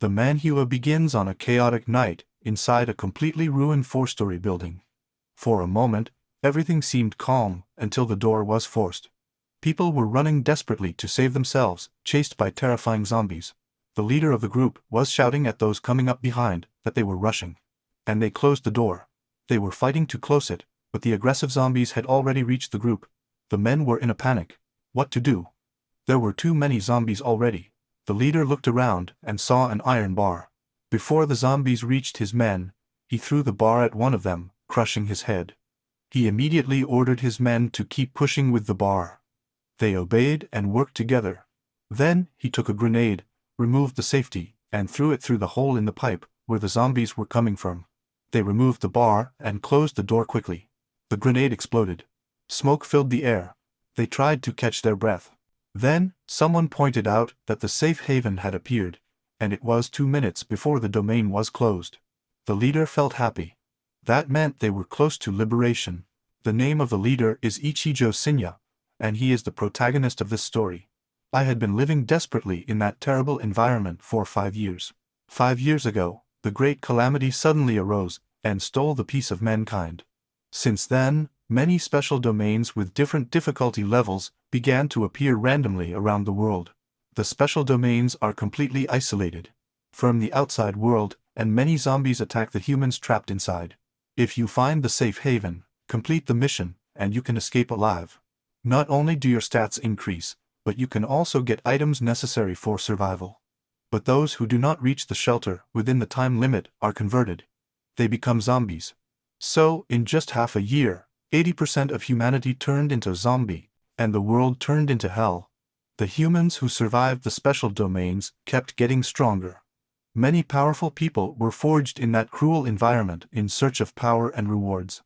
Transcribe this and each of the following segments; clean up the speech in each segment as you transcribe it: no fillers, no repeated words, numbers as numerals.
The Manhua begins on a chaotic night, inside a completely ruined 4-story building. For a moment, everything seemed calm, until the door was forced. People were running desperately to save themselves, chased by terrifying zombies. The leader of the group was shouting at those coming up behind that they were rushing. And they closed the door. They were fighting to close it, but the aggressive zombies had already reached the group. The men were in a panic. What to do? There were too many zombies already. The leader looked around and saw an iron bar. Before the zombies reached his men, he threw the bar at one of them, crushing his head. He immediately ordered his men to keep pushing with the bar. They obeyed and worked together. Then, he took a grenade, removed the safety, and threw it through the hole in the pipe, where the zombies were coming from. They removed the bar and closed the door quickly. The grenade exploded. Smoke filled the air. They tried to catch their breath. Then, someone pointed out that the safe haven had appeared, and it was 2 minutes before the domain was closed. The leader felt happy. That meant they were close to liberation. The name of the leader is Ichijo Shinya, and he is the protagonist of this story. I had been living desperately in that terrible environment for 5 years. 5 years ago, the great calamity suddenly arose and stole the peace of mankind. Since then, many special domains with different difficulty levels began to appear randomly around the world. The special domains are completely isolated from the outside world, and many zombies attack the humans trapped inside. If you find the safe haven, complete the mission, and you can escape alive. Not only do your stats increase, but you can also get items necessary for survival. But those who do not reach the shelter within the time limit are converted. They become zombies. So, in just half a year, 80% of humanity turned into a zombie, and the world turned into hell. The humans who survived the special domains kept getting stronger. Many powerful people were forged in that cruel environment in search of power and rewards.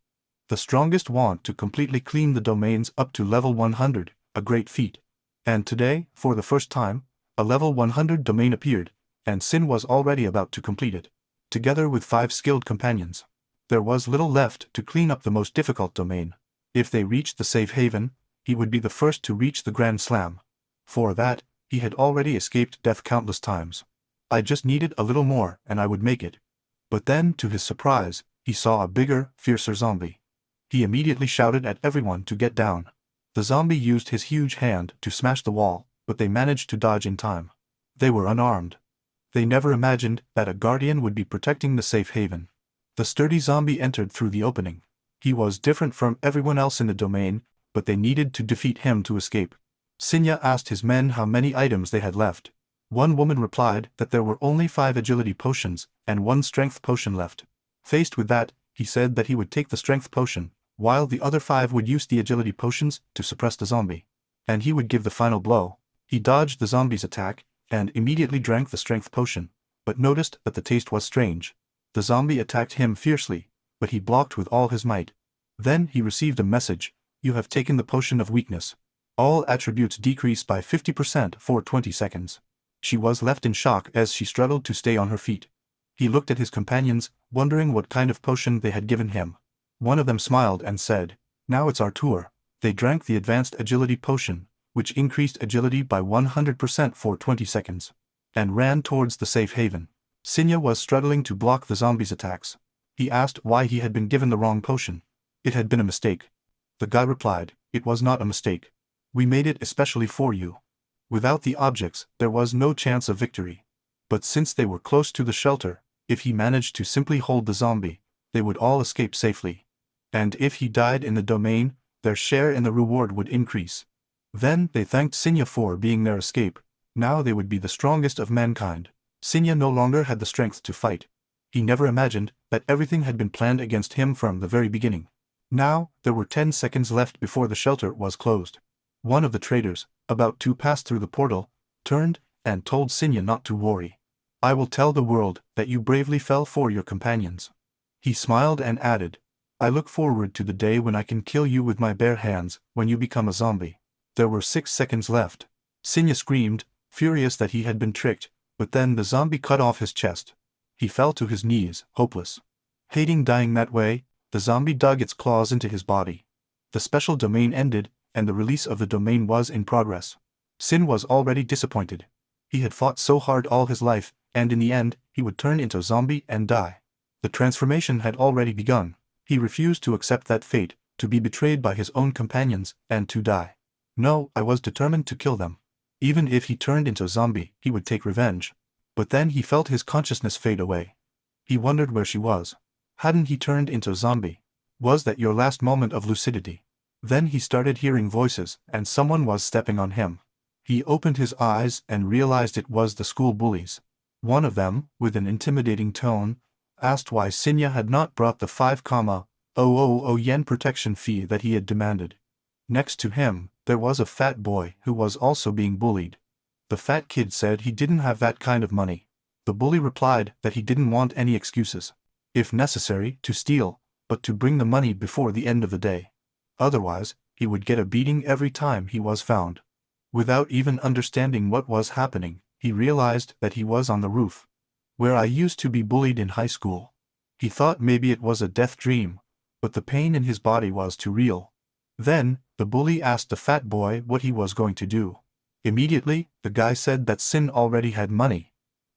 The strongest want to completely clean the domains up to level 100, a great feat. And today, for the first time, a level 100 domain appeared, and Sin was already about to complete it. Together with 5 skilled companions. There was little left to clean up the most difficult domain. If they reached the safe haven, he would be the first to reach the Grand Slam. For that, he had already escaped death countless times. I just needed a little more and I would make it. But then, to his surprise, he saw a bigger, fiercer zombie. He immediately shouted at everyone to get down. The zombie used his huge hand to smash the wall, but they managed to dodge in time. They were unarmed. They never imagined that a guardian would be protecting the safe haven. The sturdy zombie entered through the opening. He was different from everyone else in the domain, but they needed to defeat him to escape. Shinya asked his men how many items they had left. One woman replied that there were only 5 agility potions and 1 strength potion left. Faced with that, he said that he would take the strength potion, while the other 5 would use the agility potions to suppress the zombie. And he would give the final blow. He dodged the zombie's attack, and immediately drank the strength potion, but noticed that the taste was strange. The zombie attacked him fiercely, but he blocked with all his might. Then he received a message: "You have taken the potion of weakness. All attributes decrease by 50% for 20 seconds. She was left in shock as she struggled to stay on her feet. He looked at his companions, wondering what kind of potion they had given him. One of them smiled and said, "Now it's our tour." They drank the advanced agility potion, which increased agility by 100% for 20 seconds, and ran towards the safe haven. Shinya was struggling to block the zombies' attacks. He asked why he had been given the wrong potion. It had been a mistake. The guy replied, "It was not a mistake. We made it especially for you." Without the objects, there was no chance of victory. But since they were close to the shelter, if he managed to simply hold the zombie, they would all escape safely. And if he died in the domain, their share in the reward would increase. Then they thanked Shinya for being their escape. Now they would be the strongest of mankind. Shinya no longer had the strength to fight. He never imagined that everything had been planned against him from the very beginning. Now, there were 10 seconds left before the shelter was closed. One of the traders, about to pass through the portal, turned and told Shinya not to worry. "I will tell the world that you bravely fell for your companions." He smiled and added, "I look forward to the day when I can kill you with my bare hands when you become a zombie." There were 6 seconds left. Shinya screamed, furious that he had been tricked, but then the zombie cut off his chest. He fell to his knees, hopeless. Hating dying that way, the zombie dug its claws into his body. The special domain ended, and the release of the domain was in progress. Sin was already disappointed. He had fought so hard all his life, and in the end, he would turn into a zombie and die. The transformation had already begun. He refused to accept that fate, to be betrayed by his own companions, and to die. No, I was determined to kill them. Even if he turned into a zombie, he would take revenge. But then he felt his consciousness fade away. He wondered where she was. Hadn't he turned into a zombie? Was that your last moment of lucidity? Then he started hearing voices, and someone was stepping on him. He opened his eyes and realized it was the school bullies. One of them, with an intimidating tone, asked why Sinya had not brought the 5,000 yen protection fee that he had demanded. Next to him, there was a fat boy who was also being bullied. The fat kid said he didn't have that kind of money. The bully replied that he didn't want any excuses. If necessary, to steal, but to bring the money before the end of the day. Otherwise, he would get a beating every time he was found. Without even understanding what was happening, he realized that he was on the roof, where I used to be bullied in high school. He thought maybe it was a death dream, but the pain in his body was too real. Then, the bully asked the fat boy what he was going to do. Immediately, the guy said that Sin already had money.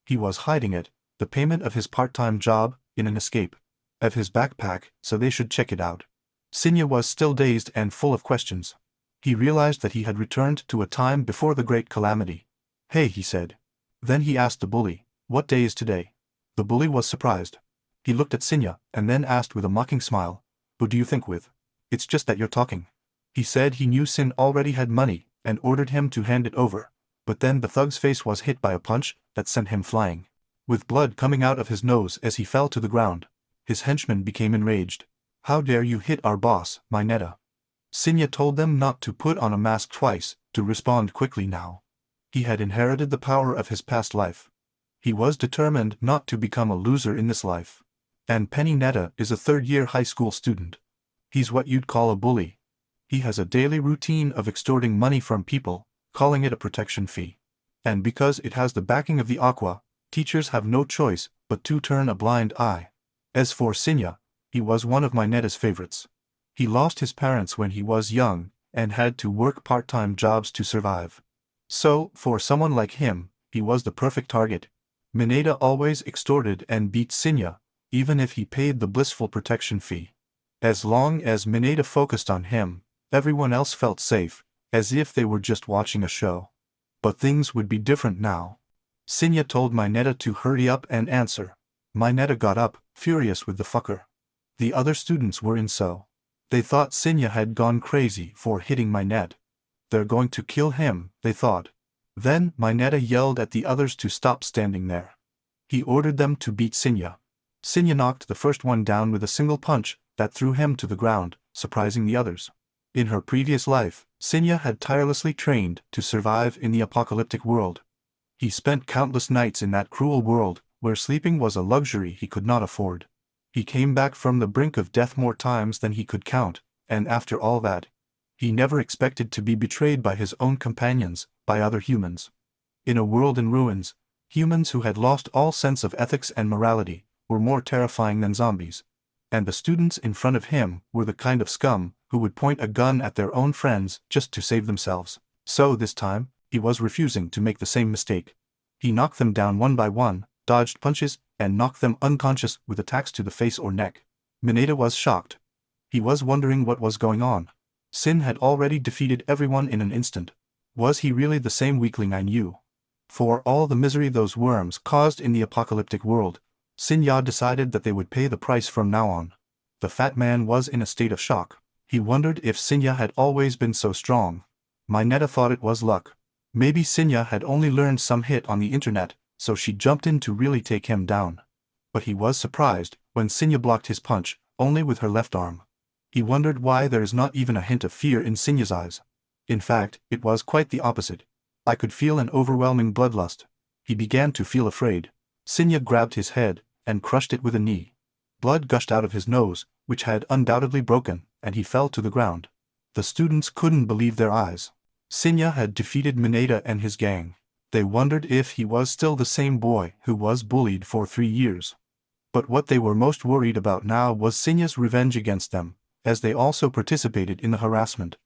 He was hiding it, the payment of his part-time job, in an escape of his backpack, so they should check it out. Sinya was still dazed and full of questions. He realized that he had returned to a time before the Great Calamity. Hey, he said. Then he asked the bully, what day is today? The bully was surprised. He looked at Sinya, and then asked with a mocking smile, who do you think with? It's just that you're talking. He said he knew Sin already had money, and ordered him to hand it over, but then the thug's face was hit by a punch that sent him flying. With blood coming out of his nose as he fell to the ground, his henchman became enraged. How dare you hit our boss, Mineta? Sinya told them not to put on a mask twice, to respond quickly now. He had inherited the power of his past life. He was determined not to become a loser in this life. And Penny Netta is a third-year high school student. He's what you'd call a bully. He has a daily routine of extorting money from people, calling it a protection fee. And because it has the backing of the Aqua, teachers have no choice but to turn a blind eye. As for Sinya, he was one of Minetta's favorites. He lost his parents when he was young, and had to work part-time jobs to survive. So, for someone like him, he was the perfect target. Mineta always extorted and beat Sinya, even if he paid the blissful protection fee. As long as Mineta focused on him, everyone else felt safe, as if they were just watching a show. But things would be different now. Sinya told Mineta to hurry up and answer. Mineta got up, furious with the fucker. The other students were in so. They thought Sinya had gone crazy for hitting Mineta. They're going to kill him, they thought. Then Mineta yelled at the others to stop standing there. He ordered them to beat Sinya. Sinya knocked the first one down with a single punch that threw him to the ground, surprising the others. In her previous life, Sinya had tirelessly trained to survive in the apocalyptic world. He spent countless nights in that cruel world, where sleeping was a luxury he could not afford. He came back from the brink of death more times than he could count, and after all that, he never expected to be betrayed by his own companions, by other humans. In a world in ruins, humans who had lost all sense of ethics and morality were more terrifying than zombies. And the students in front of him were the kind of scum who would point a gun at their own friends just to save themselves. So this time, he was refusing to make the same mistake. He knocked them down one by one, dodged punches, and knocked them unconscious with attacks to the face or neck. Mineta was shocked. He was wondering what was going on. Sin had already defeated everyone in an instant. Was he really the same weakling I knew? For all the misery those worms caused in the apocalyptic world, Sinya decided that they would pay the price from now on. The fat man was in a state of shock. He wondered if Sinya had always been so strong. Mineta thought it was luck. Maybe Sinya had only learned some hit on the internet, so she jumped in to really take him down. But he was surprised when Sinya blocked his punch, only with her left arm. He wondered why there is not even a hint of fear in Sinya's eyes. In fact, it was quite the opposite. I could feel an overwhelming bloodlust. He began to feel afraid. Sinya grabbed his head and crushed it with a knee. Blood gushed out of his nose, which had undoubtedly broken, and he fell to the ground. The students couldn't believe their eyes. Sinya had defeated Mineta and his gang. They wondered if he was still the same boy who was bullied for 3 years. But what they were most worried about now was Sinya's revenge against them, as they also participated in the harassment.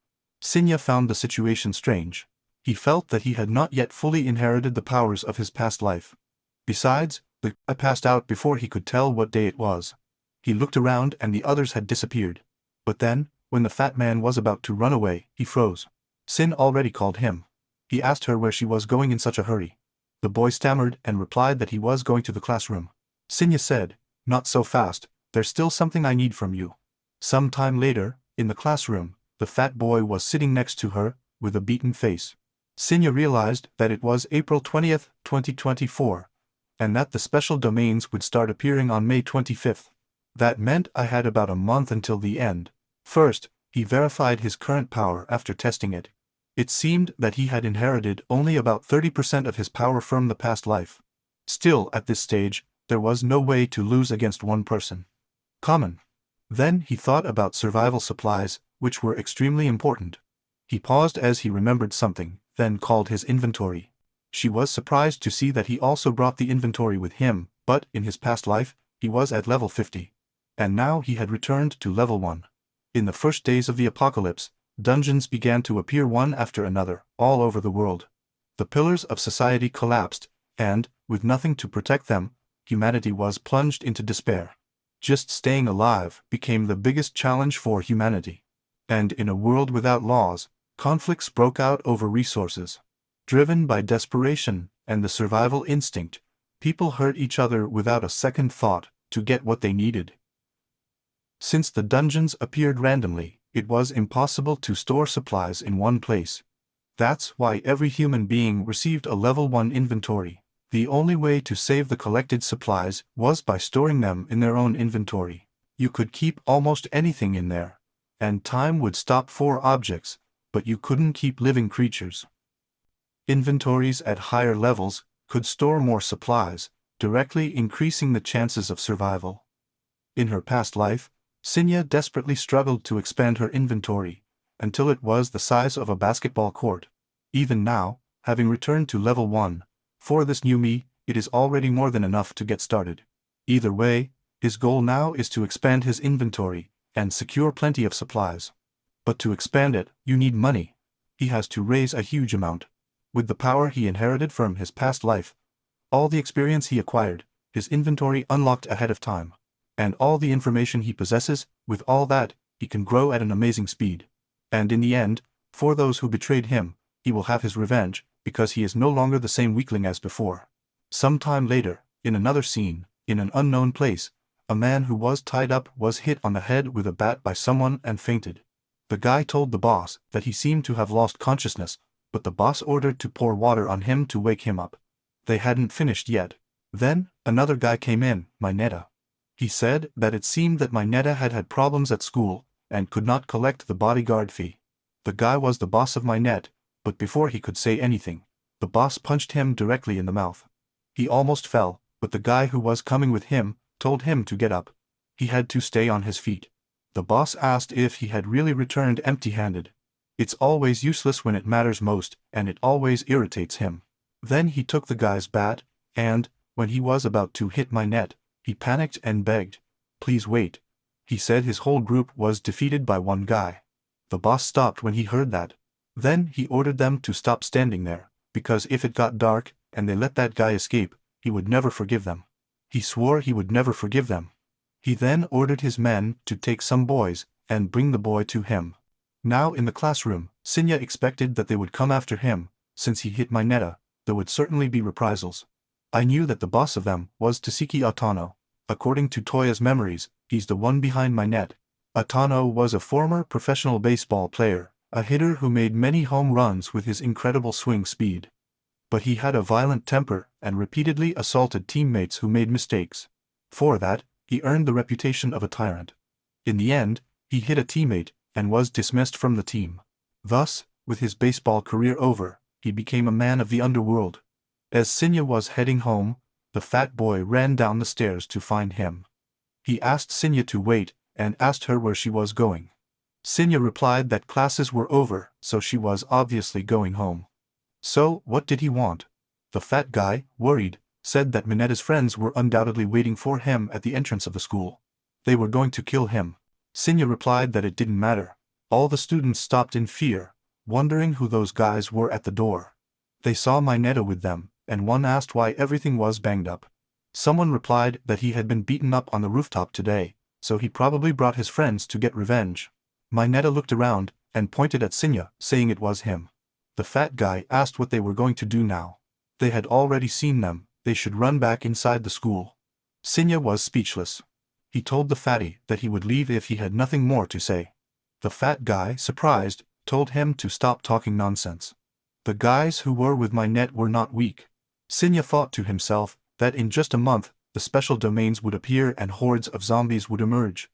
Sinya found the situation strange. He felt that he had not yet fully inherited the powers of his past life. Besides, the guy passed out before he could tell what day it was. He looked around and the others had disappeared. But then, when the fat man was about to run away, he froze. Sin already called him. He asked her where she was going in such a hurry. The boy stammered and replied that he was going to the classroom. Sinya said, "Not so fast, there's still something I need from you." Some time later, in the classroom, the fat boy was sitting next to her, with a beaten face. Sinya realized that it was April 20th, 2024, and that the special domains would start appearing on May 25th. That meant I had about a month until the end. First, he verified his current power after testing it. It seemed that he had inherited only about 30% of his power from the past life. Still, at this stage, there was no way to lose against one person. Common. Then he thought about survival supplies, which were extremely important. He paused as he remembered something, then called his inventory. She was surprised to see that he also brought the inventory with him, but in his past life, he was at level 50. And now he had returned to level 1. In the first days of the apocalypse, dungeons began to appear one after another, all over the world. The pillars of society collapsed, and, with nothing to protect them, humanity was plunged into despair. Just staying alive became the biggest challenge for humanity. And in a world without laws, conflicts broke out over resources. Driven by desperation and the survival instinct, people hurt each other without a second thought to get what they needed. Since the dungeons appeared randomly, it was impossible to store supplies in one place. That's why every human being received a level 1 inventory. The only way to save the collected supplies was by storing them in their own inventory. You could keep almost anything in there, and time would stop for objects, but you couldn't keep living creatures. Inventories at higher levels could store more supplies, directly increasing the chances of survival. In her past life, Sinya desperately struggled to expand her inventory, until it was the size of a basketball court. Even now, having returned to level 1, for this new me, it is already more than enough to get started. Either way, his goal now is to expand his inventory, and secure plenty of supplies. But to expand it, you need money. He has to raise a huge amount. With the power he inherited from his past life, all the experience he acquired, his inventory unlocked ahead of time, and all the information he possesses, with all that, he can grow at an amazing speed. And in the end, for those who betrayed him, he will have his revenge, because he is no longer the same weakling as before. Some time later, in another scene, in an unknown place, a man who was tied up was hit on the head with a bat by someone and fainted. The guy told the boss that he seemed to have lost consciousness, but the boss ordered to pour water on him to wake him up. They hadn't finished yet. Then, another guy came in, Mineta. He said that it seemed that Mineta had had problems at school, and could not collect the bodyguard fee. The guy was the boss of Mineta, but before he could say anything, the boss punched him directly in the mouth. He almost fell, but the guy who was coming with him told him to get up. He had to stay on his feet. The boss asked if he had really returned empty-handed. It's always useless when it matters most, and it always irritates him. Then he took the guy's bat, and, when he was about to hit Mineta, he panicked and begged, "Please wait." He said his whole group was defeated by one guy. The boss stopped when he heard that. Then he ordered them to stop standing there, because if it got dark, and they let that guy escape, he would never forgive them. He swore he would never forgive them. He then ordered his men to take some boys, and bring the boy to him. Now in the classroom, Sinya expected that they would come after him. Since he hit Mineta, there would certainly be reprisals. I knew that the boss of them was Tasiki Atano. According to Toya's memories, he's the one behind Mineta. Atano was a former professional baseball player, a hitter who made many home runs with his incredible swing speed. But he had a violent temper and repeatedly assaulted teammates who made mistakes. For that, he earned the reputation of a tyrant. In the end, he hit a teammate and was dismissed from the team. Thus, with his baseball career over, he became a man of the underworld. As Sinya was heading home, the fat boy ran down the stairs to find him. He asked Sinya to wait, and asked her where she was going. Sinya replied that classes were over, so she was obviously going home. So, what did he want? The fat guy, worried, said that Mineta's friends were undoubtedly waiting for him at the entrance of the school. They were going to kill him. Sinya replied that it didn't matter. All the students stopped in fear, wondering who those guys were at the door. They saw Mineta with them, and one asked why everything was banged up. Someone replied that he had been beaten up on the rooftop today, so he probably brought his friends to get revenge. Mineta looked around and pointed at Sinya, saying it was him. The fat guy asked what they were going to do now. They had already seen them, they should run back inside the school. Sinya was speechless. He told the fatty that he would leave if he had nothing more to say. The fat guy, surprised, told him to stop talking nonsense. The guys who were with Mineta were not weak. Sinya thought to himself that in just a month, the special domains would appear and hordes of zombies would emerge.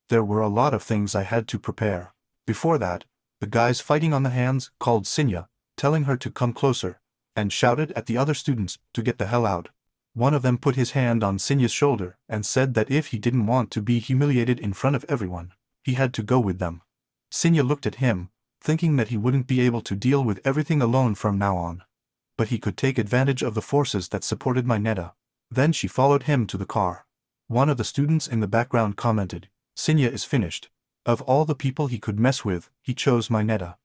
There were a lot of things I had to prepare. Before that, the guys fighting on the hands called Sinya, telling her to come closer, and shouted at the other students to get the hell out. One of them put his hand on Sinya's shoulder and said that if he didn't want to be humiliated in front of everyone, he had to go with them. Sinya looked at him, thinking that he wouldn't be able to deal with everything alone from now on. But he could take advantage of the forces that supported Mineta. Then she followed him to the car. One of the students in the background commented, "Sinya is finished. Of all the people he could mess with, he chose Mineta.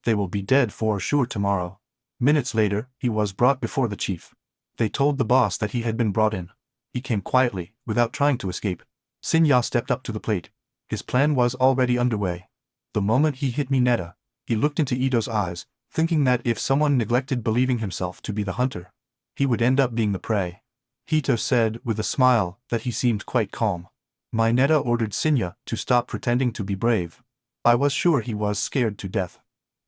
They will be dead for sure tomorrow." Minutes later, he was brought before the chief. They told the boss that he had been brought in. He came quietly, without trying to escape. Sinya stepped up to the plate. His plan was already underway. The moment he hit Mineta, he looked into Ito's eyes, thinking that if someone neglected believing himself to be the hunter, he would end up being the prey. Ito said with a smile that he seemed quite calm. Mineta ordered Sinya to stop pretending to be brave. I was sure he was scared to death.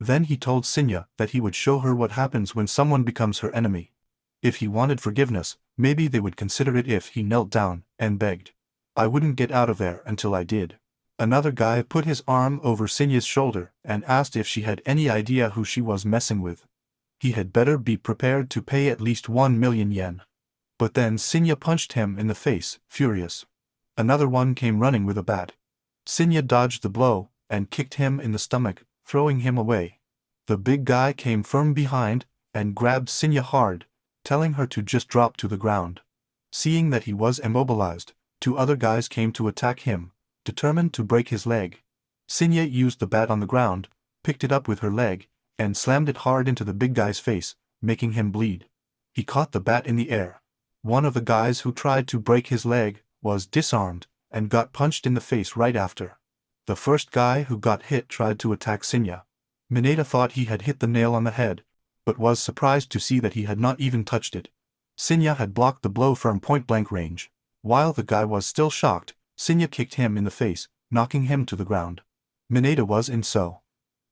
Then he told Sinya that he would show her what happens when someone becomes her enemy. If he wanted forgiveness, maybe they would consider it if he knelt down and begged. I wouldn't get out of there until I did. Another guy put his arm over Sinya's shoulder and asked if she had any idea who she was messing with. He had better be prepared to pay at least 1 million yen. But then Sinya punched him in the face, furious. Another one came running with a bat. Sinya dodged the blow and kicked him in the stomach, throwing him away. The big guy came from behind and grabbed Sinya hard, telling her to just drop to the ground. Seeing that he was immobilized, 2 other guys came to attack him, determined to break his leg. Sinya used the bat on the ground, picked it up with her leg, and slammed it hard into the big guy's face, making him bleed. He caught the bat in the air. One of the guys who tried to break his leg was disarmed and got punched in the face right after. The first guy who got hit tried to attack Sinya. Mineta thought he had hit the nail on the head, but was surprised to see that he had not even touched it. Sinya had blocked the blow from point-blank range. While the guy was still shocked, Sinya kicked him in the face, knocking him to the ground. Mineta was in so.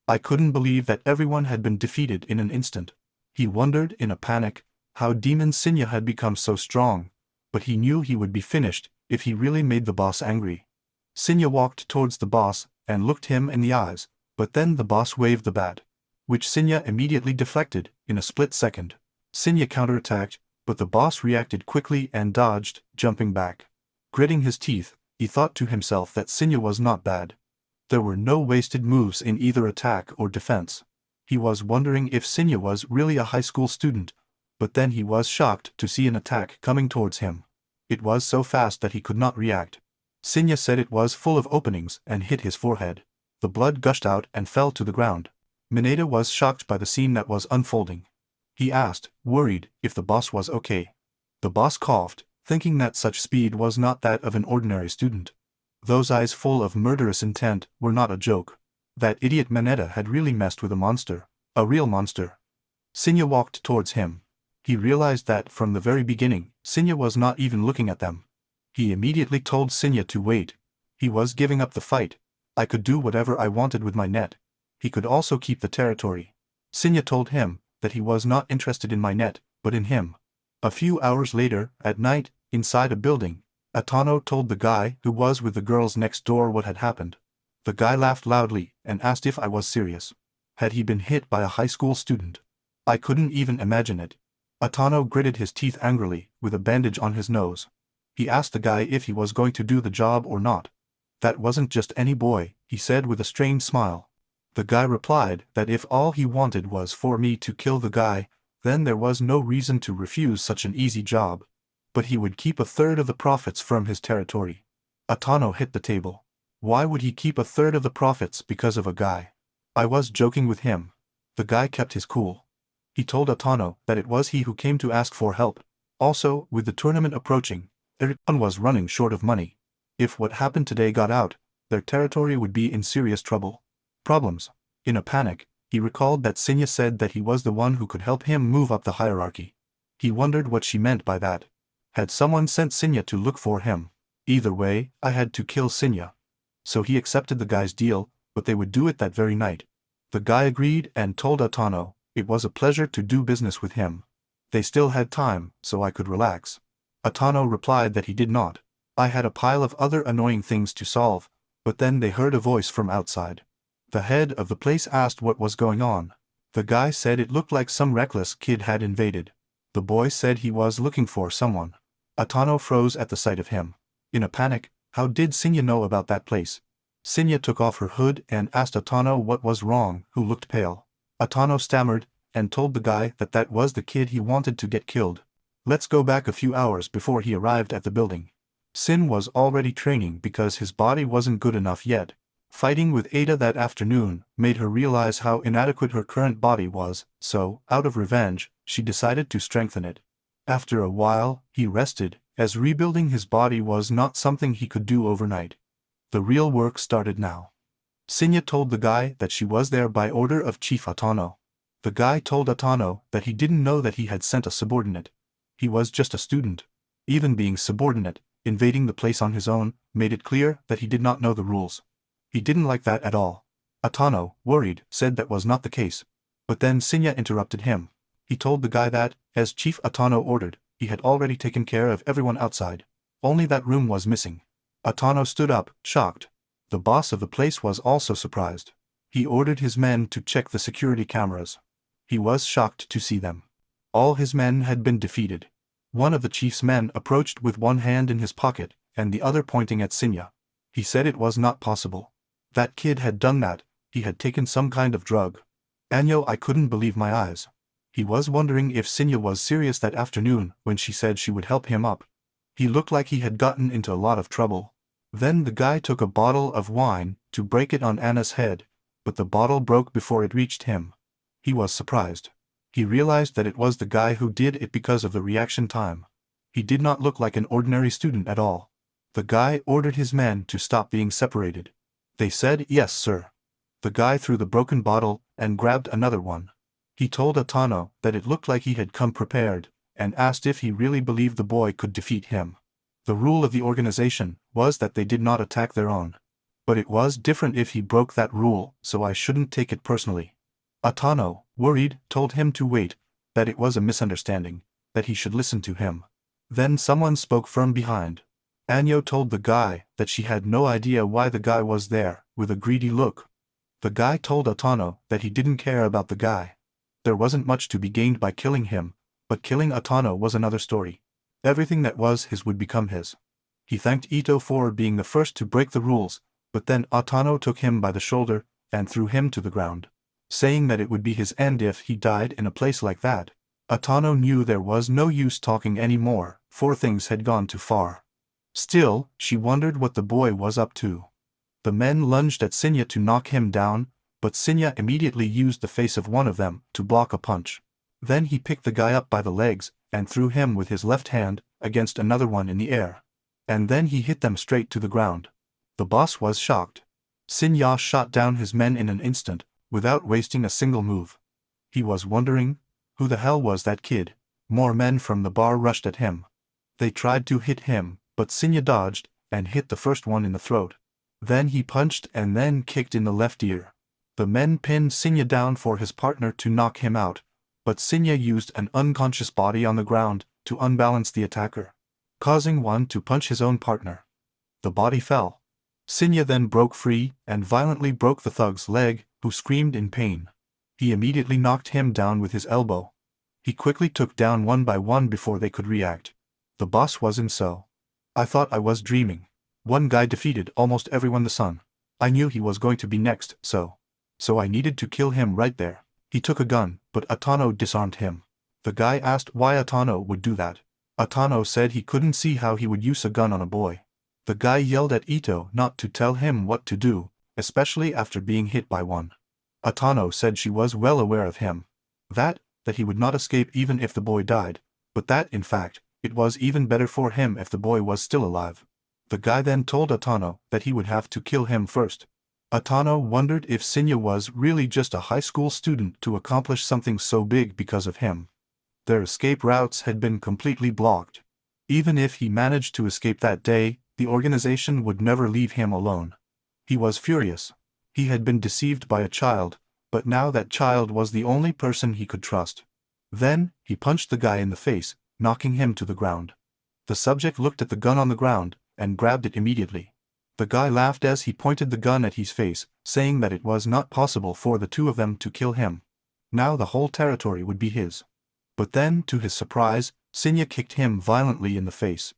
I couldn't believe that everyone had been defeated in an instant. He wondered in a panic how Demon Sinya had become so strong, but he knew he would be finished if he really made the boss angry. Sinya walked towards the boss and looked him in the eyes, but then the boss waved the bat, which Sinya immediately deflected in a split second. Sinya counterattacked, but the boss reacted quickly and dodged, jumping back. Gritting his teeth, he thought to himself that Sinya was not bad. There were no wasted moves in either attack or defense. He was wondering if Sinya was really a high school student, but then he was shocked to see an attack coming towards him. It was so fast that he could not react. Sinya said it was full of openings and hit his forehead. The blood gushed out and fell to the ground. Mineta was shocked by the scene that was unfolding. He asked, worried, if the boss was okay. The boss coughed, thinking that such speed was not that of an ordinary student. Those eyes full of murderous intent were not a joke. That idiot Mineta had really messed with a monster, a real monster. Sinya walked towards him. He realized that from the very beginning, Sinya was not even looking at them. He immediately told Sinya to wait. He was giving up the fight. I could do whatever I wanted with my net. He could also keep the territory. Sinya told him that he was not interested in my net, but in him. A few hours later, at night, inside a building, Atano told the guy who was with the girls next door what had happened. The guy laughed loudly and asked if I was serious. Had he been hit by a high school student? I couldn't even imagine it. Atano gritted his teeth angrily, with a bandage on his nose. He asked the guy if he was going to do the job or not. That wasn't just any boy, he said with a strained smile. The guy replied that if all he wanted was for me to kill the guy, then there was no reason to refuse such an easy job. But he would keep 1/3 of the profits from his territory. Atano hit the table. Why would he keep 1/3 of the profits because of a guy? I was joking with him. The guy kept his cool. He told Atano that it was he who came to ask for help. Also, with the tournament approaching, everyone was running short of money. If what happened today got out, their territory would be in serious problems. In a panic, he recalled that Sinya said that he was the one who could help him move up the hierarchy. He wondered what she meant by that. Had someone sent Sinya to look for him? Either way, I had to kill Sinya. So he accepted the guy's deal, but they would do it that very night. The guy agreed and told Atano it was a pleasure to do business with him. They still had time, so I could relax. Atano replied that he did not. I had a pile of other annoying things to solve, but then they heard a voice from outside. The head of the place asked what was going on. The guy said it looked like some reckless kid had invaded. The boy said he was looking for someone. Atano froze at the sight of him. In a panic, how did Sinya know about that place? Sinya took off her hood and asked Atano what was wrong, who looked pale. Atano stammered, and told the guy that that was the kid he wanted to get killed. Let's go back a few hours before he arrived at the building. Sin was already training because his body wasn't good enough yet. Fighting with Ada that afternoon made her realize how inadequate her current body was, so, out of revenge, she decided to strengthen it. After a while, he rested, as rebuilding his body was not something he could do overnight. The real work started now. Sinya told the guy that she was there by order of Chief Atano. The guy told Atano that he didn't know that he had sent a subordinate. He was just a student. Even being subordinate, invading the place on his own, made it clear that he did not know the rules. He didn't like that at all. Atano, worried, said that was not the case. But then Sinya interrupted him. He told the guy that, as Chief Atano ordered, he had already taken care of everyone outside. Only that room was missing. Atano stood up, shocked. The boss of the place was also surprised. He ordered his men to check the security cameras. He was shocked to see them. All his men had been defeated. One of the chief's men approached with one hand in his pocket, and the other pointing at Sinya. He said it was not possible. That kid had done that, he had taken some kind of drug. I couldn't believe my eyes. He was wondering if Sinya was serious that afternoon when she said she would help him up. He looked like he had gotten into a lot of trouble. Then the guy took a bottle of wine to break it on Anna's head, but the bottle broke before it reached him. He was surprised. He realized that it was the guy who did it because of the reaction time. He did not look like an ordinary student at all. The guy ordered his men to stop being separated. They said, "Yes, sir." The guy threw the broken bottle and grabbed another one. He told Atano that it looked like he had come prepared, and asked if he really believed the boy could defeat him. The rule of the organization was that they did not attack their own. But it was different if he broke that rule, so I shouldn't take it personally. Atano, worried, told him to wait, that it was a misunderstanding, that he should listen to him. Then someone spoke from behind. Anyo told the guy that she had no idea why the guy was there, with a greedy look. The guy told Atano that he didn't care about the guy. There wasn't much to be gained by killing him, but killing Atano was another story. Everything that was his would become his. He thanked Ito for being the first to break the rules, but then Atano took him by the shoulder and threw him to the ground, saying that it would be his end if he died in a place like that. Atano knew there was no use talking anymore, for things had gone too far. Still, she wondered what the boy was up to. The men lunged at Sinya to knock him down, but Sinya immediately used the face of one of them to block a punch. Then he picked the guy up by the legs and threw him with his left hand against another one in the air. And then he hit them straight to the ground. The boss was shocked. Sinya shot down his men in an instant, without wasting a single move. He was wondering, who the hell was that kid? More men from the bar rushed at him. They tried to hit him, but Sinya dodged and hit the first one in the throat. Then he punched and then kicked in the left ear. The men pinned Sinya down for his partner to knock him out, but Sinya used an unconscious body on the ground to unbalance the attacker, causing one to punch his own partner. The body fell. Sinya then broke free and violently broke the thug's leg, who screamed in pain. He immediately knocked him down with his elbow. He quickly took down one by one before they could react. The boss wasn't so. I thought I was dreaming. One guy defeated almost everyone the sun. I knew he was going to be next, so I needed to kill him right there. He took a gun, but Atano disarmed him. The guy asked why Atano would do that. Atano said he couldn't see how he would use a gun on a boy. The guy yelled at Ito not to tell him what to do, especially after being hit by one. Atano said she was well aware of him. That that he would not escape even if the boy died, but that, in fact, it was even better for him if the boy was still alive. The guy then told Atano that he would have to kill him first. Atano wondered if Sinya was really just a high school student to accomplish something so big because of him. Their escape routes had been completely blocked. Even if he managed to escape that day, the organization would never leave him alone. He was furious. He had been deceived by a child, but now that child was the only person he could trust. Then, he punched the guy in the face, knocking him to the ground. The subject looked at the gun on the ground, and grabbed it immediately. The guy laughed as he pointed the gun at his face, saying that it was not possible for the two of them to kill him. Now the whole territory would be his. But then, to his surprise, Sinya kicked him violently in the face.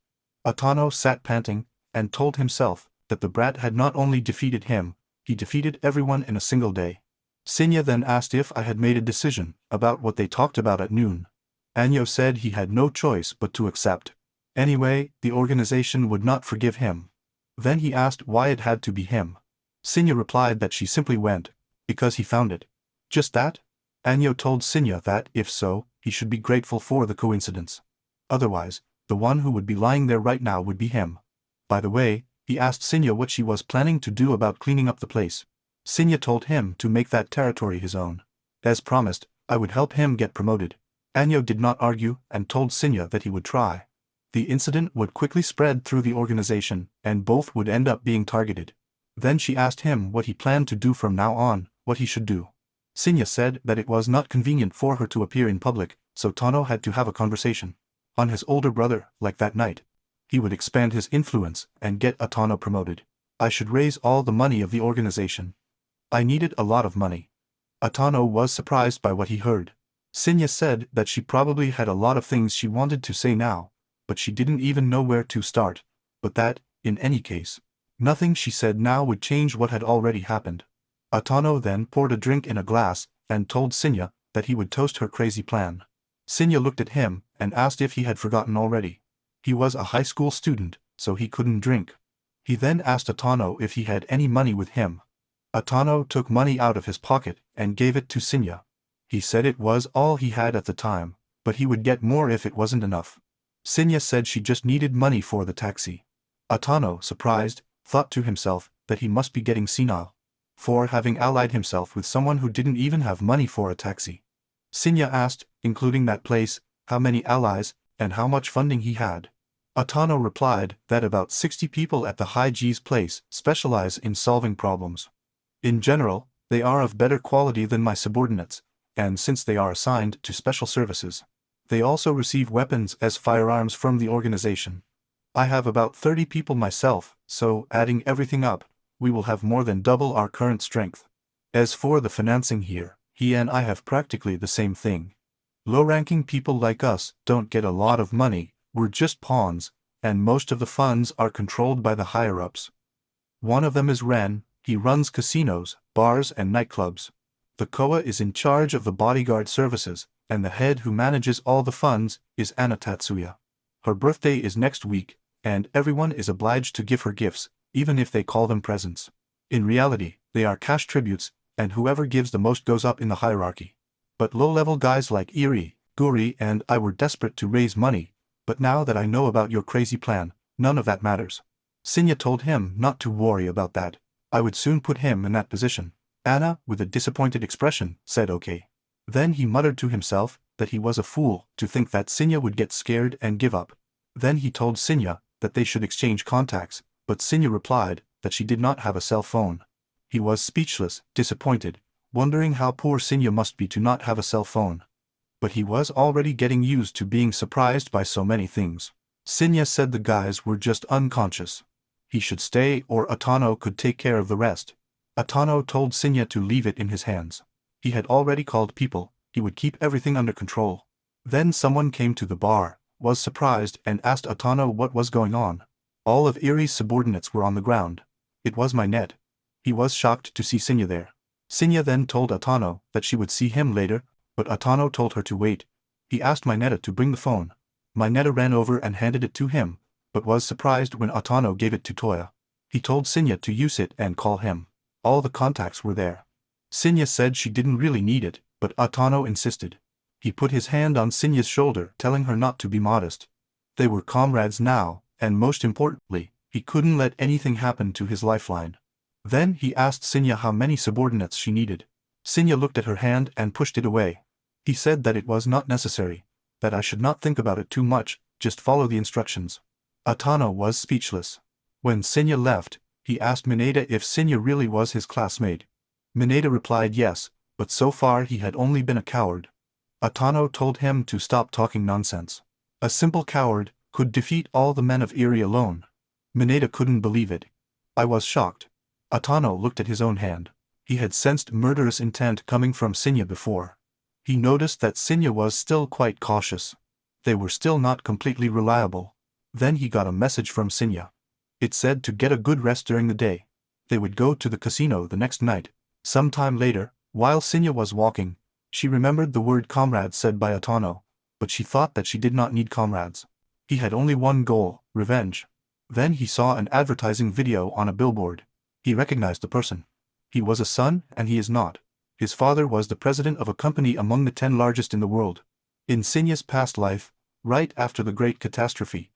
Atano sat panting, and told himself that the brat had not only defeated him, he defeated everyone in a single day. Sinya then asked if I had made a decision about what they talked about at noon. Anyo said he had no choice but to accept. Anyway, the organization would not forgive him. Then he asked why it had to be him. Sinya replied that she simply went, because he found it. Just that? Anyo told Sinya that, if so, he should be grateful for the coincidence. Otherwise, the one who would be lying there right now would be him. By the way, he asked Sinya what she was planning to do about cleaning up the place. Sinya told him to make that territory his own. As promised, I would help him get promoted. Anyo did not argue and told Sinya that he would try. The incident would quickly spread through the organization, and both would end up being targeted. Then she asked him what he planned to do from now on, what he should do. Sinya said that it was not convenient for her to appear in public, so Tano had to have a conversation. On his older brother, like that night. He would expand his influence and get Atano promoted. I should raise all the money of the organization. I needed a lot of money. Atano was surprised by what he heard. Sinya said that she probably had a lot of things she wanted to say now, but she didn't even know where to start, but that, in any case, nothing she said now would change what had already happened. Atano then poured a drink in a glass and told Sinya that he would toast her crazy plan. Sinya looked at him and asked if he had forgotten already. He was a high school student, so he couldn't drink. He then asked Atano if he had any money with him. Atano took money out of his pocket and gave it to Sinya. He said it was all he had at the time, but he would get more if it wasn't enough. Sinya said she just needed money for the taxi. Atano, surprised, thought to himself that he must be getting senile for having allied himself with someone who didn't even have money for a taxi. Sinya asked, including that place, how many allies, and how much funding he had. Atano replied that about 60 people at the High G's place specialize in solving problems. In general, they are of better quality than my subordinates, and since they are assigned to special services, they also receive weapons as firearms from the organization. I have about 30 people myself, so, adding everything up, we will have more than double our current strength. As for the financing here, he and I have practically the same thing. Low-ranking people like us don't get a lot of money, we're just pawns, and most of the funds are controlled by the higher-ups. One of them is Ren, he runs casinos, bars and nightclubs. The Koa is in charge of the bodyguard services, and the head who manages all the funds is Anatatsuya. Her birthday is next week, and everyone is obliged to give her gifts, even if they call them presents. In reality, they are cash tributes, and whoever gives the most goes up in the hierarchy. But low-level guys like Iri, Guri and I were desperate to raise money, but now that I know about your crazy plan, none of that matters. Sinya told him not to worry about that. I would soon put him in that position. Anna, with a disappointed expression, said okay. Then he muttered to himself that he was a fool to think that Sinya would get scared and give up. Then he told Sinya that they should exchange contacts, but Sinya replied that she did not have a cell phone. He was speechless, disappointed, wondering how poor Sinya must be to not have a cell phone. But he was already getting used to being surprised by so many things. Sinya said the guys were just unconscious. He should stay or Atano could take care of the rest. Atano told Sinya to leave it in his hands. He had already called people, he would keep everything under control. Then someone came to the bar, was surprised and asked Atano what was going on. All of Iri's subordinates were on the ground. It was my net. He was shocked to see Sinya there. Sinya then told Atano that she would see him later, but Atano told her to wait. He asked Mineta to bring the phone. Mineta ran over and handed it to him, but was surprised when Atano gave it to Toya. He told Sinya to use it and call him. All the contacts were there. Sinya said she didn't really need it, but Atano insisted. He put his hand on Sinya's shoulder, telling her not to be modest. They were comrades now, and most importantly, he couldn't let anything happen to his lifeline. Then he asked Sinya how many subordinates she needed. Sinya looked at her hand and pushed it away. He said that it was not necessary, that I should not think about it too much, just follow the instructions. Atano was speechless. When Sinya left, he asked Mineta if Sinya really was his classmate. Mineta replied yes, but so far he had only been a coward. Atano told him to stop talking nonsense. A simple coward could defeat all the men of Eri alone. Mineta couldn't believe it. I was shocked. Atano looked at his own hand. He had sensed murderous intent coming from Sinya before. He noticed that Sinya was still quite cautious. They were still not completely reliable. Then he got a message from Sinya. It said to get a good rest during the day. They would go to the casino the next night. Sometime later, while Sinya was walking, she remembered the word comrade said by Atano, but she thought that she did not need comrades. He had only one goal, revenge. Then he saw an advertising video on a billboard. He recognized the person. He was a son, and he is not. His father was the president of a company among the 10 largest in the world. In Sinya's past life, right after the Great Catastrophe,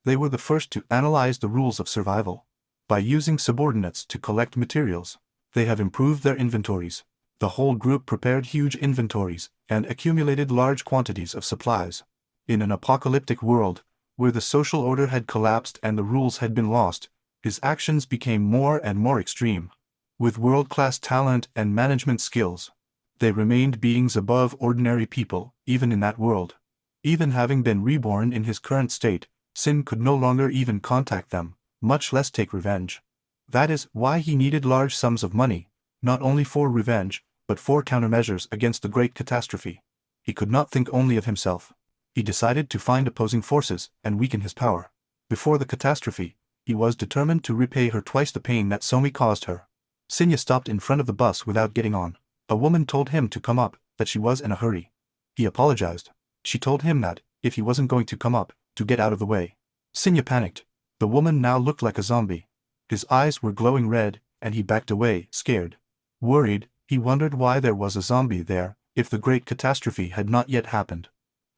they were the first to analyze the rules of survival. By using subordinates to collect materials, they have improved their inventories. The whole group prepared huge inventories and accumulated large quantities of supplies. In an apocalyptic world, where the social order had collapsed and the rules had been lost, his actions became more and more extreme. With world-class talent and management skills, they remained beings above ordinary people, even in that world. Even having been reborn in his current state, Sin could no longer even contact them, much less take revenge. That is why he needed large sums of money, not only for revenge, but for countermeasures against the Great Catastrophe. He could not think only of himself. He decided to find opposing forces and weaken his power. Before the catastrophe, he was determined to repay her twice the pain that Somi caused her. Sinya stopped in front of the bus without getting on. A woman told him to come up, that she was in a hurry. He apologized. She told him that, if he wasn't going to come up, to get out of the way. Sinya panicked. The woman now looked like a zombie. His eyes were glowing red, and he backed away, scared. Worried, he wondered why there was a zombie there, if the Great Catastrophe had not yet happened.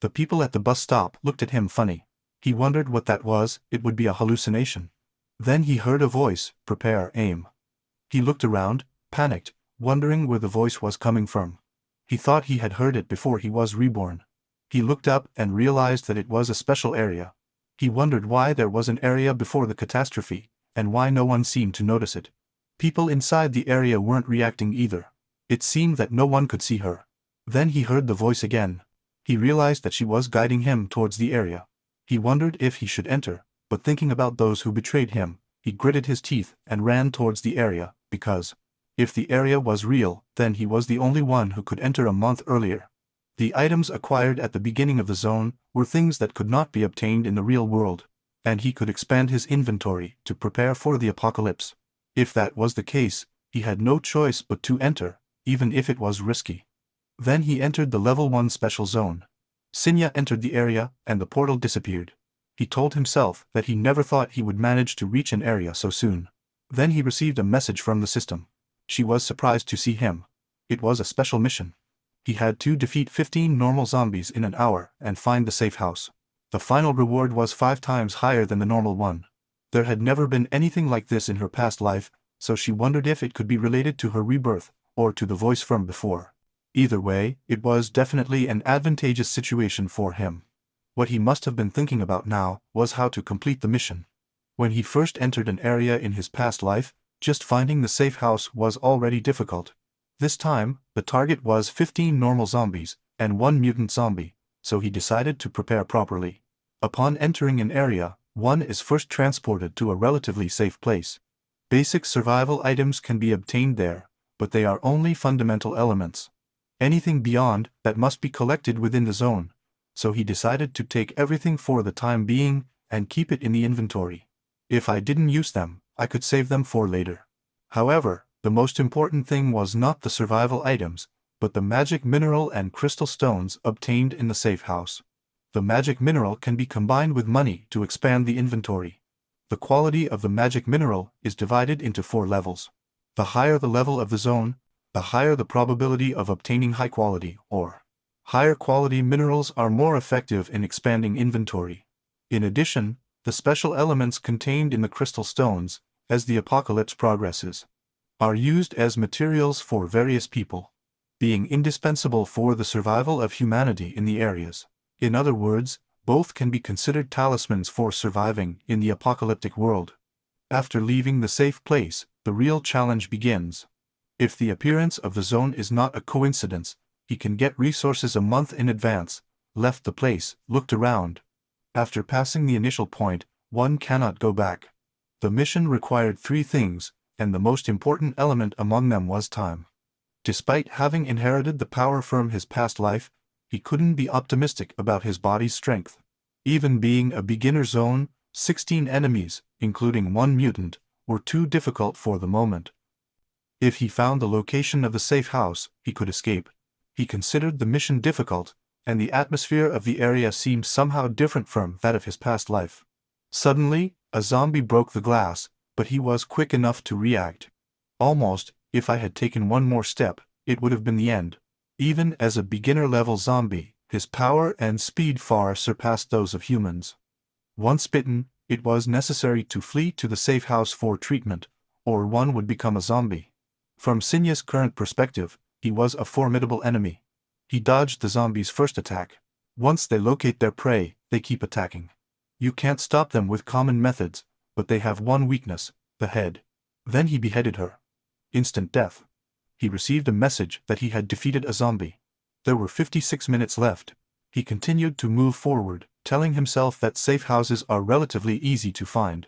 The people at the bus stop looked at him funny. He wondered what that was. It would be a hallucination. Then he heard a voice, "Prepare, aim." He looked around, panicked, wondering where the voice was coming from. He thought he had heard it before he was reborn. He looked up and realized that it was a special area. He wondered why there was an area before the catastrophe, and why no one seemed to notice it. People inside the area weren't reacting either. It seemed that no one could see her. Then he heard the voice again. He realized that she was guiding him towards the area. He wondered if he should enter, but thinking about those who betrayed him, he gritted his teeth and ran towards the area, because if the area was real, then he was the only one who could enter a month earlier. The items acquired at the beginning of the zone were things that could not be obtained in the real world, and he could expand his inventory to prepare for the apocalypse. If that was the case, he had no choice but to enter, even if it was risky. Then he entered the level 1 special zone. Sinya entered the area, and the portal disappeared. He told himself that he never thought he would manage to reach an area so soon. Then he received a message from the system. She was surprised to see him. It was a special mission. He had to defeat 15 normal zombies in an hour and find the safe house. The final reward was 5 times higher than the normal one. There had never been anything like this in her past life, so she wondered if it could be related to her rebirth, or to the voice from before. Either way, it was definitely an advantageous situation for him. What he must have been thinking about now was how to complete the mission. When he first entered an area in his past life, just finding the safe house was already difficult. This time, the target was 15 normal zombies, and 1 mutant zombie, so he decided to prepare properly. Upon entering an area, one is first transported to a relatively safe place. Basic survival items can be obtained there, but they are only fundamental elements. Anything beyond that must be collected within the zone, so he decided to take everything for the time being and keep it in the inventory. If I didn't use them, I could save them for later. However, the most important thing was not the survival items, but the magic mineral and crystal stones obtained in the safe house. The magic mineral can be combined with money to expand the inventory. The quality of the magic mineral is divided into 4 levels. The higher the level of the zone, the higher the probability of obtaining high quality ore. Higher quality minerals are more effective in expanding inventory. In addition, the special elements contained in the crystal stones, as the apocalypse progresses, are used as materials for various people, being indispensable for the survival of humanity in the areas. In other words, both can be considered talismans for surviving in the apocalyptic world. After leaving the safe place, the real challenge begins. If the appearance of the zone is not a coincidence, he can get resources a month in advance. Left the place, looked around. After passing the initial point, one cannot go back. The mission required 3 things, and the most important element among them was time. Despite having inherited the power from his past life, he couldn't be optimistic about his body's strength. Even being a beginner zone, 16 enemies, including 1 mutant, were too difficult for the moment. If he found the location of the safe house, he could escape. He considered the mission difficult, and the atmosphere of the area seemed somehow different from that of his past life. Suddenly, a zombie broke the glass, but he was quick enough to react. Almost, if I had taken one more step, it would have been the end. Even as a beginner-level zombie, his power and speed far surpassed those of humans. Once bitten, it was necessary to flee to the safe house for treatment, or one would become a zombie. From Sinya's current perspective, he was a formidable enemy. He dodged the zombies' first attack. Once they locate their prey, they keep attacking. You can't stop them with common methods, but they have one weakness, the head. Then he beheaded her. Instant death. He received a message that he had defeated a zombie. There were 56 minutes left. He continued to move forward, telling himself that safe houses are relatively easy to find.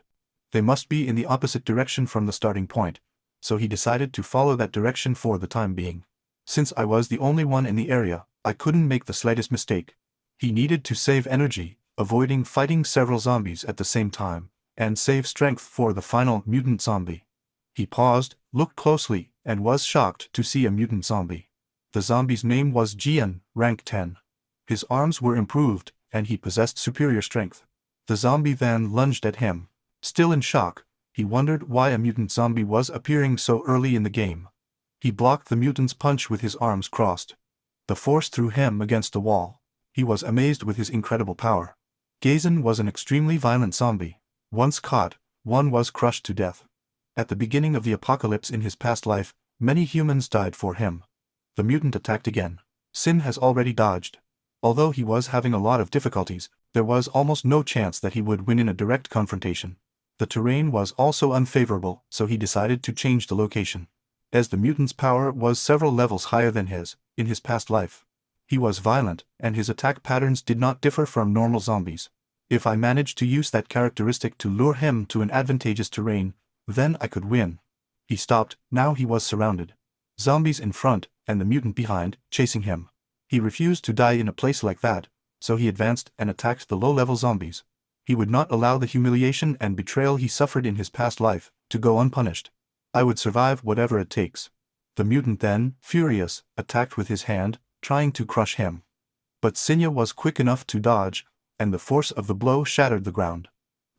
They must be in the opposite direction from the starting point, so he decided to follow that direction for the time being. Since I was the only one in the area, I couldn't make the slightest mistake. He needed to save energy, avoiding fighting several zombies at the same time, and save strength for the final mutant zombie. He paused, looked closely, and was shocked to see a mutant zombie. The zombie's name was Jian, rank 10. His arms were improved, and he possessed superior strength. The zombie then lunged at him. Still in shock, he wondered why a mutant zombie was appearing so early in the game. He blocked the mutant's punch with his arms crossed. The force threw him against a wall. He was amazed with his incredible power. Gazen was an extremely violent zombie. Once caught, one was crushed to death. At the beginning of the apocalypse in his past life, many humans died for him. The mutant attacked again. Sin has already dodged. Although he was having a lot of difficulties, there was almost no chance that he would win in a direct confrontation. The terrain was also unfavorable, so he decided to change the location. As the mutant's power was several levels higher than his, in his past life. He was violent, and his attack patterns did not differ from normal zombies. If I managed to use that characteristic to lure him to an advantageous terrain, then I could win. He stopped, now he was surrounded. Zombies in front, and the mutant behind, chasing him. He refused to die in a place like that, so he advanced and attacked the low-level zombies. He would not allow the humiliation and betrayal he suffered in his past life to go unpunished. I would survive whatever it takes. The mutant then, furious, attacked with his hand, trying to crush him. But Sinya was quick enough to dodge, and the force of the blow shattered the ground.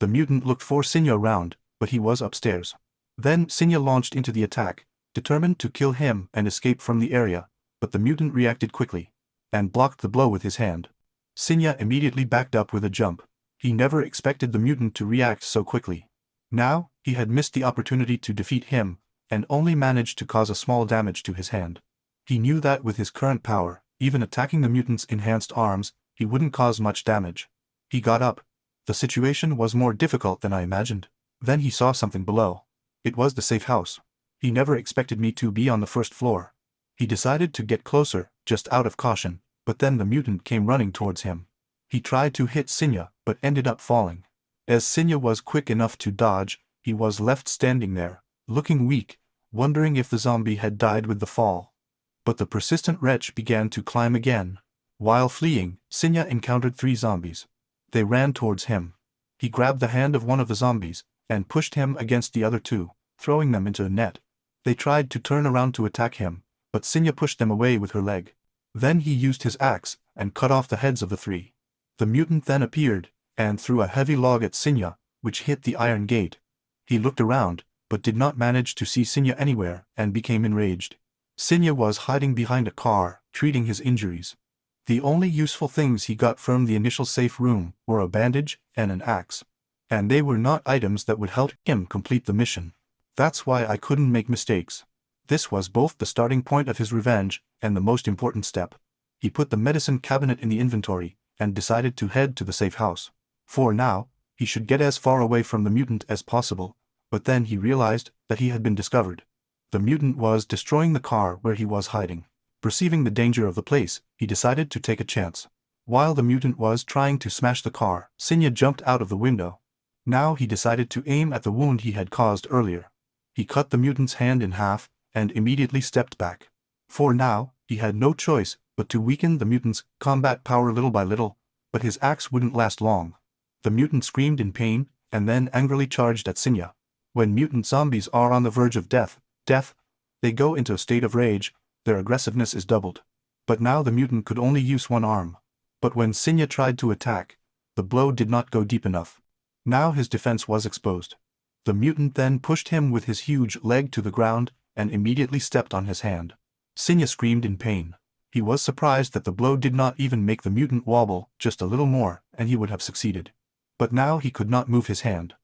The mutant looked for Sinya around, but he was upstairs. Then Sinya launched into the attack, determined to kill him and escape from the area, but the mutant reacted quickly, and blocked the blow with his hand. Sinya immediately backed up with a jump. He never expected the mutant to react so quickly. Now, he had missed the opportunity to defeat him, and only managed to cause a small damage to his hand. He knew that with his current power, even attacking the mutant's enhanced arms, he wouldn't cause much damage. He got up. The situation was more difficult than I imagined. Then he saw something below. It was the safe house. He never expected me to be on the first floor. He decided to get closer, just out of caution, but then the mutant came running towards him. He tried to hit Sinya, but ended up falling. As Sinya was quick enough to dodge, he was left standing there, looking weak, wondering if the zombie had died with the fall. But the persistent wretch began to climb again. While fleeing, Sinya encountered 3 zombies. They ran towards him. He grabbed the hand of one of the zombies, and pushed him against the other 2, throwing them into a net. They tried to turn around to attack him, but Sinya pushed them away with her leg. Then he used his axe, and cut off the heads of the 3. The mutant then appeared, and threw a heavy log at Sinya, which hit the iron gate. He looked around, but did not manage to see Sinya anywhere, and became enraged. Sinya was hiding behind a car, treating his injuries. The only useful things he got from the initial safe room were a bandage and an axe. And they were not items that would help him complete the mission. That's why I couldn't make mistakes. This was both the starting point of his revenge and the most important step. He put the medicine cabinet in the inventory and decided to head to the safe house. For now, he should get as far away from the mutant as possible, but then he realized that he had been discovered. The mutant was destroying the car where he was hiding. Perceiving the danger of the place, he decided to take a chance. While the mutant was trying to smash the car, Sinya jumped out of the window. Now he decided to aim at the wound he had caused earlier. He cut the mutant's hand in half and immediately stepped back. For now, he had no choice but to weaken the mutant's combat power little by little, but his axe wouldn't last long. The mutant screamed in pain and then angrily charged at Sinya. When mutant zombies are on the verge of death, they go into a state of rage, their aggressiveness is doubled. But now the mutant could only use one arm. But when Sinya tried to attack, the blow did not go deep enough. Now his defense was exposed. The mutant then pushed him with his huge leg to the ground and immediately stepped on his hand. Sinya screamed in pain. He was surprised that the blow did not even make the mutant wobble just a little more and he would have succeeded. But now he could not move his hand.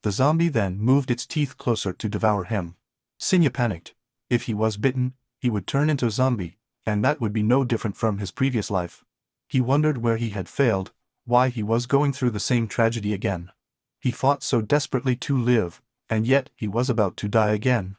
The zombie then moved its teeth closer to devour him. Sinya panicked. If he was bitten, he would turn into a zombie, and that would be no different from his previous life. He wondered where he had failed, why he was going through the same tragedy again. He fought so desperately to live, and yet he was about to die again.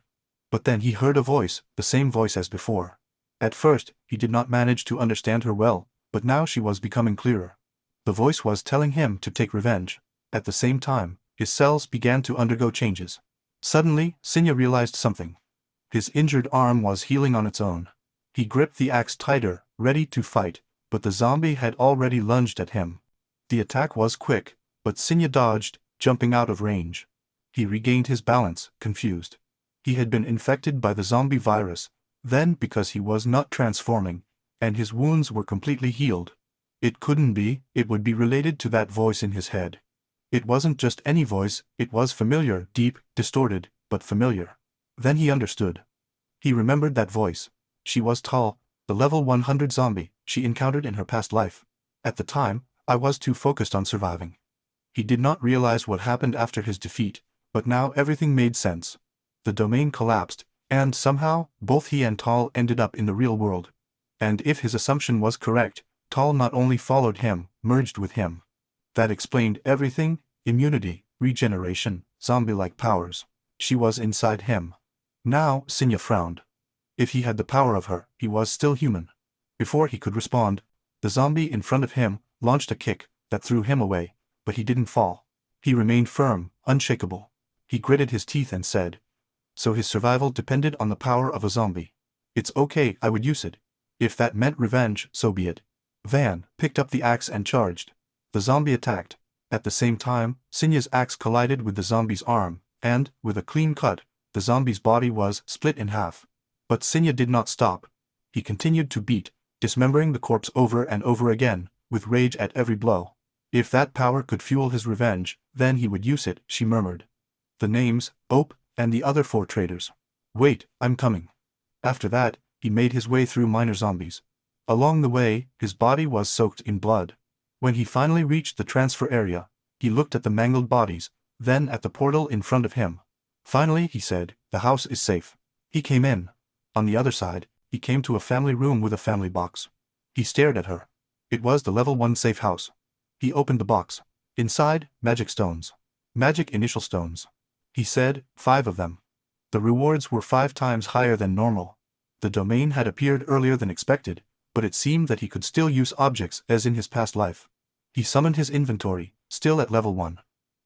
But then he heard a voice, the same voice as before. At first, he did not manage to understand her well, but now she was becoming clearer. The voice was telling him to take revenge. At the same time, his cells began to undergo changes. Suddenly, Sinya realized something. His injured arm was healing on its own. He gripped the axe tighter, ready to fight, but the zombie had already lunged at him. The attack was quick, but Sinya dodged, jumping out of range. He regained his balance, confused. He had been infected by the zombie virus, then because he was not transforming, and his wounds were completely healed. It couldn't be, it would be related to that voice in his head. It wasn't just any voice, it was familiar, deep, distorted, but familiar. Then he understood. He remembered that voice. She was tall, the level 100 zombie she encountered in her past life. At the time, I was too focused on surviving. He did not realize what happened after his defeat, but now everything made sense. The domain collapsed, and somehow, both he and Tal ended up in the real world. And if his assumption was correct, Tal not only followed him, merged with him. That explained everything: immunity, regeneration, zombie-like powers. She was inside him. Now, Sinya frowned. If he had the power of her, he was still human. Before he could respond, the zombie in front of him launched a kick that threw him away, but he didn't fall. He remained firm, unshakable. He gritted his teeth and said, "So his survival depended on the power of a zombie. It's okay, I would use it. If that meant revenge, so be it." Van picked up the axe and charged. The zombie attacked. At the same time, Sinya's axe collided with the zombie's arm, and, with a clean cut, the zombie's body was split in half. But Sinya did not stop. He continued to beat, dismembering the corpse over and over again, with rage at every blow. If that power could fuel his revenge, then he would use it, she murmured. The names, Ope, and the other 4 traitors. "Wait, I'm coming." After that, he made his way through minor zombies. Along the way, his body was soaked in blood. When he finally reached the transfer area, he looked at the mangled bodies, then at the portal in front of him. Finally, he said, "The house is safe." He came in. On the other side, he came to a family room with a family box. He stared at her. It was the level 1 safe house. He opened the box. Inside, magic stones. Magic initial stones. He said, 5 of them. The rewards were 5 times higher than normal. The domain had appeared earlier than expected, but it seemed that he could still use objects as in his past life. He summoned his inventory, still at level 1.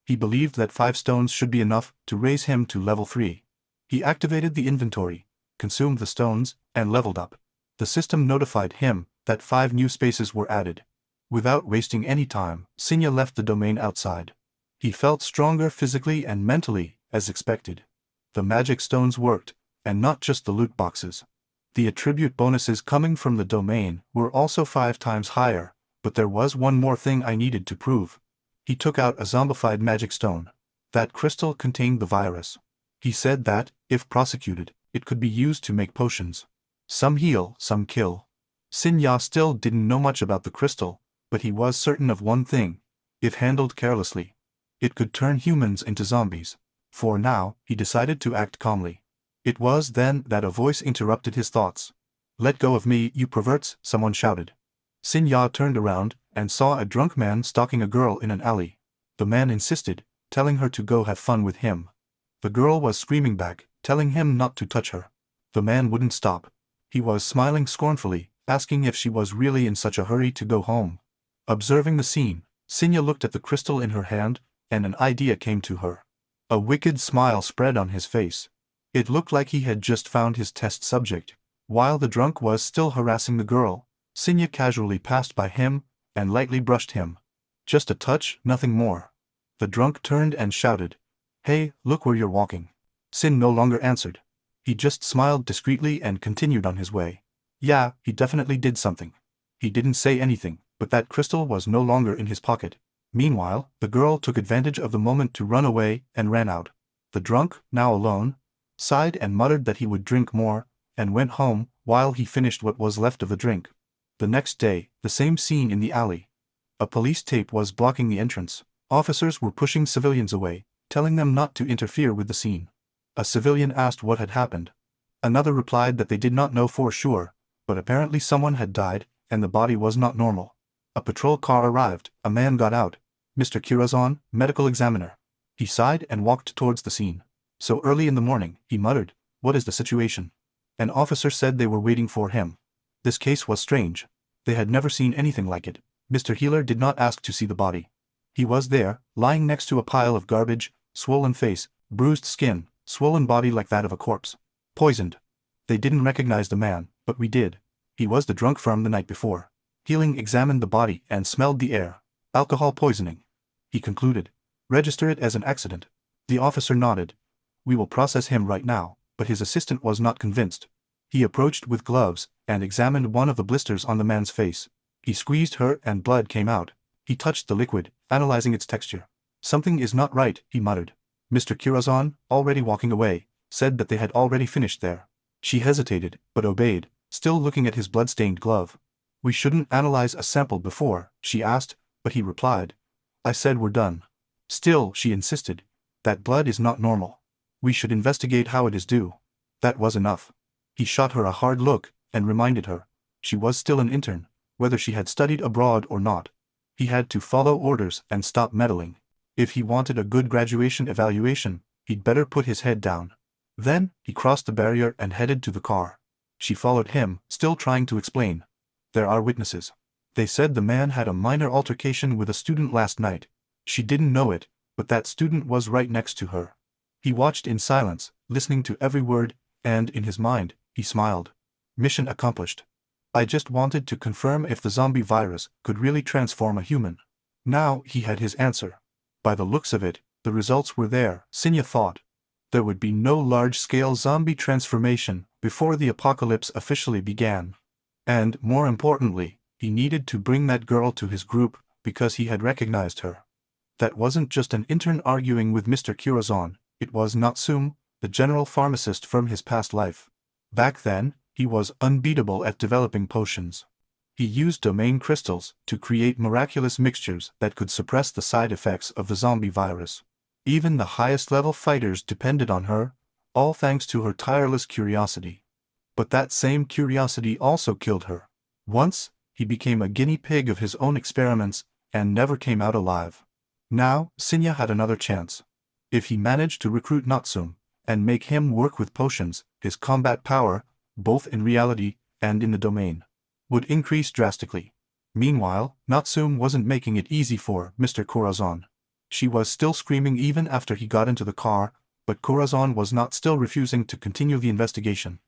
He believed that 5 stones should be enough to raise him to level 3. He activated the inventory, consumed the stones, and leveled up. The system notified him that 5 new spaces were added. Without wasting any time, Sinya left the domain outside. He felt stronger physically and mentally, as expected. The magic stones worked, and not just the loot boxes. The attribute bonuses coming from the domain were also 5 times higher, but there was one more thing I needed to prove. He took out a zombified magic stone. That crystal contained the virus. He said that, if prosecuted, it could be used to make potions. Some heal, some kill. Sinya still didn't know much about the crystal, but he was certain of one thing: if handled carelessly, it could turn humans into zombies. For now, he decided to act calmly. It was then that a voice interrupted his thoughts. "Let go of me, you perverts," someone shouted. Sinya turned around and saw a drunk man stalking a girl in an alley. The man insisted, telling her to go have fun with him. The girl was screaming back, telling him not to touch her. The man wouldn't stop. He was smiling scornfully, asking if she was really in such a hurry to go home. Observing the scene, Sinya looked at the crystal in her hand, and an idea came to her. A wicked smile spread on his face. It looked like he had just found his test subject. While the drunk was still harassing the girl, Sinya casually passed by him and lightly brushed him. Just a touch, nothing more. The drunk turned and shouted, "Hey, look where you're walking." Sin no longer answered. He just smiled discreetly and continued on his way. Yeah, he definitely did something. He didn't say anything, but that crystal was no longer in his pocket. Meanwhile, the girl took advantage of the moment to run away and ran out. The drunk, now alone, sighed and muttered that he would drink more, and went home while he finished what was left of the drink. The next day, the same scene in the alley. A police tape was blocking the entrance. Officers were pushing civilians away, telling them not to interfere with the scene. A civilian asked what had happened. Another replied that they did not know for sure, but apparently someone had died, and the body was not normal. A patrol car arrived. A man got out. "Mr. Kirazan, medical examiner." He sighed and walked towards the scene. "So early in the morning," he muttered. "What is the situation?" An officer said they were waiting for him. This case was strange. They had never seen anything like it. Mr. Healer did not ask to see the body. He was there, lying next to a pile of garbage, swollen face, bruised skin, swollen body like that of a corpse. Poisoned. They didn't recognize the man, but we did. He was the drunk from the night before. Healing examined the body and smelled the air. Alcohol poisoning. He concluded. Register it as an accident. The officer nodded. We will process him right now, but his assistant was not convinced. He approached with gloves and examined one of the blisters on the man's face. He squeezed her and blood came out. He touched the liquid, analyzing its texture. Something is not right, he muttered. Mr. Kirazan, already walking away, said that they had already finished there. She hesitated, but obeyed, still looking at his blood-stained glove. We shouldn't analyze a sample before, she asked, but he replied. I said we're done. Still, she insisted. That blood is not normal. We should investigate how it is due. That was enough. He shot her a hard look, and reminded her. She was still an intern, whether she had studied abroad or not. He had to follow orders and stop meddling. If he wanted a good graduation evaluation, he'd better put his head down. Then, he crossed the barrier and headed to the car. She followed him, still trying to explain. There are witnesses. They said the man had a minor altercation with a student last night. She didn't know it, but that student was right next to her. He watched in silence, listening to every word, and in his mind, he smiled. Mission accomplished. I just wanted to confirm if the zombie virus could really transform a human. Now he had his answer. By the looks of it, the results were there, Sinya thought. There would be no large-scale zombie transformation before the apocalypse officially began. And, more importantly, he needed to bring that girl to his group because he had recognized her. That wasn't just an intern arguing with Mr. Kirazan, it was Natsum, the general pharmacist from his past life. Back then, he was unbeatable at developing potions. He used domain crystals to create miraculous mixtures that could suppress the side effects of the zombie virus. Even the highest-level fighters depended on her, all thanks to her tireless curiosity. But that same curiosity also killed her. Once, he became a guinea pig of his own experiments and never came out alive. Now, Sinya had another chance. If he managed to recruit Natsum and make him work with potions, his combat power, both in reality and in the domain, would increase drastically. Meanwhile, Natsum wasn't making it easy for Mr. Corazon. She was still screaming even after he got into the car, but Corazon was not still refusing to continue the investigation.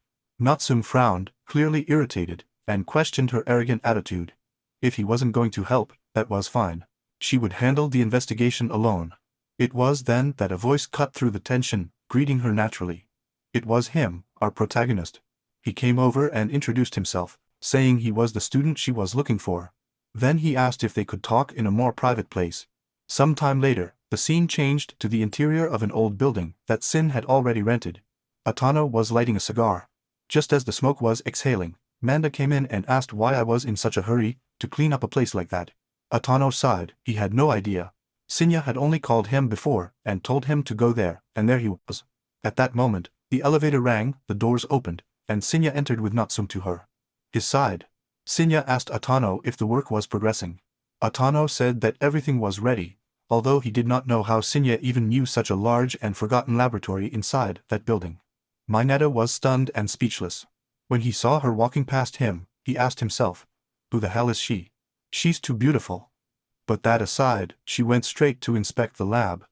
Natsum frowned, clearly irritated, and questioned her arrogant attitude. If he wasn't going to help, that was fine. She would handle the investigation alone. It was then that a voice cut through the tension, greeting her naturally. It was him, our protagonist. He came over and introduced himself, saying he was the student she was looking for. Then he asked if they could talk in a more private place. Some time later, the scene changed to the interior of an old building that Sin had already rented. Atano was lighting a cigar. Just as the smoke was exhaling, Manda came in and asked why I was in such a hurry to clean up a place like that. Atano sighed. He had no idea. Sinya had only called him before and told him to go there, and there he was. At that moment, the elevator rang, the doors opened, and Sinya entered with Natsum to her. His side. Sinya asked Atano if the work was progressing. Atano said that everything was ready, although he did not know how Sinya even knew such a large and forgotten laboratory inside that building. Mineta was stunned and speechless. When he saw her walking past him, he asked himself, who the hell is she? She's too beautiful. But that aside, she went straight to inspect the lab.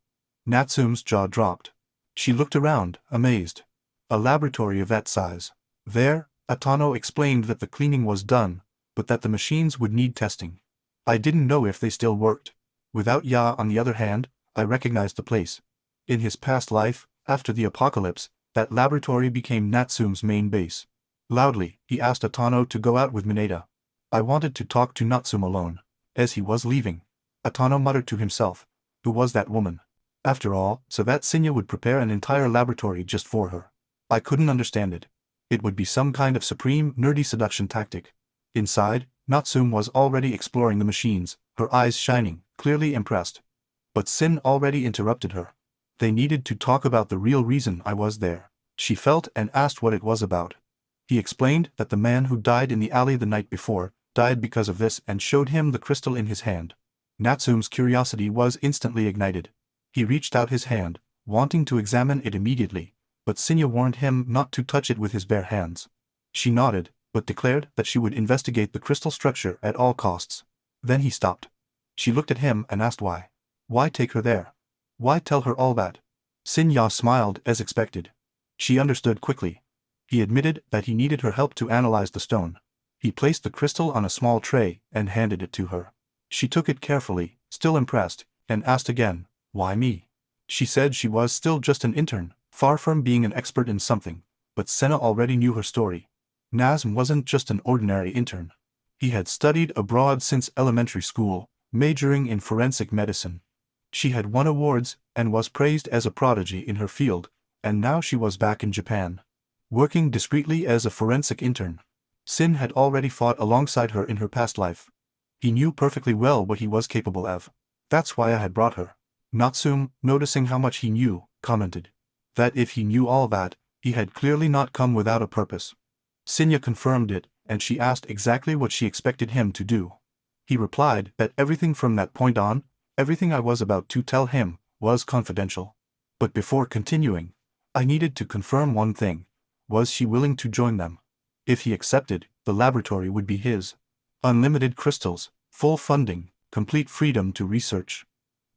Natsum's jaw dropped. She looked around, amazed. A laboratory of that size. There, Atano explained that the cleaning was done, but that the machines would need testing. I didn't know if they still worked. Without Ya, on the other hand, I recognized the place. In his past life, after the apocalypse, that laboratory became Natsum's main base. Loudly, he asked Atano to go out with Mineta. I wanted to talk to Natsum alone. As he was leaving, Atano muttered to himself, who was that woman? After all, so that Sinya would prepare an entire laboratory just for her. I couldn't understand it. It would be some kind of supreme, nerdy seduction tactic. Inside, Natsum was already exploring the machines, her eyes shining, clearly impressed. But Sin already interrupted her. They needed to talk about the real reason I was there. She felt and asked what it was about. He explained that the man who died in the alley the night before died because of this and showed him the crystal in his hand. Natsum's curiosity was instantly ignited. He reached out his hand, wanting to examine it immediately, but Sinya warned him not to touch it with his bare hands. She nodded, but declared that she would investigate the crystal structure at all costs. Then he stopped. She looked at him and asked why. Why take her there? Why tell her all that? Sinya smiled as expected. She understood quickly. He admitted that he needed her help to analyze the stone. He placed the crystal on a small tray and handed it to her. She took it carefully, still impressed, and asked again, why me? She said she was still just an intern, far from being an expert in something, but Senna already knew her story. Nazm wasn't just an ordinary intern. He had studied abroad since elementary school, majoring in forensic medicine. She had won awards and was praised as a prodigy in her field, and now she was back in Japan, working discreetly as a forensic intern. Sin had already fought alongside her in her past life. He knew perfectly well what he was capable of. That's why I had brought her. Natsum, noticing how much he knew, commented that if he knew all that, he had clearly not come without a purpose. Sinya confirmed it, and she asked exactly what she expected him to do. He replied that everything from that point on, everything I was about to tell him, was confidential. But before continuing, I needed to confirm one thing. Was she willing to join them? If he accepted, the laboratory would be his. Unlimited crystals, full funding, complete freedom to research.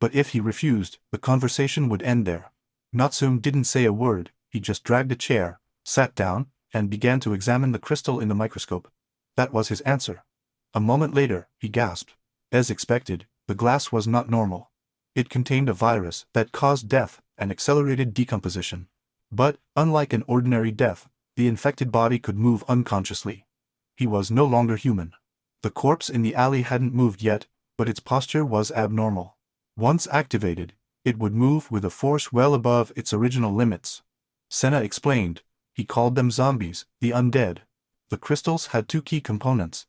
But if he refused, the conversation would end there. Natsum didn't say a word, he just dragged a chair, sat down, and began to examine the crystal in the microscope. That was his answer. A moment later, he gasped. As expected, the glass was not normal. It contained a virus that caused death and accelerated decomposition. But, unlike an ordinary death, the infected body could move unconsciously. He was no longer human. The corpse in the alley hadn't moved yet, but its posture was abnormal. Once activated, it would move with a force well above its original limits. Senna explained. He called them zombies, the undead. The crystals had two key components.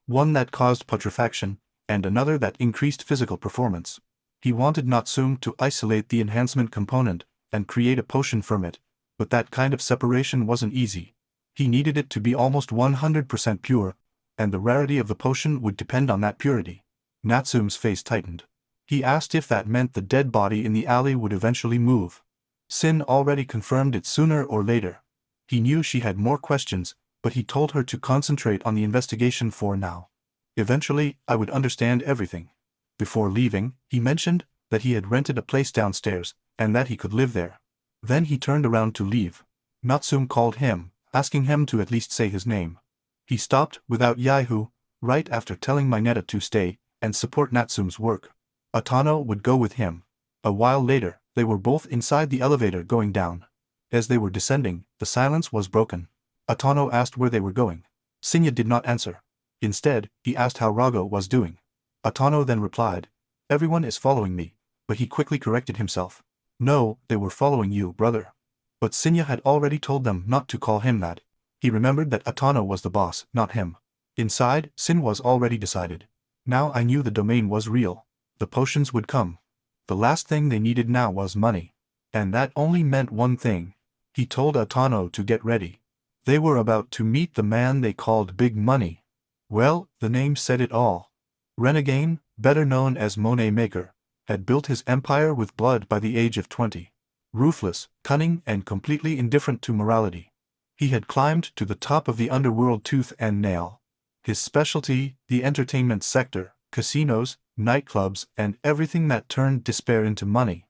One that caused putrefaction, and another that increased physical performance. He wanted Natsum to isolate the enhancement component and create a potion from it, but that kind of separation wasn't easy. He needed it to be almost 100% pure, and the rarity of the potion would depend on that purity. Natsum's face tightened. He asked if that meant the dead body in the alley would eventually move. Sin already confirmed it sooner or later. He knew she had more questions, but he told her to concentrate on the investigation for now. Eventually, I would understand everything. Before leaving, he mentioned that he had rented a place downstairs, and that he could live there. Then he turned around to leave. Natsum called him, asking him to at least say his name. He stopped without Yahello, right after telling Mineta to stay and support Natsum's work. Atano would go with him. A while later, they were both inside the elevator going down. As they were descending, the silence was broken. Atano asked where they were going. Sinya did not answer. Instead, he asked how Rago was doing. Atano then replied, "Everyone is following me," but he quickly corrected himself. "No, they were following you, brother." But Sinya had already told them not to call him that. He remembered that Atano was the boss, not him. Inside, Sin was already decided. Now I knew the domain was real. The potions would come. The last thing they needed now was money. And that only meant one thing. He told Atano to get ready. They were about to meet the man they called Big Money. Well, the name said it all. Renegade, better known as Monet Maker, had built his empire with blood by the age of 20. Ruthless, cunning, and completely indifferent to morality. He had climbed to the top of the underworld tooth and nail. His specialty, the entertainment sector, casinos, nightclubs, and everything that turned despair into money.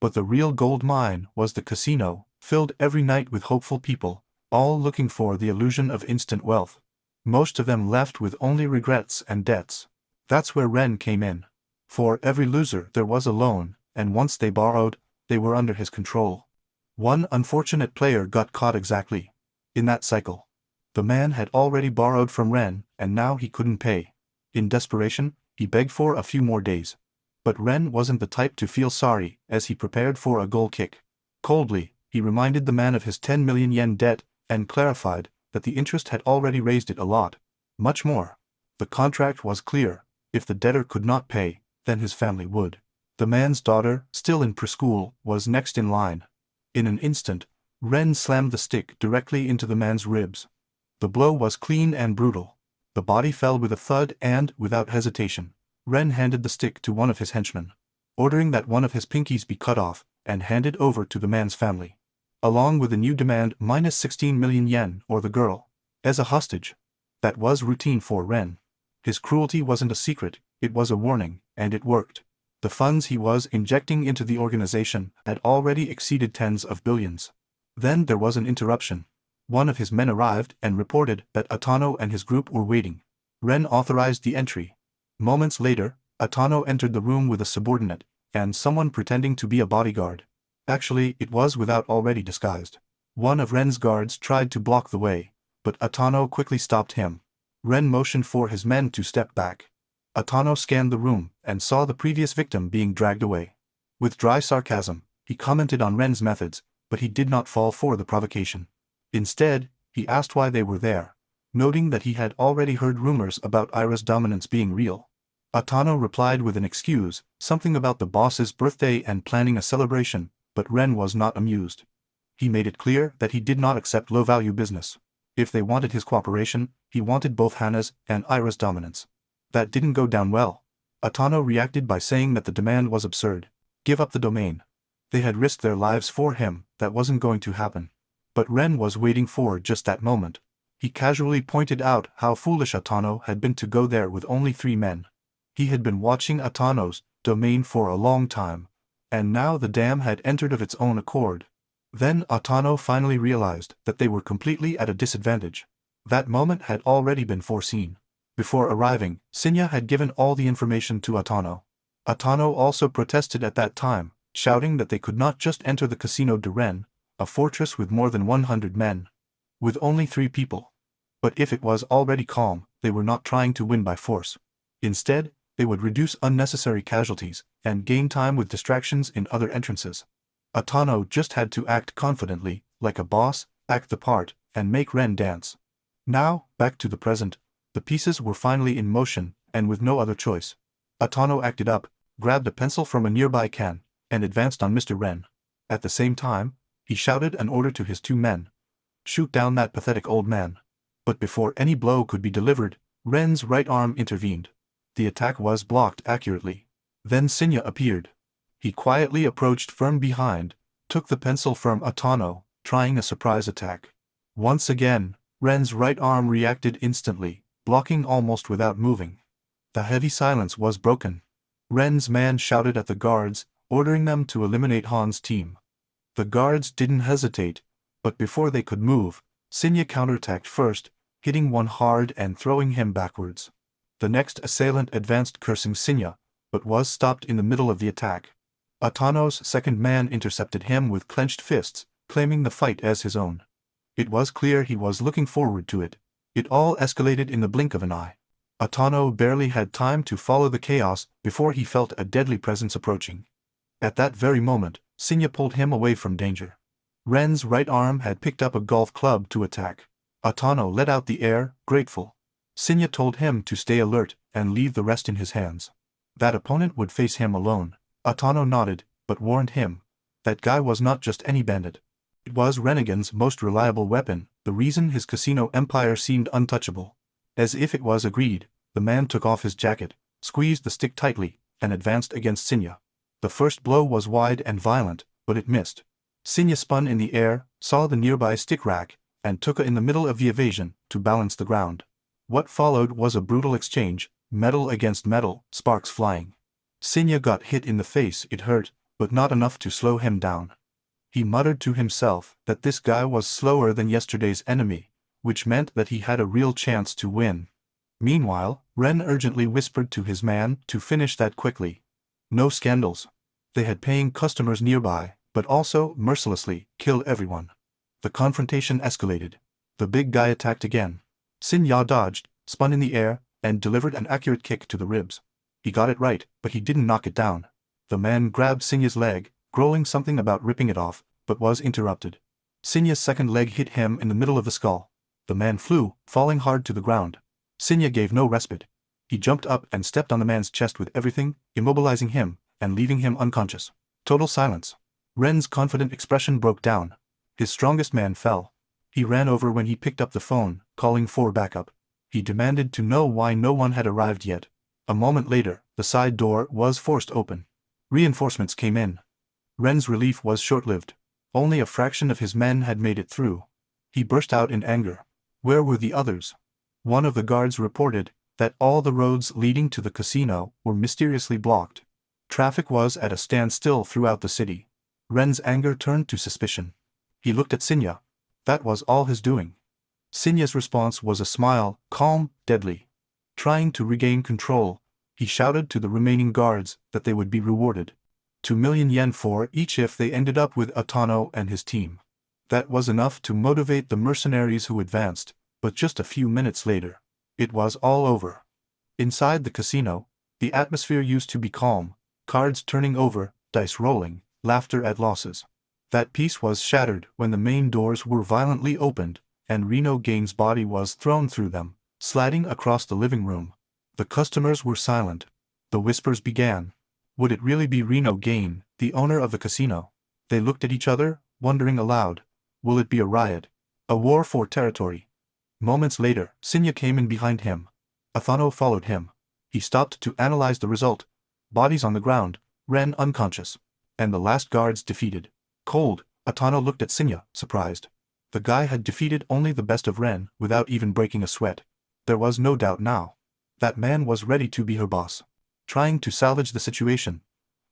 But the real gold mine was the casino, filled every night with hopeful people, all looking for the illusion of instant wealth. Most of them left with only regrets and debts. That's where Ren came in. For every loser there was a loan, and once they borrowed, they were under his control. One unfortunate player got caught exactly in that cycle. The man had already borrowed from Ren, and now he couldn't pay. In desperation, he begged for a few more days. But Ren wasn't the type to feel sorry as he prepared for a goal kick. Coldly, he reminded the man of his 10 million yen debt, and clarified that the interest had already raised it a lot. Much more. The contract was clear. If the debtor could not pay, then his family would. The man's daughter, still in preschool, was next in line. In an instant, Ren slammed the stick directly into the man's ribs. The blow was clean and brutal. The body fell with a thud and, without hesitation, Ren handed the stick to one of his henchmen, ordering that one of his pinkies be cut off and handed over to the man's family, along with a new demand minus 16 million yen or the girl, as a hostage. That was routine for Ren. His cruelty wasn't a secret, it was a warning, and it worked. The funds he was injecting into the organization had already exceeded tens of billions. Then there was an interruption. One of his men arrived and reported that Atano and his group were waiting. Ren authorized the entry. Moments later, Atano entered the room with a subordinate, and someone pretending to be a bodyguard. Actually, it was without already disguised. One of Ren's guards tried to block the way, but Atano quickly stopped him. Ren motioned for his men to step back. Atano scanned the room and saw the previous victim being dragged away. With dry sarcasm, he commented on Ren's methods, but he did not fall for the provocation. Instead, he asked why they were there, noting that he had already heard rumors about Ira's dominance being real. Atano replied with an excuse, something about the boss's birthday and planning a celebration, but Ren was not amused. He made it clear that he did not accept low-value business. If they wanted his cooperation, he wanted both Hana's and Ira's dominance. That didn't go down well. Atano reacted by saying that the demand was absurd. Give up the domain. They had risked their lives for him, that wasn't going to happen. But Ren was waiting for just that moment. He casually pointed out how foolish Atano had been to go there with only 3 men. He had been watching Atano's domain for a long time, and now the dam had entered of its own accord. Then Atano finally realized that they were completely at a disadvantage. That moment had already been foreseen. Before arriving, Sinya had given all the information to Atano. Atano also protested at that time, shouting that they could not just enter the Casino de Ren, a fortress with more than 100 men. With only 3 people. But if it was already calm, they were not trying to win by force. Instead, they would reduce unnecessary casualties and gain time with distractions in other entrances. Atano just had to act confidently, like a boss, act the part, and make Ren dance. Now, back to the present. The pieces were finally in motion, and with no other choice. Atano acted up, grabbed a pencil from a nearby can, and advanced on Mr. Ren. At the same time, he shouted an order to his 2 men. Shoot down that pathetic old man. But before any blow could be delivered, Ren's right arm intervened. The attack was blocked accurately. Then Sinya appeared. He quietly approached from behind, took the pencil from Atano, trying a surprise attack. Once again, Ren's right arm reacted instantly, blocking almost without moving. The heavy silence was broken. Ren's man shouted at the guards, ordering them to eliminate Han's team. The guards didn't hesitate, but before they could move, Sinya counterattacked first, hitting one hard and throwing him backwards. The next assailant advanced cursing Sinya, but was stopped in the middle of the attack. Atano's second man intercepted him with clenched fists, claiming the fight as his own. It was clear he was looking forward to it. It all escalated in the blink of an eye. Atano barely had time to follow the chaos before he felt a deadly presence approaching. At that very moment, Sinya pulled him away from danger. Ren's right arm had picked up a golf club to attack. Atano let out the air, grateful. Sinya told him to stay alert and leave the rest in his hands. That opponent would face him alone. Atano nodded, but warned him. That guy was not just any bandit. It was Renegan's most reliable weapon, the reason his casino empire seemed untouchable. As if it was agreed, the man took off his jacket, squeezed the stick tightly, and advanced against Sinya. The first blow was wide and violent, but it missed. Sinya spun in the air, saw the nearby stick rack, and took it in the middle of the evasion, to balance the ground. What followed was a brutal exchange, metal against metal, sparks flying. Sinya got hit in the face, it hurt, but not enough to slow him down. He muttered to himself that this guy was slower than yesterday's enemy, which meant that he had a real chance to win. Meanwhile, Ren urgently whispered to his man to finish that quickly. No scandals. They had paying customers nearby, but also, mercilessly, kill everyone. The confrontation escalated. The big guy attacked again. Sinya dodged, spun in the air, and delivered an accurate kick to the ribs. He got it right, but he didn't knock it down. The man grabbed Sinya's leg, growling something about ripping it off, but was interrupted. Sinya's second leg hit him in the middle of the skull. The man flew, falling hard to the ground. Sinya gave no respite. He jumped up and stepped on the man's chest with everything, immobilizing him, and leaving him unconscious. Total silence. Ren's confident expression broke down. His strongest man fell. He ran over when he picked up the phone, calling for backup. He demanded to know why no one had arrived yet. A moment later, the side door was forced open. Reinforcements came in. Ren's relief was short-lived. Only a fraction of his men had made it through. He burst out in anger. Where were the others? One of the guards reported that all the roads leading to the casino were mysteriously blocked. Traffic was at a standstill throughout the city. Ren's anger turned to suspicion. He looked at Sinya. That was all his doing. Sinya's response was a smile, calm, deadly. Trying to regain control, he shouted to the remaining guards that they would be rewarded. 2 million yen for each if they ended up with Atano and his team. That was enough to motivate the mercenaries who advanced, but just a few minutes later, it was all over. Inside the casino, the atmosphere used to be calm, cards turning over, dice rolling, laughter at losses. That peace was shattered when the main doors were violently opened, and Reno Gain's body was thrown through them, sliding across the living room. The customers were silent. The whispers began. Would it really be Reno Gain, the owner of the casino? They looked at each other, wondering aloud. Will it be a riot? A war for territory? Moments later, Sinya came in behind him. Atano followed him. He stopped to analyze the result. Bodies on the ground, Ren unconscious. And the last guards defeated. Cold, Atano looked at Sinya, surprised. The guy had defeated only the best of Ren without even breaking a sweat. There was no doubt now. That man was ready to be her boss. Trying to salvage the situation,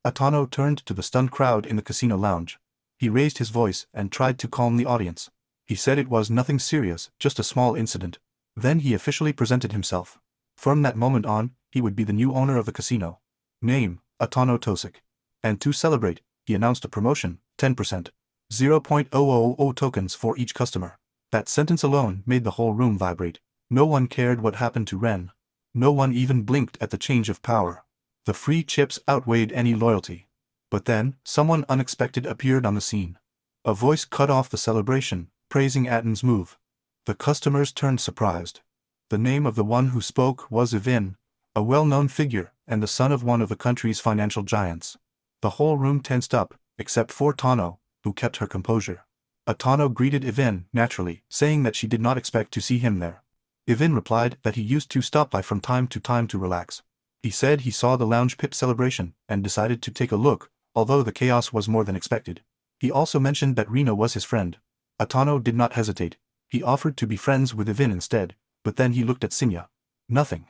Atano turned to the stunned crowd in the casino lounge. He raised his voice and tried to calm the audience. He said it was nothing serious, just a small incident. Then he officially presented himself. From that moment on, he would be the new owner of the casino. Name, Atano Tosik. And to celebrate, he announced a promotion, 10%. 0.000 tokens for each customer. That sentence alone made the whole room vibrate. No one cared what happened to Ren. No one even blinked at the change of power. The free chips outweighed any loyalty. But then, someone unexpected appeared on the scene. A voice cut off the celebration, praising Aten's move. The customers turned surprised. The name of the one who spoke was Ivin, a well-known figure and the son of one of the country's financial giants. The whole room tensed up, except for Tano, who kept her composure. Atano greeted Ivin naturally, saying that she did not expect to see him there. Ivin replied that he used to stop by from time to relax. He said he saw the lounge pit celebration and decided to take a look, although the chaos was more than expected. He also mentioned that Reno was his friend. Atano did not hesitate. He offered to be friends with Ivin instead, but then he looked at Sinya. Nothing.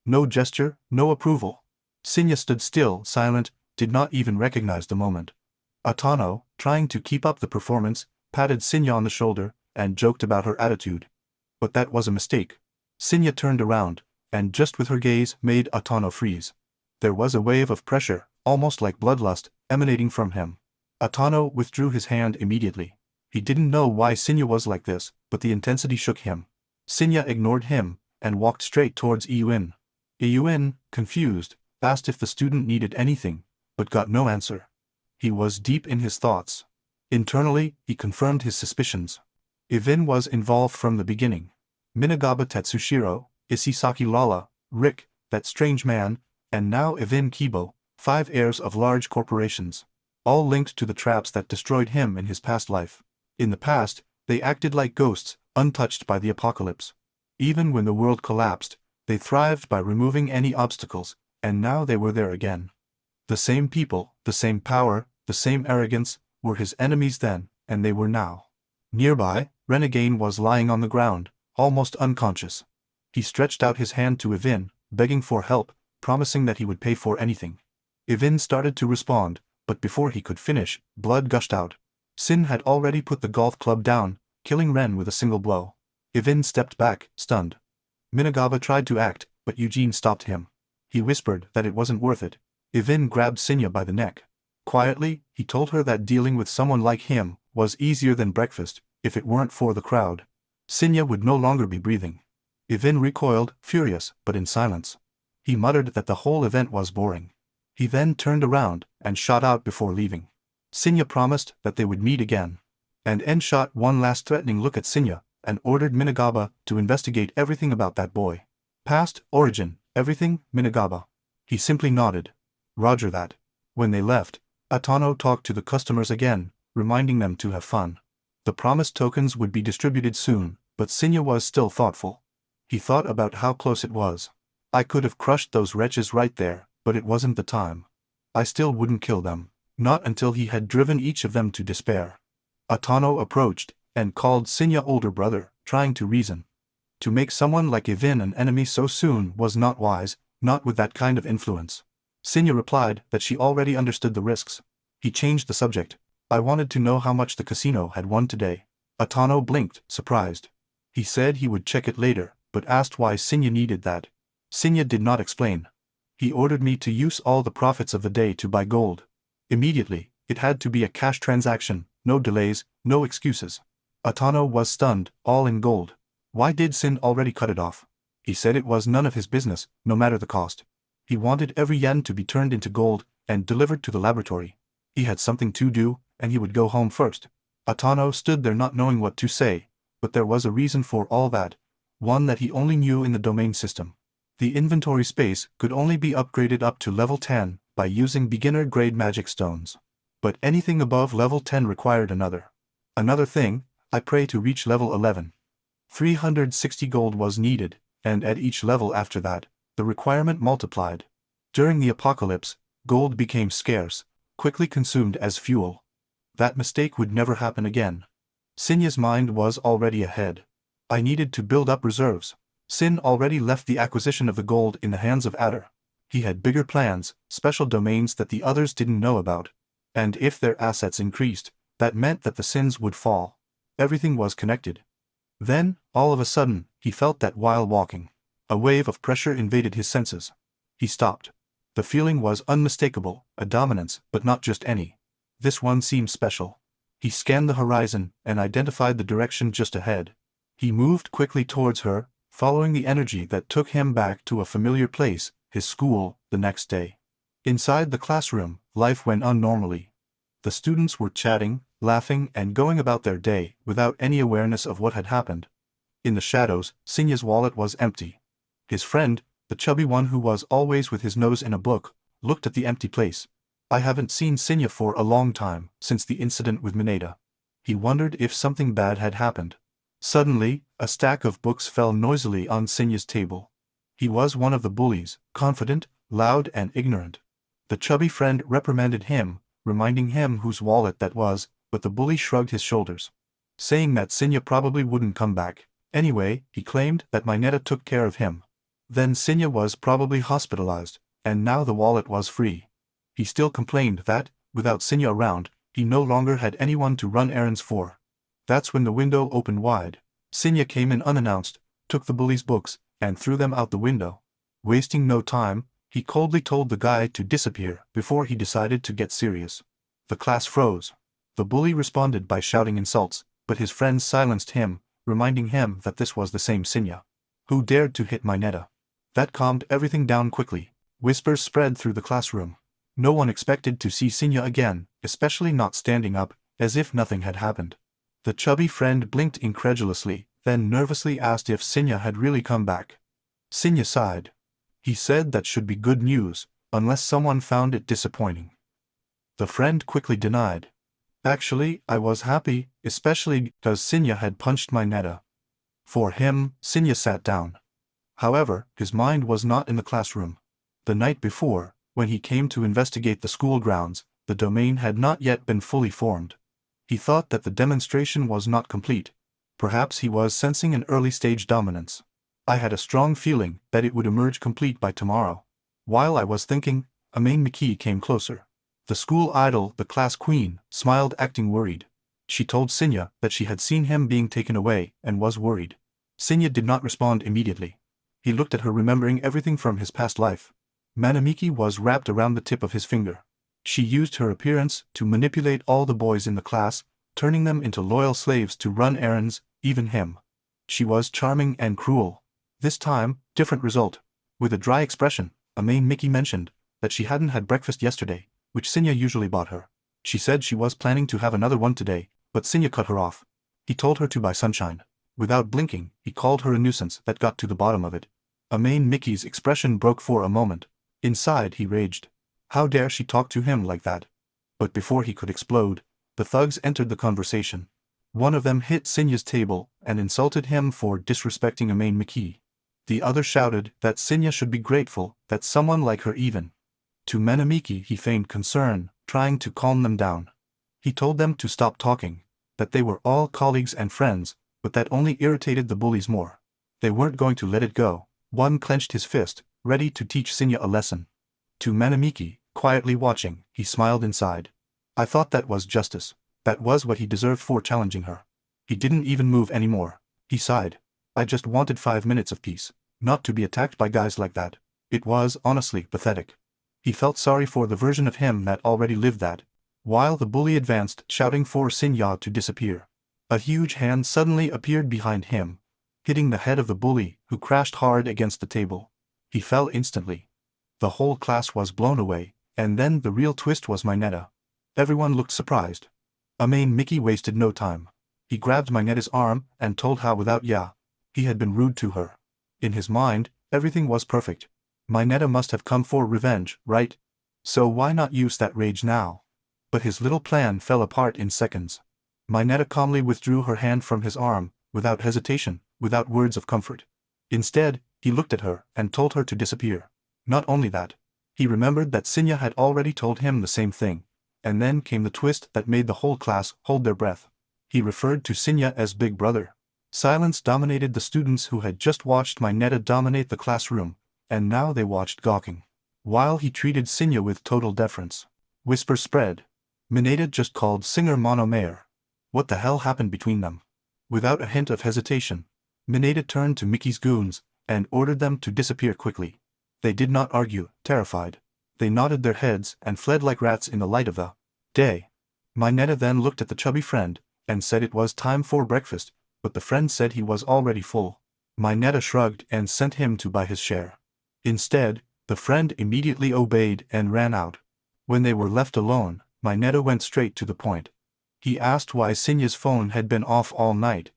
No gesture, no approval. Sinya stood still, silent, did not even recognize the moment. Atano, trying to keep up the performance, patted Sinya on the shoulder and joked about her attitude. But that was a mistake. Sinya turned around, and just with her gaze made Atano freeze. There was a wave of pressure, almost like bloodlust, emanating from him. Atano withdrew his hand immediately. He didn't know why Sinya was like this, but the intensity shook him. Sinya ignored him, and walked straight towards Iyuin. Iyuin, confused, asked if the student needed anything, but got no answer. He was deep in his thoughts. Internally, he confirmed his suspicions. Evin was involved from the beginning. Minagaba Tetsushiro, Isisaki Lala, Rick, that strange man, and now Evin Kibo, 5 heirs of large corporations. All linked to the traps that destroyed him in his past life. In the past, they acted like ghosts, untouched by the apocalypse. Even when the world collapsed, they thrived by removing any obstacles, and now they were there again. The same people, the same power, the same arrogance, were his enemies then, and they were now. Nearby, Renegade was lying on the ground, almost unconscious. He stretched out his hand to Evin, begging for help, promising that he would pay for anything. Evin started to respond, but before he could finish, blood gushed out. Sin had already put the golf club down, killing Ren with a single blow. Evin stepped back, stunned. Minagaba tried to act, but Eugene stopped him. He whispered that it wasn't worth it. Evin grabbed Sinya by the neck. Quietly, he told her that dealing with someone like him was easier than breakfast, if it weren't for the crowd. Sinya would no longer be breathing. Evin recoiled, furious, but in silence. He muttered that the whole event was boring. He then turned around and shot out before leaving. Sinya promised that they would meet again. And En shot one last threatening look at Sinya, and ordered Minagaba to investigate everything about that boy. Past, origin, everything, Minagaba. He simply nodded. Roger that. When they left, Atano talked to the customers again, reminding them to have fun. The promised tokens would be distributed soon, but Sinya was still thoughtful. He thought about how close it was. I could have crushed those wretches right there, but it wasn't the time. I still wouldn't kill them, not until he had driven each of them to despair. Atano approached, and called Sinya older brother, trying to reason. To make someone like Evin an enemy so soon was not wise, not with that kind of influence. Sinya replied that she already understood the risks. He changed the subject. I wanted to know how much the casino had won today. Atano blinked, surprised. He said he would check it later, but asked why Sinya needed that. Sinya did not explain. He ordered me to use all the profits of the day to buy gold. Immediately, it had to be a cash transaction, no delays, no excuses. Atano was stunned, all in gold. Why did Sin already cut it off? He said it was none of his business, no matter the cost. He wanted every yen to be turned into gold, and delivered to the laboratory. He had something to do, and he would go home first. Atano stood there not knowing what to say, but there was a reason for all that, one that he only knew in the domain system. The inventory space could only be upgraded up to level 10 by using beginner-grade magic stones. But anything above level 10 required another. Another thing, I pray to reach level 11. 360 gold was needed, and at each level after that, the requirement multiplied. During the apocalypse, gold became scarce, quickly consumed as fuel. That mistake would never happen again. Sinya's mind was already ahead. I needed to build up reserves. Sin already left the acquisition of the gold in the hands of Adder. He had bigger plans, special domains that the others didn't know about. And if their assets increased, that meant that the sins would fall. Everything was connected. Then, all of a sudden, he felt that while walking. A wave of pressure invaded his senses. He stopped. The feeling was unmistakable, a dominance, but not just any. This one seemed special. He scanned the horizon and identified the direction just ahead. He moved quickly towards her, following the energy that took him back to a familiar place, his school, the next day. Inside the classroom, life went on normally. The students were chatting, laughing, and going about their day without any awareness of what had happened. In the shadows, Sinya's wallet was empty. His friend, the chubby one who was always with his nose in a book, looked at the empty place. I haven't seen Sinya for a long time, since the incident with Mineta. He wondered if something bad had happened. Suddenly, a stack of books fell noisily on Sinya's table. He was one of the bullies, confident, loud, and ignorant. The chubby friend reprimanded him, reminding him whose wallet that was, but the bully shrugged his shoulders. Saying that Sinya probably wouldn't come back. Anyway, he claimed that Mineta took care of him. Then Sinya was probably hospitalized, and now the wallet was free. He still complained that, without Sinya around, he no longer had anyone to run errands for. That's when the window opened wide. Sinya came in unannounced, took the bully's books, and threw them out the window. Wasting no time, he coldly told the guy to disappear before he decided to get serious. The class froze. The bully responded by shouting insults, but his friends silenced him, reminding him that this was the same Sinya. Who dared to hit Mineta? That calmed everything down quickly. Whispers spread through the classroom. No one expected to see Sinya again, especially not standing up, as if nothing had happened. The chubby friend blinked incredulously, then nervously asked if Sinya had really come back. Sinya sighed. He said that should be good news, unless someone found it disappointing. The friend quickly denied. Actually, I was happy, especially because Sinya had punched my netta. For him, Sinya sat down. However, his mind was not in the classroom. The night before, when he came to investigate the school grounds, the domain had not yet been fully formed. He thought that the demonstration was not complete. Perhaps he was sensing an early-stage dominance. I had a strong feeling that it would emerge complete by tomorrow. While I was thinking, McKee came closer. The school idol, the class queen, smiled, acting worried. She told Sinya that she had seen him being taken away and was worried. Sinya did not respond immediately. He looked at her, remembering everything from his past life. Manamiki was wrapped around the tip of his finger. She used her appearance to manipulate all the boys in the class, turning them into loyal slaves to run errands, even him. She was charming and cruel. This time, different result. With a dry expression, Mickey mentioned that she hadn't had breakfast yesterday, which Sinya usually bought her. She said she was planning to have another one today, but Sinya cut her off. He told her to buy sunshine. Without blinking, he called her a nuisance that got to the bottom of it. Mickey's expression broke for a moment. Inside he raged. How dare she talk to him like that? But before he could explode, the thugs entered the conversation. One of them hit Sinya's table and insulted him for disrespecting McKee. The other shouted that Sinya should be grateful that someone like her even. To Manamiki he feigned concern, trying to calm them down. He told them to stop talking, that they were all colleagues and friends, but that only irritated the bullies more. They weren't going to let it go. One clenched his fist, ready to teach Sinya a lesson. To Manamiki, quietly watching, he smiled inside. I thought that was justice. That was what he deserved for challenging her. He didn't even move anymore. He sighed. I just wanted 5 minutes of peace, not to be attacked by guys like that. It was, honestly, pathetic. He felt sorry for the version of him that already lived that. While the bully advanced, shouting for Sinya to disappear. A huge hand suddenly appeared behind him, hitting the head of the bully, who crashed hard against the table. He fell instantly. The whole class was blown away, and then the real twist was my netta. Everyone looked surprised. Mickey wasted no time. He grabbed my netta's arm and told how without he had been rude to her. In his mind, everything was perfect. My netta must have come for revenge, right? So why not use that rage now? But his little plan fell apart in seconds. My netta calmly withdrew her hand from his arm, without hesitation, without words of comfort. Instead, he looked at her and told her to disappear. Not only that, he remembered that Sinya had already told him the same thing. And then came the twist that made the whole class hold their breath. He referred to Sinya as Big Brother. Silence dominated the students who had just watched my netta dominate the classroom, and now they watched gawking. While he treated Sinya with total deference. Whispers spread. Mineta just called singer Mono Mayor. What the hell happened between them? Without a hint of hesitation, Mineta turned to Mickey's goons and ordered them to disappear quickly. They did not argue, terrified. They nodded their heads and fled like rats in the light of the day. Mineta then looked at the chubby friend and said it was time for breakfast, but the friend said he was already full. Mineta shrugged and sent him to buy his share. Instead, the friend immediately obeyed and ran out. When they were left alone, Mineta went straight to the point. He asked why Sinya's phone had been off all night.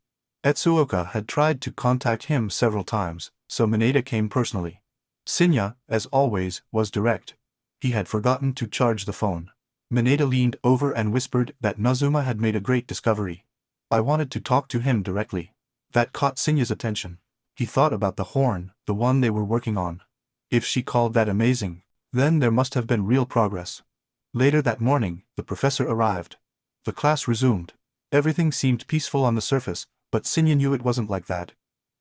Etsuoka had tried to contact him several times, so Mineta came personally. Sinya, as always, was direct. He had forgotten to charge the phone. Mineta leaned over and whispered that Nazuma had made a great discovery. I wanted to talk to him directly. That caught Sinya's attention. He thought about the horn, the one they were working on. If she called that amazing, then there must have been real progress. Later that morning, the professor arrived. The class resumed. Everything seemed peaceful on the surface, but Sinya knew it wasn't like that.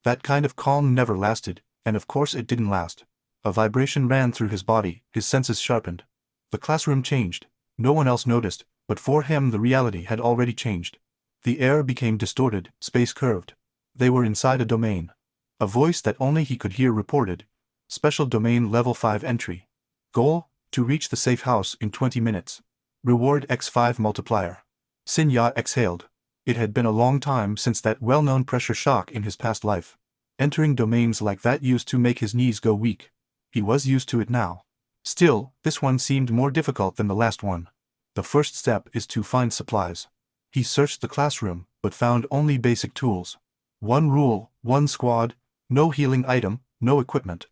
That kind of calm never lasted, and of course it didn't last. A vibration ran through his body, his senses sharpened. The classroom changed. No one else noticed, but for him the reality had already changed. The air became distorted, space curved. They were inside a domain. A voice that only he could hear reported. Special domain level 5 entry. Goal, to reach the safe house in 20 minutes. Reward x5 multiplier. Sinya exhaled. It had been a long time since that well-known pressure shock in his past life. Entering domains like that used to make his knees go weak. He was used to it now. Still, this one seemed more difficult than the last one. The first step is to find supplies. He searched the classroom, but found only basic tools. One rule, one squad, no healing item, no equipment.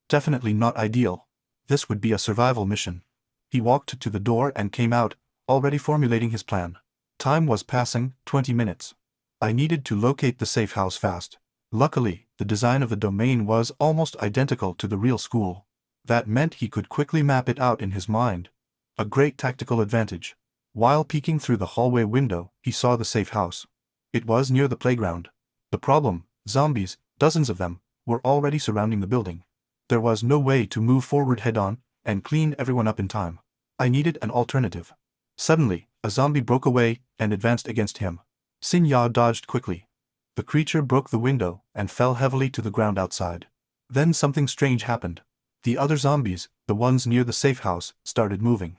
Definitely not ideal. This would be a survival mission. He walked to the door and came out, already formulating his plan. Time was passing, 20 minutes. I needed to locate the safe house fast. Luckily, the design of the domain was almost identical to the real school. That meant he could quickly map it out in his mind. A great tactical advantage. While peeking through the hallway window, he saw the safe house. It was near the playground. The problem, zombies, dozens of them, were already surrounding the building. There was no way to move forward head-on and clean everyone up in time. I needed an alternative. Suddenly, a zombie broke away and advanced against him. Sinya dodged quickly. The creature broke the window and fell heavily to the ground outside. Then something strange happened. The other zombies, the ones near the safe house, started moving.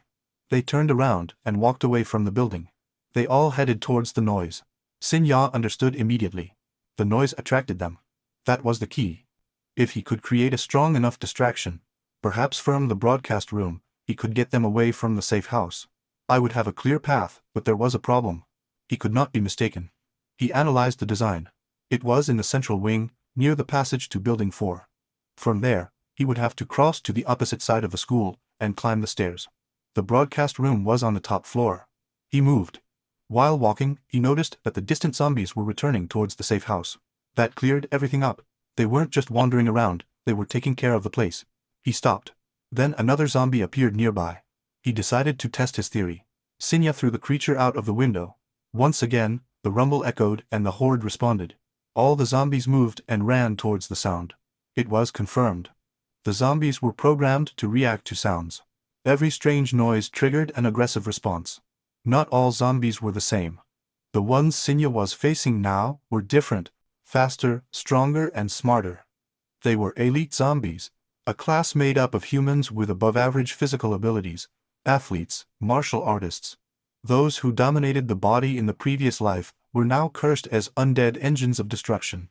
They turned around and walked away from the building. They all headed towards the noise. Sinya understood immediately. The noise attracted them. That was the key. If he could create a strong enough distraction, perhaps from the broadcast room, he could get them away from the safe house. I would have a clear path, but there was a problem. He could not be mistaken. He analyzed the design. It was in the central wing, near the passage to Building 4. From there, he would have to cross to the opposite side of the school and climb the stairs. The broadcast room was on the top floor. He moved. While walking, he noticed that the distant zombies were returning towards the safe house. That cleared everything up. They weren't just wandering around, they were taking care of the place. He stopped. Then another zombie appeared nearby. He decided to test his theory. Sinya threw the creature out of the window. Once again, the rumble echoed and the horde responded. All the zombies moved and ran towards the sound. It was confirmed. The zombies were programmed to react to sounds. Every strange noise triggered an aggressive response. Not all zombies were the same. The ones Sinya was facing now were different, faster, stronger and smarter. They were elite zombies, a class made up of humans with above-average physical abilities, athletes, martial artists. Those who dominated the body in the previous life were now cursed as undead engines of destruction.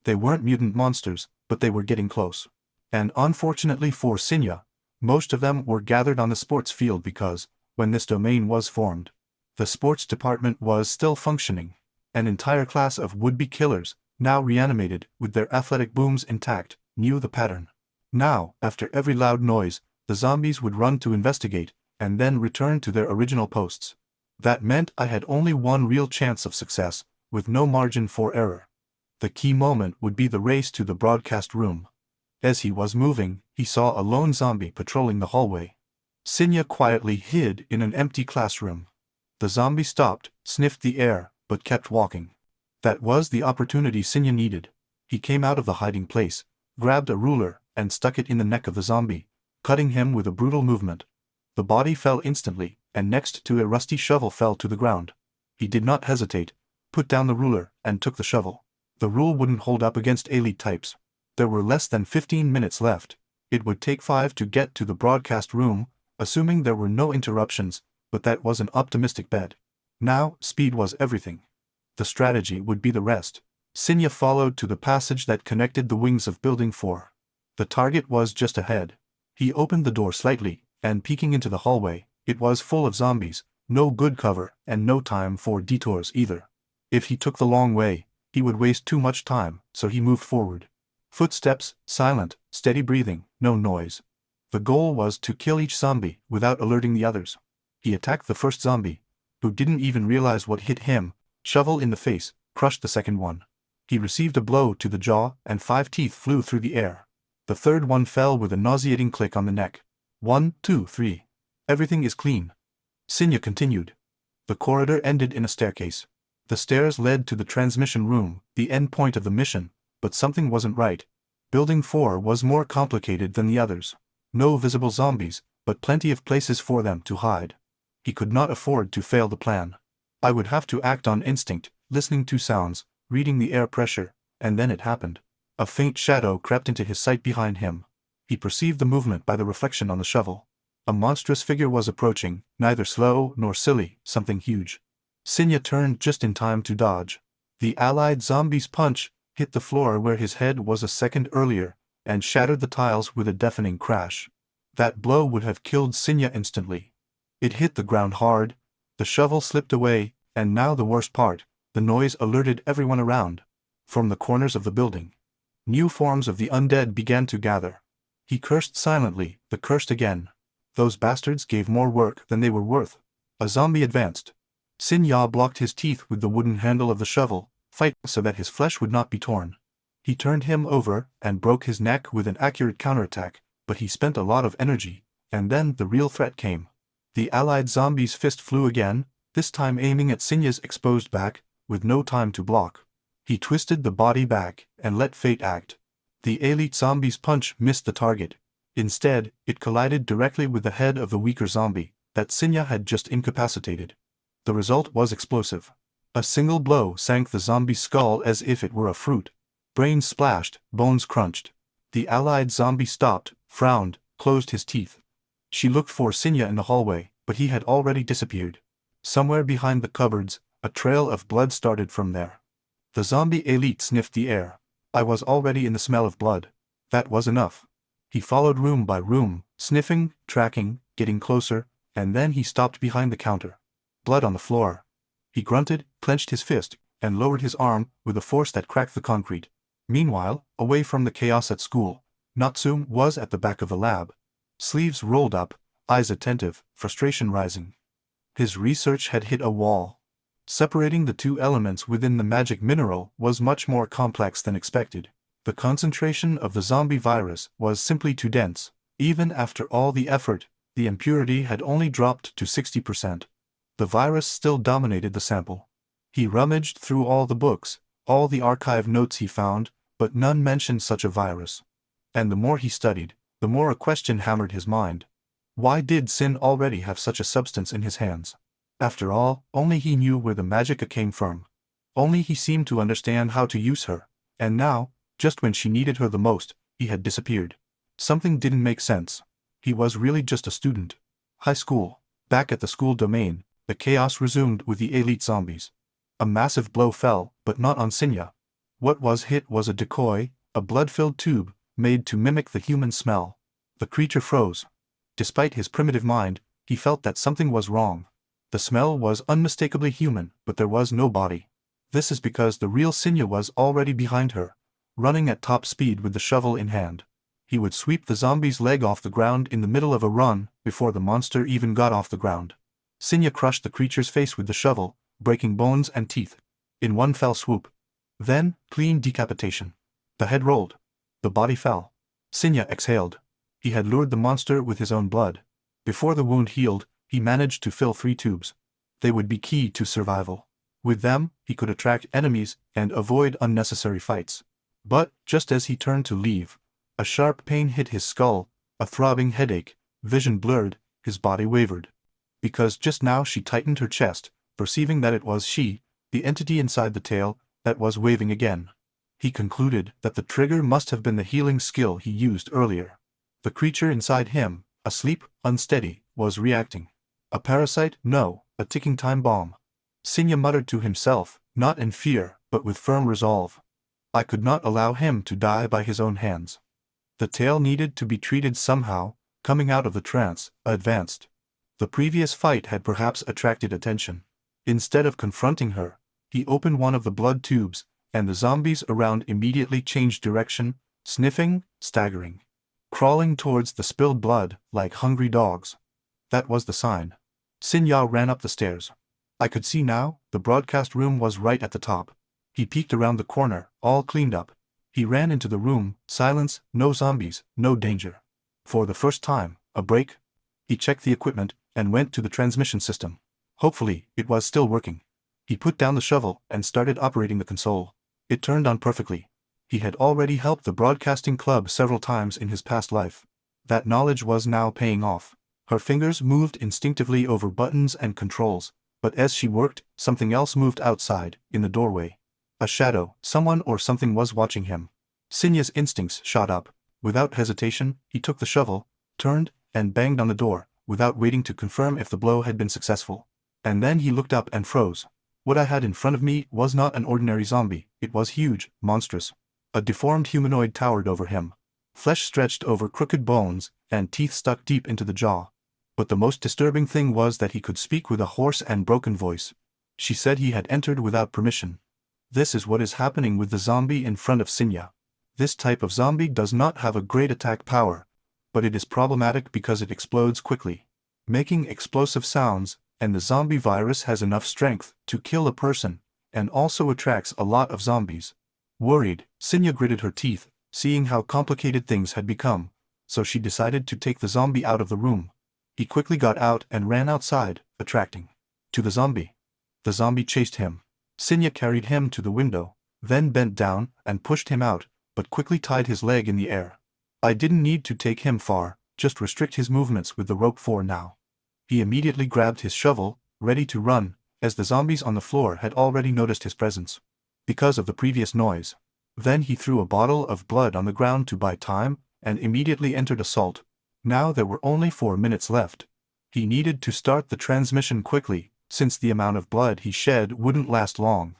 They weren't mutant monsters, but they were getting close. And unfortunately for Sinya, most of them were gathered on the sports field because, when this domain was formed, the sports department was still functioning. An entire class of would-be killers, now reanimated with their athletic booms intact, knew the pattern. Now, after every loud noise, the zombies would run to investigate, and then return to their original posts. That meant I had only one real chance of success, with no margin for error. The key moment would be the race to the broadcast room. As he was moving, he saw a lone zombie patrolling the hallway. Sinya quietly hid in an empty classroom. The zombie stopped, sniffed the air, but kept walking. That was the opportunity Sinya needed. He came out of the hiding place, grabbed a ruler, and stuck it in the neck of the zombie, cutting him with a brutal movement. The body fell instantly, and next to a rusty shovel fell to the ground. He did not hesitate, put down the ruler, and took the shovel. The rule wouldn't hold up against elite types. There were less than 15 minutes left. It would take 5 to get to the broadcast room, assuming there were no interruptions, but that was an optimistic bet. Now, speed was everything. The strategy would be the rest. Sinya followed to the passage that connected the wings of Building 4. The target was just ahead. He opened the door slightly, and peeking into the hallway, it was full of zombies, no good cover, and no time for detours either. If he took the long way, he would waste too much time, so he moved forward. Footsteps, silent, steady breathing, no noise. The goal was to kill each zombie without alerting the others. He attacked the first zombie, who didn't even realize what hit him, shovel in the face, crushed the second one. He received a blow to the jaw and 5 teeth flew through the air. The third one fell with a nauseating click on the neck. 1, 2, 3. Everything is clean. Sinya continued. The corridor ended in a staircase. The stairs led to the transmission room, the end point of the mission, but something wasn't right. Building 4 was more complicated than the others. No visible zombies, but plenty of places for them to hide. He could not afford to fail the plan. I would have to act on instinct, listening to sounds, reading the air pressure, and then it happened. A faint shadow crept into his sight behind him. He perceived the movement by the reflection on the shovel. A monstrous figure was approaching, neither slow nor silly, something huge. Sinya turned just in time to dodge. The allied zombie's punch hit the floor where his head was a second earlier, and shattered the tiles with a deafening crash. That blow would have killed Sinya instantly. It hit the ground hard, the shovel slipped away, and now the worst part, The noise alerted everyone around. From the corners of the building, new forms of the undead began to gather. He cursed silently, the cursed again. Those bastards gave more work than they were worth. A zombie advanced. Sin Ya blocked his teeth with the wooden handle of the shovel, fighting so that his flesh would not be torn. He turned him over and broke his neck with an accurate counterattack, but he spent a lot of energy, and then the real threat came. The allied zombie's fist flew again, this time aiming at Sinya's exposed back, with no time to block. He twisted the body back and let fate act. The elite zombie's punch missed the target. Instead, it collided directly with the head of the weaker zombie that Sinya had just incapacitated. The result was explosive. A single blow sank the zombie's skull as if it were a fruit. Brains splashed, bones crunched. The allied zombie stopped, frowned, closed his teeth. She looked for Sinya in the hallway, but he had already disappeared. Somewhere behind the cupboards, a trail of blood started from there. The zombie elite sniffed the air. I was already in the smell of blood. That was enough. He followed room by room, sniffing, tracking, getting closer, and then he stopped behind the counter. Blood on the floor. He grunted, clenched his fist, and lowered his arm with a force that cracked the concrete. Meanwhile, away from the chaos at school, Natsume was at the back of the lab. Sleeves rolled up, eyes attentive, frustration rising. His research had hit a wall. Separating the two elements within the magic mineral was much more complex than expected. The concentration of the zombie virus was simply too dense. Even after all the effort, the impurity had only dropped to 60%. The virus still dominated the sample. He rummaged through all the books, all the archive notes he found, but none mentioned such a virus. And the more he studied, the more a question hammered his mind. Why did Sin already have such a substance in his hands? After all, only he knew where the magica came from. Only he seemed to understand how to use her. And now, just when she needed her the most, he had disappeared. Something didn't make sense. He was really just a student. High school. Back at the school domain, the chaos resumed with the elite zombies. A massive blow fell, but not on Sinya. What was hit was a decoy, a blood-filled tube, made to mimic the human smell. The creature froze. Despite his primitive mind, he felt that something was wrong. The smell was unmistakably human, but there was no body. This is because the real Sinya was already behind her, running at top speed with the shovel in hand. He would sweep the zombie's leg off the ground in the middle of a run before the monster even got off the ground. Sinya crushed the creature's face with the shovel, breaking bones and teeth. In one fell swoop. Then, clean decapitation. The head rolled. The body fell. Sinya exhaled. He had lured the monster with his own blood. Before the wound healed, he managed to fill 3 tubes. They would be key to survival. With them, he could attract enemies and avoid unnecessary fights. But, just as he turned to leave, a sharp pain hit his skull, a throbbing headache, vision blurred, his body wavered. Because just now she tightened her chest, perceiving that it was she, the entity inside the tail, that was waving again. He concluded that the trigger must have been the healing skill he used earlier. The creature inside him, asleep, unsteady, was reacting. A parasite? No, a ticking time bomb. Sinya muttered to himself, not in fear, but with firm resolve. I could not allow him to die by his own hands. The tail needed to be treated somehow. Coming out of the trance, advanced. The previous fight had perhaps attracted attention. Instead of confronting her, he opened one of the blood tubes, and the zombies around immediately changed direction, sniffing, staggering, crawling towards the spilled blood like hungry dogs. That was the sign. Sinya ran up the stairs. I could see now, the broadcast room was right at the top. He peeked around the corner, all cleaned up. He ran into the room, silence, no zombies, no danger. For the first time, a break. He checked the equipment, and went to the transmission system. Hopefully, it was still working. He put down the shovel and started operating the console. It turned on perfectly. He had already helped the broadcasting club several times in his past life. That knowledge was now paying off. Her fingers moved instinctively over buttons and controls, but as she worked, something else moved outside, in the doorway. A shadow, someone or something was watching him. Sinya's instincts shot up. Without hesitation, he took the shovel, turned, and banged on the door, without waiting to confirm if the blow had been successful. And then he looked up and froze. What I had in front of me was not an ordinary zombie, it was huge, monstrous. A deformed humanoid towered over him. Flesh stretched over crooked bones, and teeth stuck deep into the jaw. But the most disturbing thing was that he could speak with a hoarse and broken voice. She said he had entered without permission. This is what is happening with the zombie in front of Sinya. This type of zombie does not have a great attack power, but it is problematic because it explodes quickly, making explosive sounds, and the zombie virus has enough strength to kill a person, and also attracts a lot of zombies. Worried, Sinya gritted her teeth, seeing how complicated things had become, so she decided to take the zombie out of the room. He quickly got out and ran outside, attracting to the zombie. The zombie chased him. Sinya carried him to the window, then bent down and pushed him out, but quickly tied his leg in the air. I didn't need to take him far, just restrict his movements with the rope for now. He immediately grabbed his shovel, ready to run, as the zombies on the floor had already noticed his presence, because of the previous noise. Then he threw a bottle of blood on the ground to buy time, and immediately entered assault. Now there were only 4 minutes left. He needed to start the transmission quickly, since the amount of blood he shed wouldn't last long.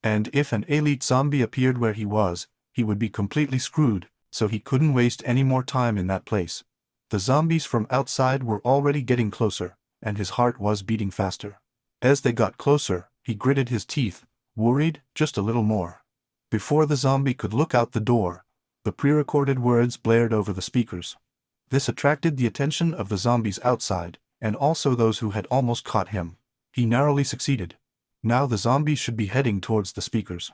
And if an elite zombie appeared where he was, he would be completely screwed, so he couldn't waste any more time in that place. The zombies from outside were already getting closer, and his heart was beating faster. As they got closer, he gritted his teeth, worried just a little more. Before the zombie could look out the door, the pre-recorded words blared over the speakers. This attracted the attention of the zombies outside, and also those who had almost caught him. He narrowly succeeded. Now the zombies should be heading towards the speakers.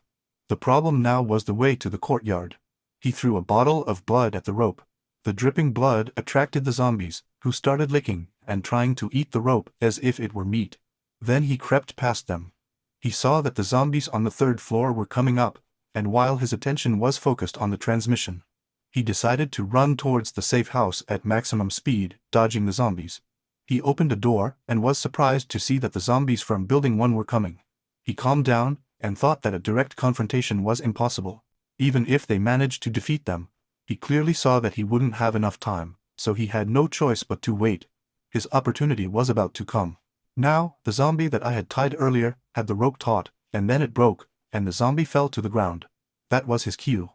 The problem now was the way to the courtyard. He threw a bottle of blood at the rope. The dripping blood attracted the zombies, who started licking and trying to eat the rope as if it were meat. Then he crept past them. He saw that the zombies on the 3rd floor were coming up, and while his attention was focused on the transmission, he decided to run towards the safe house at maximum speed, dodging the zombies. He opened a door and was surprised to see that the zombies from Building 1 were coming. He calmed down and thought that a direct confrontation was impossible. Even if they managed to defeat them, he clearly saw that he wouldn't have enough time, so he had no choice but to wait. His opportunity was about to come. Now, the zombie that I had tied earlier had the rope taut, and then it broke, and the zombie fell to the ground. That was his cue.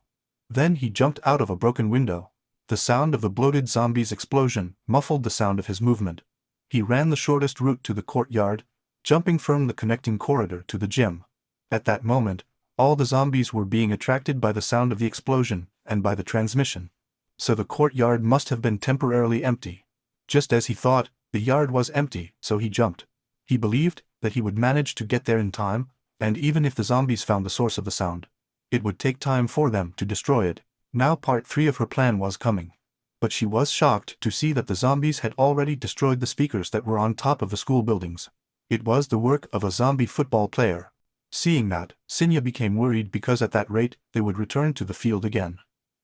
Then he jumped out of a broken window. The sound of the bloated zombie's explosion muffled the sound of his movement. He ran the shortest route to the courtyard, jumping from the connecting corridor to the gym. At that moment, all the zombies were being attracted by the sound of the explosion and by the transmission. So the courtyard must have been temporarily empty. Just as he thought, the yard was empty, so he jumped. He believed that he would manage to get there in time, and even if the zombies found the source of the sound, it would take time for them to destroy it. Now part 3 of her plan was coming. But she was shocked to see that the zombies had already destroyed the speakers that were on top of the school buildings. It was the work of a zombie football player. Seeing that, Sinya became worried because at that rate they would return to the field again.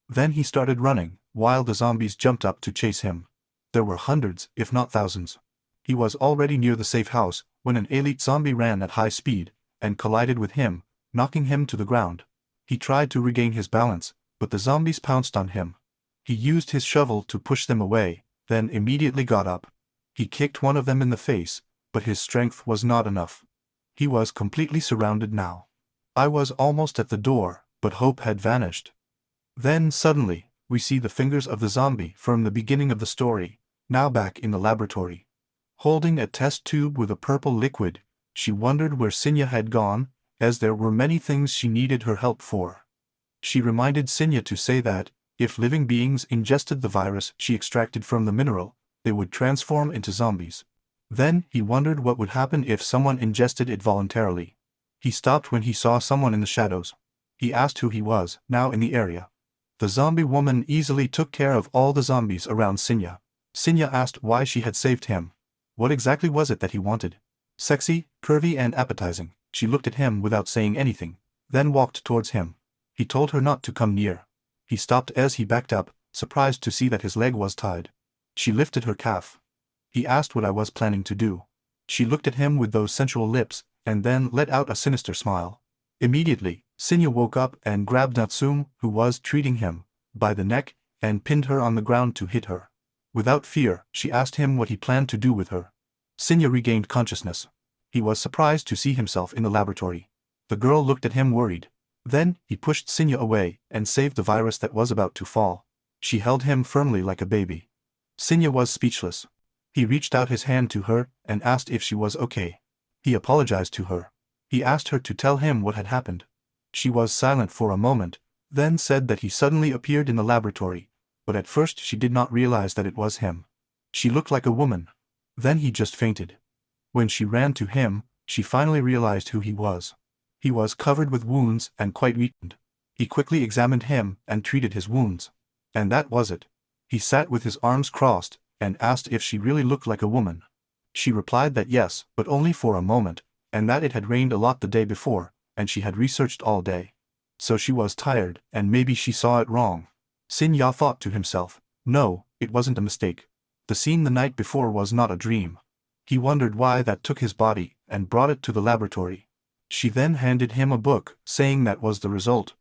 Then he started running, while the zombies jumped up to chase him. There were hundreds, if not thousands. He was already near the safe house when an elite zombie ran at high speed and collided with him, knocking him to the ground. He tried to regain his balance, but the zombies pounced on him. He used his shovel to push them away, then immediately got up. He kicked one of them in the face, but his strength was not enough. He was completely surrounded now. I was almost at the door, but hope had vanished. Then suddenly, we see the fingers of the zombie from the beginning of the story, now back in the laboratory. Holding a test tube with a purple liquid, she wondered where Sinya had gone, as there were many things she needed her help for. She reminded Sinya to say that, if living beings ingested the virus she extracted from the mineral, they would transform into zombies. Then he wondered what would happen if someone ingested it voluntarily. He stopped when he saw someone in the shadows. He asked who he was, now in the area. The zombie woman easily took care of all the zombies around Sinya. Sinya asked why she had saved him. What exactly was it that he wanted? Sexy, curvy and appetizing, she looked at him without saying anything, then walked towards him. He told her not to come near. He stopped as he backed up, surprised to see that his leg was tied. She lifted her calf. He asked what I was planning to do. She looked at him with those sensual lips, and then let out a sinister smile. Immediately, Sinya woke up and grabbed Natsume, who was treating him, by the neck, and pinned her on the ground to hit her. Without fear, she asked him what he planned to do with her. Sinya regained consciousness. He was surprised to see himself in the laboratory. The girl looked at him worried. Then, he pushed Sinya away and saved the virus that was about to fall. She held him firmly like a baby. Sinya was speechless. He reached out his hand to her and asked if she was okay. He apologized to her. He asked her to tell him what had happened. She was silent for a moment, then said that he suddenly appeared in the laboratory, but at first she did not realize that it was him. She looked like a woman. Then he just fainted. When she ran to him, she finally realized who he was. He was covered with wounds and quite weakened. He quickly examined him and treated his wounds. And that was it. He sat with his arms crossed and asked if she really looked like a woman. She replied that yes, but only for a moment, and that it had rained a lot the day before, and she had researched all day. So she was tired, and maybe she saw it wrong. Sin Ya thought to himself, no, it wasn't a mistake. The scene the night before was not a dream. He wondered why that took his body and brought it to the laboratory. She then handed him a book, saying that was the result.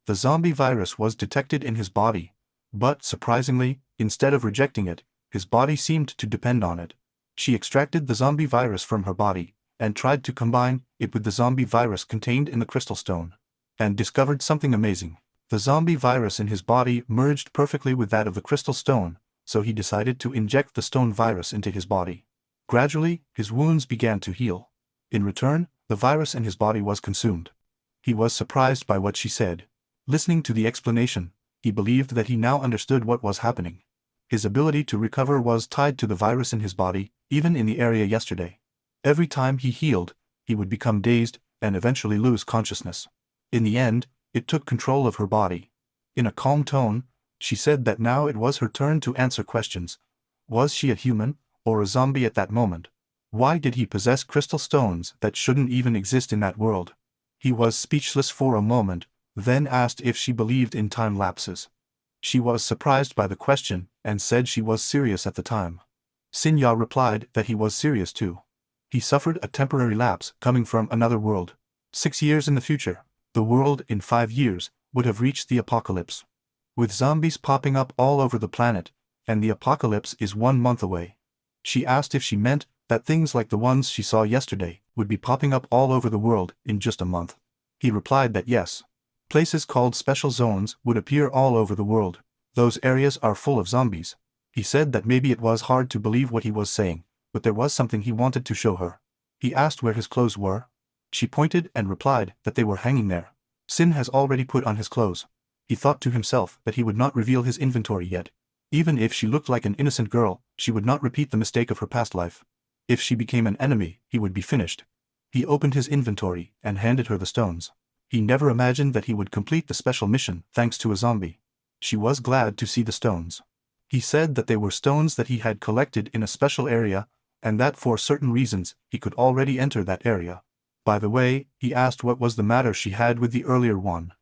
The zombie virus was detected in his body, but surprisingly, instead of rejecting it, his body seemed to depend on it. She extracted the zombie virus from her body and tried to combine it with the zombie virus contained in the crystal stone, and discovered something amazing. The zombie virus in his body merged perfectly with that of the crystal stone, so he decided to inject the stone virus into his body. Gradually, his wounds began to heal. In return, the virus in his body was consumed. He was surprised by what she said. Listening to the explanation, he believed that he now understood what was happening. His ability to recover was tied to the virus in his body, even in the area yesterday. Every time he healed, he would become dazed and eventually lose consciousness. In the end, it took control of her body. In a calm tone, she said that now it was her turn to answer questions. Was she a human, or a zombie at that moment? Why did he possess crystal stones that shouldn't even exist in that world? He was speechless for a moment, then asked if she believed in time lapses. She was surprised by the question and said she was serious at the time. Sin Ya replied that he was serious too. He suffered a temporary lapse coming from another world. 6 years in the future, the world in 5 years would have reached the apocalypse. With zombies popping up all over the planet, and the apocalypse is 1 month away. She asked if she meant that things like the ones she saw yesterday would be popping up all over the world in just a month. He replied that yes. Places called special zones would appear all over the world. Those areas are full of zombies. He said that maybe it was hard to believe what he was saying, but there was something he wanted to show her. He asked where his clothes were. She pointed and replied that they were hanging there. Sin has already put on his clothes. He thought to himself that he would not reveal his inventory yet. Even if she looked like an innocent girl, she would not repeat the mistake of her past life. If she became an enemy, he would be finished. He opened his inventory and handed her the stones. He never imagined that he would complete the special mission thanks to a zombie. She was glad to see the stones. He said that they were stones that he had collected in a special area, and that for certain reasons he could already enter that area. By the way, he asked what was the matter she had with the earlier one.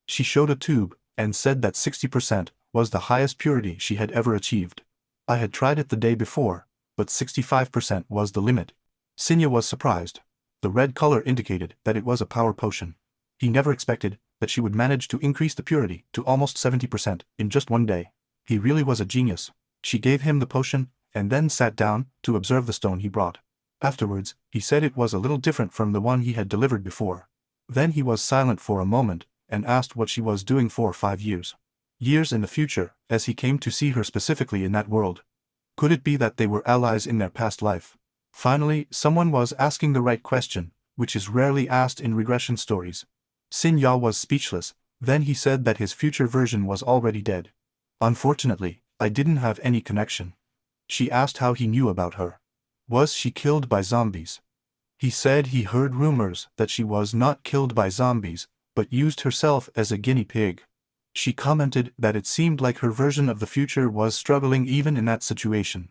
She showed a tube and said that 60% was the highest purity she had ever achieved. I had tried it the day before, but 65% was the limit. Sinya was surprised. The red color indicated that it was a power potion. He never expected that she would manage to increase the purity to almost 70% in just 1 day. He really was a genius. She gave him the potion, and then sat down to observe the stone he brought. Afterwards, he said it was a little different from the one he had delivered before. Then he was silent for a moment, and asked what she was doing for 5 years. Years in the future, as he came to see her specifically in that world. Could it be that they were allies in their past life? Finally, someone was asking the right question, which is rarely asked in regression stories. Sin Ya was speechless, then he said that his future version was already dead. Unfortunately, I didn't have any connection. She asked how he knew about her. Was she killed by zombies? He said he heard rumors that she was not killed by zombies, but used herself as a guinea pig. She commented that it seemed like her version of the future was struggling even in that situation.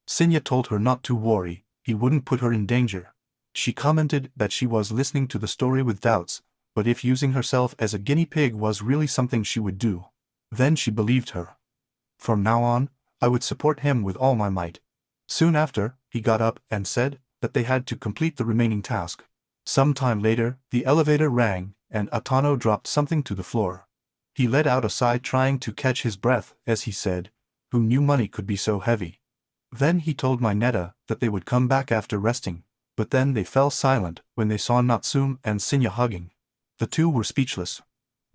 Sinya told her not to worry, he wouldn't put her in danger. She commented that she was listening to the story with doubts, but if using herself as a guinea pig was really something she would do, then she believed her. From now on, I would support him with all my might. Soon after, he got up and said that they had to complete the remaining task. Some time later, the elevator rang, and Atano dropped something to the floor. He let out a sigh trying to catch his breath as he said, "Who knew money could be so heavy?" Then he told Mineta that they would come back after resting, but then they fell silent when they saw Natsume and Sinya hugging. The two were speechless.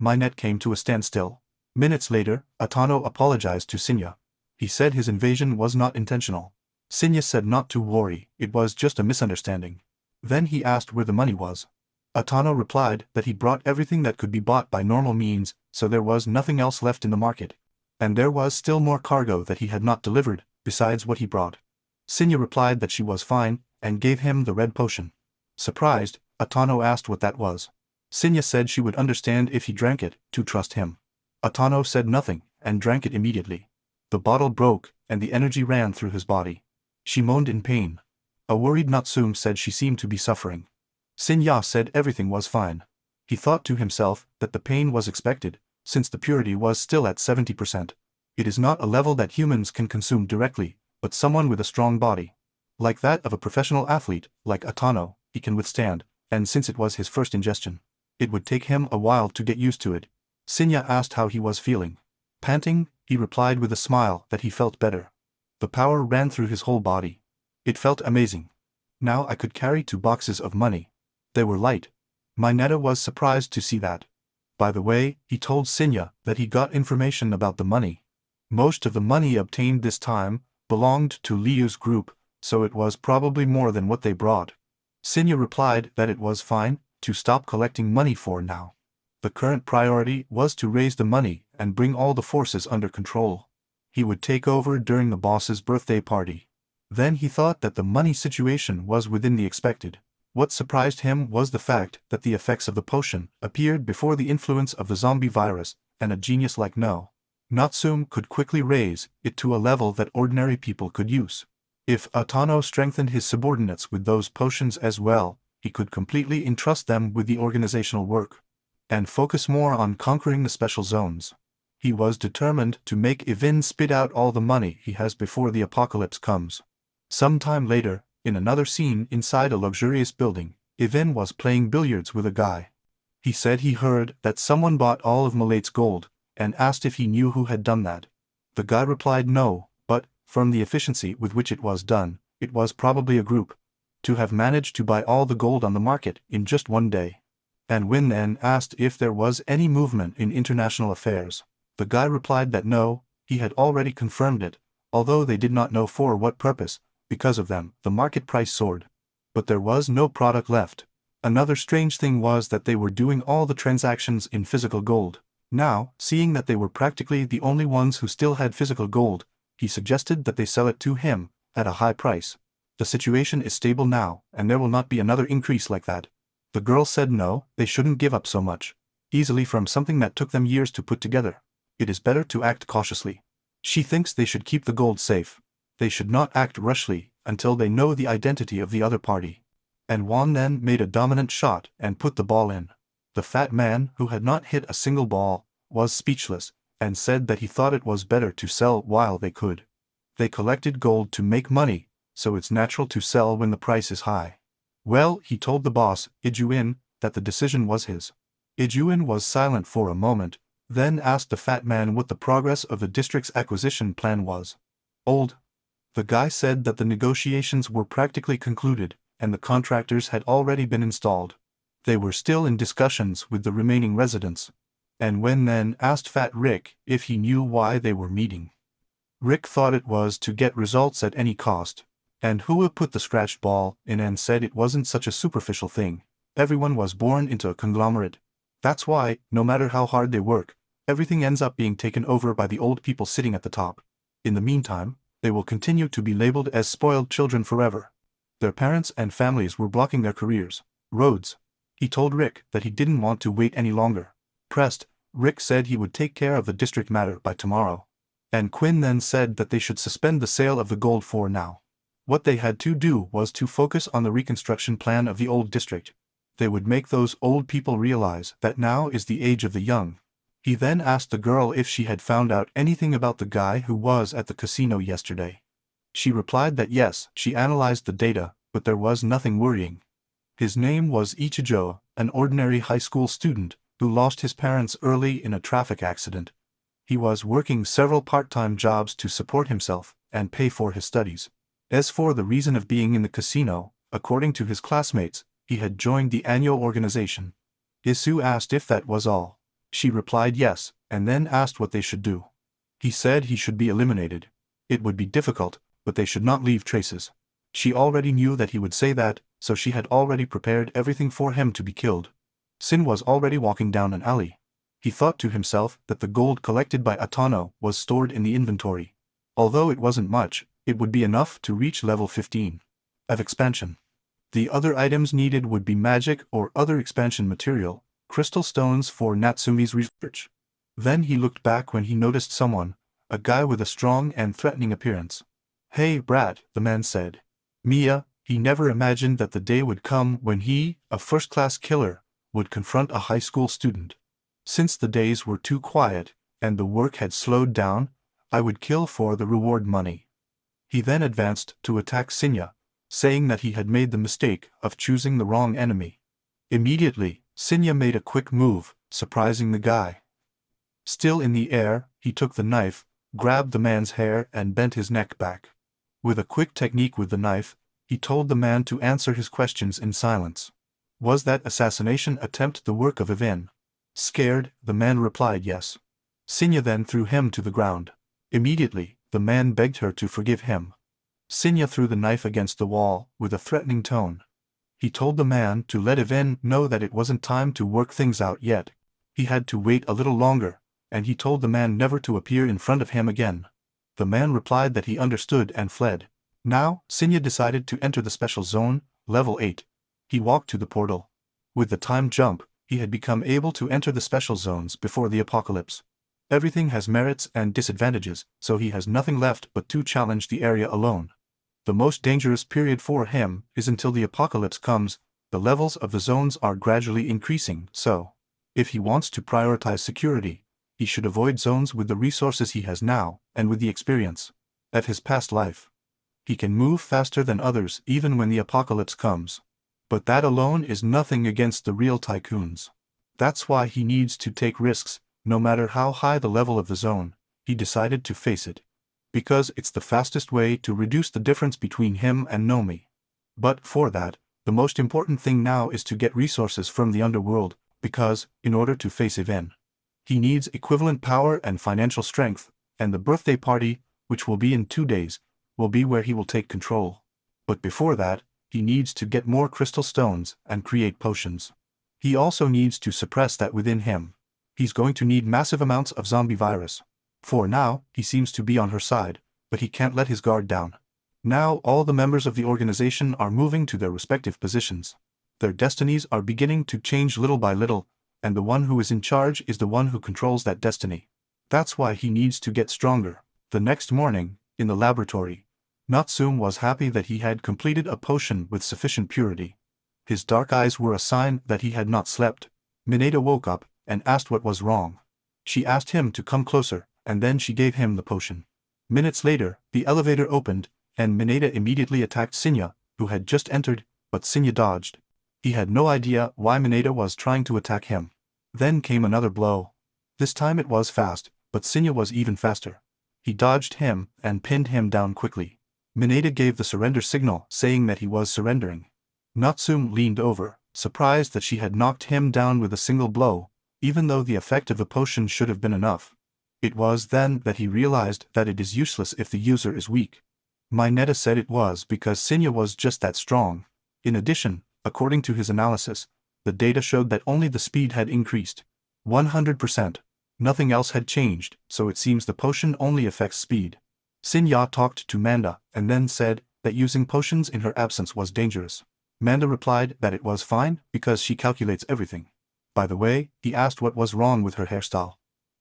Mineta came to a standstill. Minutes later, Atano apologized to Sinya. He said his invasion was not intentional. Sinya said not to worry, it was just a misunderstanding. Then he asked where the money was. Atano replied that he brought everything that could be bought by normal means, so there was nothing else left in the market. And there was still more cargo that he had not delivered, besides what he brought. Sinya replied that she was fine, and gave him the red potion. Surprised, Atano asked what that was. Sinya said she would understand if he drank it, to trust him. Atano said nothing, and drank it immediately. The bottle broke, and the energy ran through his body. She moaned in pain. A worried Natsume said she seemed to be suffering. Sinya said everything was fine. He thought to himself that the pain was expected, since the purity was still at 70%. It is not a level that humans can consume directly, but someone with a strong body, like that of a professional athlete, like Atano, he can withstand, and since it was his first ingestion, it would take him a while to get used to it. Sinya asked how he was feeling. Panting, he replied with a smile that he felt better. The power ran through his whole body. It felt amazing. Now I could carry 2 boxes of money. They were light. Mineta was surprised to see that. By the way, he told Sinya that he got information about the money. Most of the money obtained this time belonged to Liu's group, so it was probably more than what they brought. Sinya replied that it was fine to stop collecting money for now. The current priority was to raise the money and bring all the forces under control. He would take over during the boss's birthday party. Then he thought that the money situation was within the expected. What surprised him was the fact that the effects of the potion appeared before the influence of the zombie virus, and a genius like Natsume could quickly raise it to a level that ordinary people could use. If Atano strengthened his subordinates with those potions as well, he could completely entrust them with the organizational work, and focus more on conquering the special zones. He was determined to make Ivin spit out all the money he has before the apocalypse comes. Sometime later, in another scene inside a luxurious building, Ivin was playing billiards with a guy. He said he heard that someone bought all of Malate's gold, and asked if he knew who had done that. The guy replied no, but, from the efficiency with which it was done, it was probably a group. To have managed to buy all the gold on the market in just one day. And when then asked if there was any movement in international affairs, the guy replied that no, he had already confirmed it, although they did not know for what purpose. Because of them, the market price soared. But there was no product left. Another strange thing was that they were doing all the transactions in physical gold. Now, seeing that they were practically the only ones who still had physical gold, he suggested that they sell it to him, at a high price. The situation is stable now, and there will not be another increase like that. The girl said no, they shouldn't give up so much easily from something that took them years to put together. It is better to act cautiously. She thinks they should keep the gold safe. They should not act rushly until they know the identity of the other party. And Juan then made a dominant shot and put the ball in. The fat man, who had not hit a single ball, was speechless, and said that he thought it was better to sell while they could. They collected gold to make money, so it's natural to sell when the price is high. Well, he told the boss, Ijuin, that the decision was his. Ijuin was silent for a moment, then asked the fat man what the progress of the district's acquisition plan was. The guy said that the negotiations were practically concluded, and the contractors had already been installed. They were still in discussions with the remaining residents. And when then asked Fat Rick if he knew why they were meeting. Rick thought it was to get results at any cost. And Hua put the scratched ball in and said it wasn't such a superficial thing. Everyone was born into a conglomerate. That's why, no matter how hard they work, everything ends up being taken over by the old people sitting at the top. In the meantime, they will continue to be labeled as spoiled children forever. Their parents and families were blocking their careers, roads. He told Rick that he didn't want to wait any longer. Pressed, Rick said he would take care of the district matter by tomorrow. And Quinn then said that they should suspend the sale of the gold for now. What they had to do was to focus on the reconstruction plan of the old district. They would make those old people realize that now is the age of the young. He then asked the girl if she had found out anything about the guy who was at the casino yesterday. She replied that yes, she analyzed the data, but there was nothing worrying. His name was Ichijo, an ordinary high school student, who lost his parents early in a traffic accident. He was working several part-time jobs to support himself and pay for his studies. As for the reason of being in the casino, according to his classmates, he had joined the annual organization. Isu asked if that was all. She replied yes, and then asked what they should do. He said he should be eliminated. It would be difficult, but they should not leave traces. She already knew that he would say that, so she had already prepared everything for him to be killed. Sin was already walking down an alley. He thought to himself that the gold collected by Atano was stored in the inventory. Although it wasn't much, it would be enough to reach level 15 of expansion. The other items needed would be magic or other expansion material, crystal stones for Natsumi's research. Then he looked back when he noticed someone, a guy with a strong and threatening appearance. "Hey, brat," the man said. He never imagined that the day would come when he, a first-class killer, would confront a high school student. Since the days were too quiet, and the work had slowed down, I would kill for the reward money. He then advanced to attack Sinya, saying that he had made the mistake of choosing the wrong enemy. Immediately, Sinya made a quick move, surprising the guy. Still in the air, he took the knife, grabbed the man's hair and bent his neck back. With a quick technique with the knife, he told the man to answer his questions in silence. Was that assassination attempt the work of Evin? Scared, the man replied yes. Sinya then threw him to the ground. Immediately, the man begged her to forgive him. Sinya threw the knife against the wall, with a threatening tone. He told the man to let Evin know that it wasn't time to work things out yet. He had to wait a little longer, and he told the man never to appear in front of him again. The man replied that he understood and fled. Now, Sinya decided to enter the special zone, level 8. He walked to the portal. With the time jump, he had become able to enter the special zones before the apocalypse. Everything has merits and disadvantages, so he has nothing left but to challenge the area alone. The most dangerous period for him is until the apocalypse comes. The levels of the zones are gradually increasing, so if he wants to prioritize security, he should avoid zones with the resources he has now and with the experience of his past life. He can move faster than others even when the apocalypse comes. But that alone is nothing against the real tycoons. That's why he needs to take risks, no matter how high the level of the zone. He decided to face it. Because it's the fastest way to reduce the difference between him and Nomi. But for that, the most important thing now is to get resources from the underworld, because, in order to face Evin, he needs equivalent power and financial strength, and the birthday party, which will be in 2 days, will be where he will take control. But before that, he needs to get more crystal stones and create potions. He also needs to suppress that within him. He's going to need massive amounts of zombie virus. For now, he seems to be on her side, but he can't let his guard down. Now all the members of the organization are moving to their respective positions. Their destinies are beginning to change little by little, and the one who is in charge is the one who controls that destiny. That's why he needs to get stronger. The next morning, in the laboratory, Natsume was happy that he had completed a potion with sufficient purity. His dark eyes were a sign that he had not slept. Mineta woke up and asked what was wrong. She asked him to come closer, and then she gave him the potion. Minutes later, the elevator opened, and Mineta immediately attacked Sinya, who had just entered, but Sinya dodged. He had no idea why Mineta was trying to attack him. Then came another blow. This time it was fast, but Sinya was even faster. He dodged him and pinned him down quickly. Mineta gave the surrender signal, saying that he was surrendering. Natsume leaned over, surprised that she had knocked him down with a single blow, even though the effect of the potion should have been enough. It was then that he realized that it is useless if the user is weak. Mineta said it was because Sinya was just that strong. In addition, according to his analysis, the data showed that only the speed had increased. 100%. Nothing else had changed, so it seems the potion only affects speed. Sinya talked to Manda, and then said that using potions in her absence was dangerous. Manda replied that it was fine, because she calculates everything. By the way, he asked what was wrong with her hairstyle.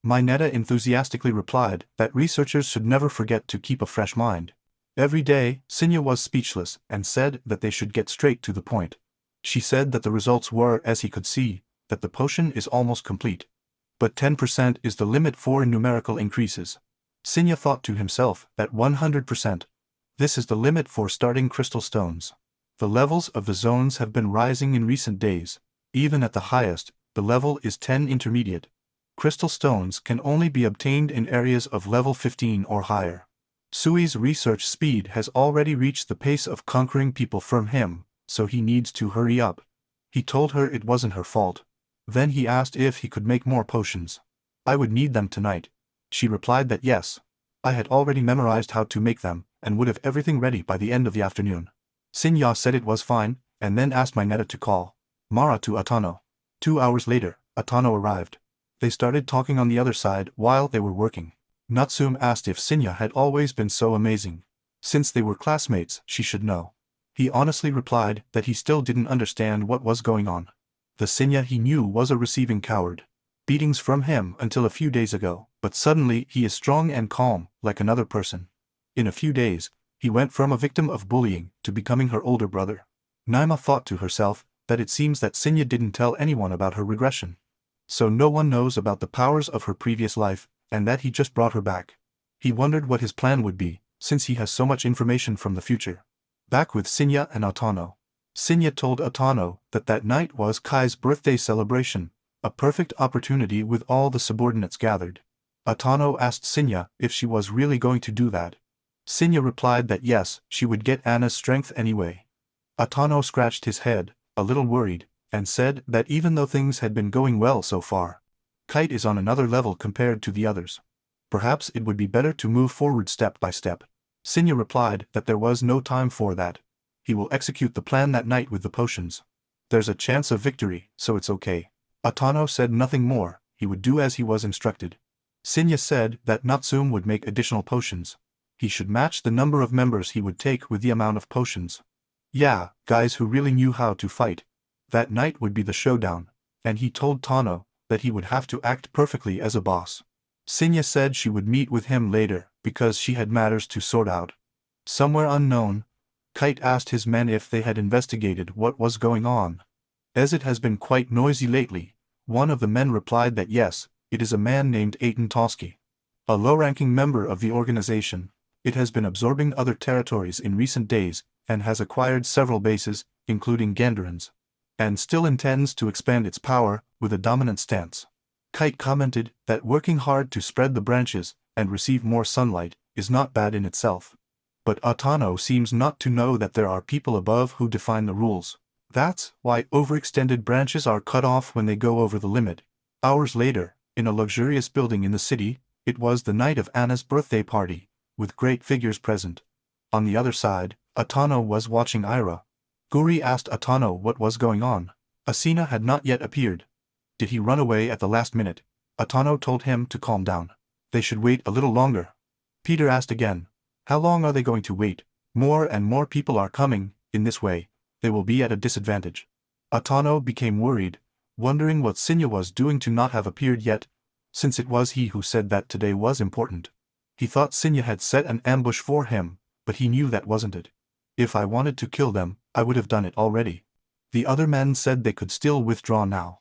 Mineta enthusiastically replied that researchers should never forget to keep a fresh mind. Every day, Sinya was speechless and said that they should get straight to the point. She said that the results were, as he could see, that the potion is almost complete. But 10% is the limit for numerical increases. Sinya thought to himself that 100%. This is the limit for starting crystal stones. The levels of the zones have been rising in recent days. Even at the highest, the level is 10 intermediate. Crystal stones can only be obtained in areas of level 15 or higher. Sui's research speed has already reached the pace of conquering people from him, so he needs to hurry up. He told her it wasn't her fault. Then he asked if he could make more potions. I would need them tonight. She replied that yes. I had already memorized how to make them, and would have everything ready by the end of the afternoon. Sinya said it was fine, and then asked Mineta to call Mara to Atano. 2 hours later, Atano arrived. They started talking on the other side while they were working. Natsume asked if Sinya had always been so amazing. Since they were classmates, she should know. He honestly replied that he still didn't understand what was going on. The Sinya he knew was a receiving coward. Beatings from him until a few days ago, but suddenly he is strong and calm, like another person. In a few days, he went from a victim of bullying to becoming her older brother. Naima thought to herself that it seems that Sinya didn't tell anyone about her regression. So no one knows about the powers of her previous life, and that he just brought her back. He wondered what his plan would be, since he has so much information from the future. Back with Sinya and Atano. Sinya told Atano that that night was Kai's birthday celebration, a perfect opportunity with all the subordinates gathered. Atano asked Sinya if she was really going to do that. Sinya replied that yes, she would get Anna's strength anyway. Atano scratched his head, a little worried, and said that even though things had been going well so far, Kite is on another level compared to the others. Perhaps it would be better to move forward step by step. Sinya replied that there was no time for that. He will execute the plan that night with the potions. There's a chance of victory, so it's okay. Atano said nothing more, he would do as he was instructed. Sinya said that Natsume would make additional potions. He should match the number of members he would take with the amount of potions. Yeah, guys who really knew how to fight. That night would be the showdown, and he told Tano that he would have to act perfectly as a boss. Sinya said she would meet with him later, because she had matters to sort out. Somewhere unknown, Kite asked his men if they had investigated what was going on. As it has been quite noisy lately, one of the men replied that yes, it is a man named Aiton Toski. A low-ranking member of the organization. It has been absorbing other territories in recent days, and has acquired several bases, including Gandarin's, and still intends to expand its power with a dominant stance. Kite commented that working hard to spread the branches and receive more sunlight is not bad in itself. But Atano seems not to know that there are people above who define the rules. That's why overextended branches are cut off when they go over the limit. Hours later, in a luxurious building in the city, it was the night of Anna's birthday party, with great figures present. On the other side, Atano was watching Ira. Guri asked Atano what was going on. Asina had not yet appeared. Did he run away at the last minute? Atano told him to calm down. They should wait a little longer. Peter asked again. How long are they going to wait? More and more people are coming. In this way, they will be at a disadvantage. Atano became worried, wondering what Sinya was doing to not have appeared yet, since it was he who said that today was important. He thought Sinya had set an ambush for him, but he knew that wasn't it. If I wanted to kill them, I would have done it already. The other men said they could still withdraw now.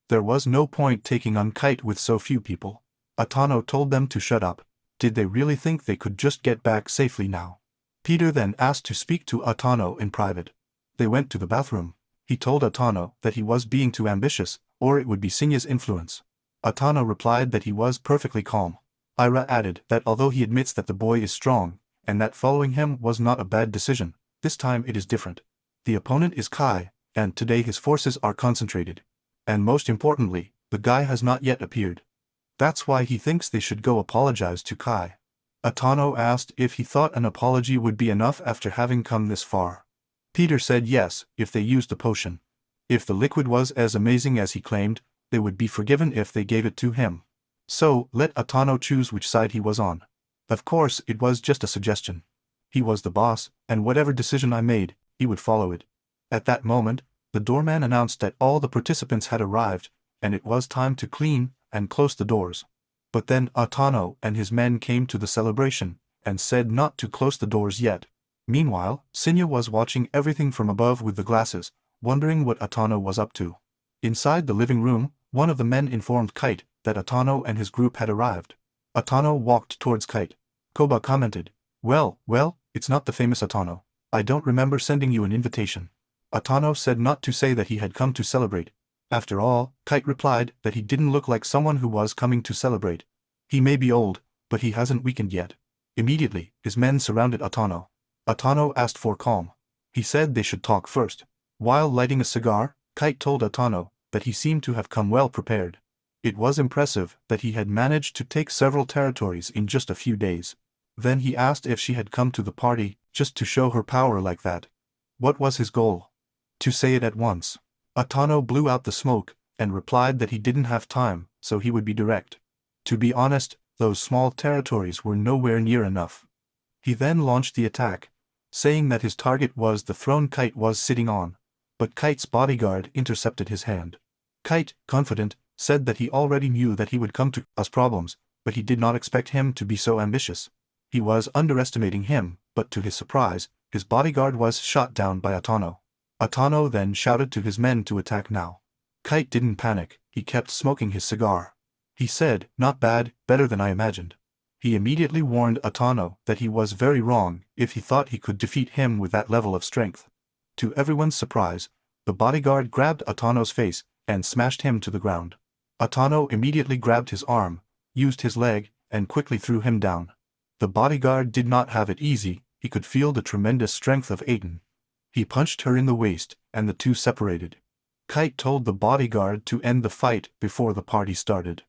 There was no point taking on Kite with so few people. Atano told them to shut up. Did they really think they could just get back safely now? Peter then asked to speak to Atano in private. They went to the bathroom. He told Atano that he was being too ambitious, or it would be Sinya's influence. Atano replied that he was perfectly calm. Ira added that although he admits that the boy is strong, and that following him was not a bad decision, this time it is different. The opponent is Kai, and today his forces are concentrated. And most importantly, the guy has not yet appeared. That's why he thinks they should go apologize to Kai. Atano asked if he thought an apology would be enough after having come this far. Peter said yes, if they used the potion. If the liquid was as amazing as he claimed, they would be forgiven if they gave it to him. So, let Atano choose which side he was on. Of course, it was just a suggestion. He was the boss, and whatever decision I made, he would follow it. At that moment, the doorman announced that all the participants had arrived, and it was time to clean and close the doors. But then Atano and his men came to the celebration, and said not to close the doors yet. Meanwhile, Sinya was watching everything from above with the glasses, wondering what Atano was up to. Inside the living room, one of the men informed Kite that Atano and his group had arrived. Atano walked towards Kite. Koba commented, well, it's not the famous Atano. I don't remember sending you an invitation. Atano said not to say that he had come to celebrate. After all, Kite replied that he didn't look like someone who was coming to celebrate. He may be old, but he hasn't weakened yet. Immediately, his men surrounded Atano. Atano asked for calm. He said they should talk first. While lighting a cigar, Kite told Atano that he seemed to have come well prepared. It was impressive that he had managed to take several territories in just a few days. Then he asked if she had come to the party just to show her power like that. What was his goal? to say it at once. Atano blew out the smoke, and replied that he didn't have time, so he would be direct. To be honest, those small territories were nowhere near enough. He then launched the attack, saying that his target was the throne Kite was sitting on, but Kite's bodyguard intercepted his hand. Kite, confident, said that he already knew that he would come to cause problems, but he did not expect him to be so ambitious. He was underestimating him, but to his surprise, his bodyguard was shot down by Atano. Atano then shouted to his men to attack now. Kite didn't panic, he kept smoking his cigar. He said, "Not bad, better than I imagined." He immediately warned Atano that he was very wrong if he thought he could defeat him with that level of strength. To everyone's surprise, the bodyguard grabbed Atano's face and smashed him to the ground. Atano immediately grabbed his arm, used his leg, and quickly threw him down. The bodyguard did not have it easy, he could feel the tremendous strength of Aiden. He punched her in the waist, and the two separated. Kite told the bodyguard to end the fight before the party started.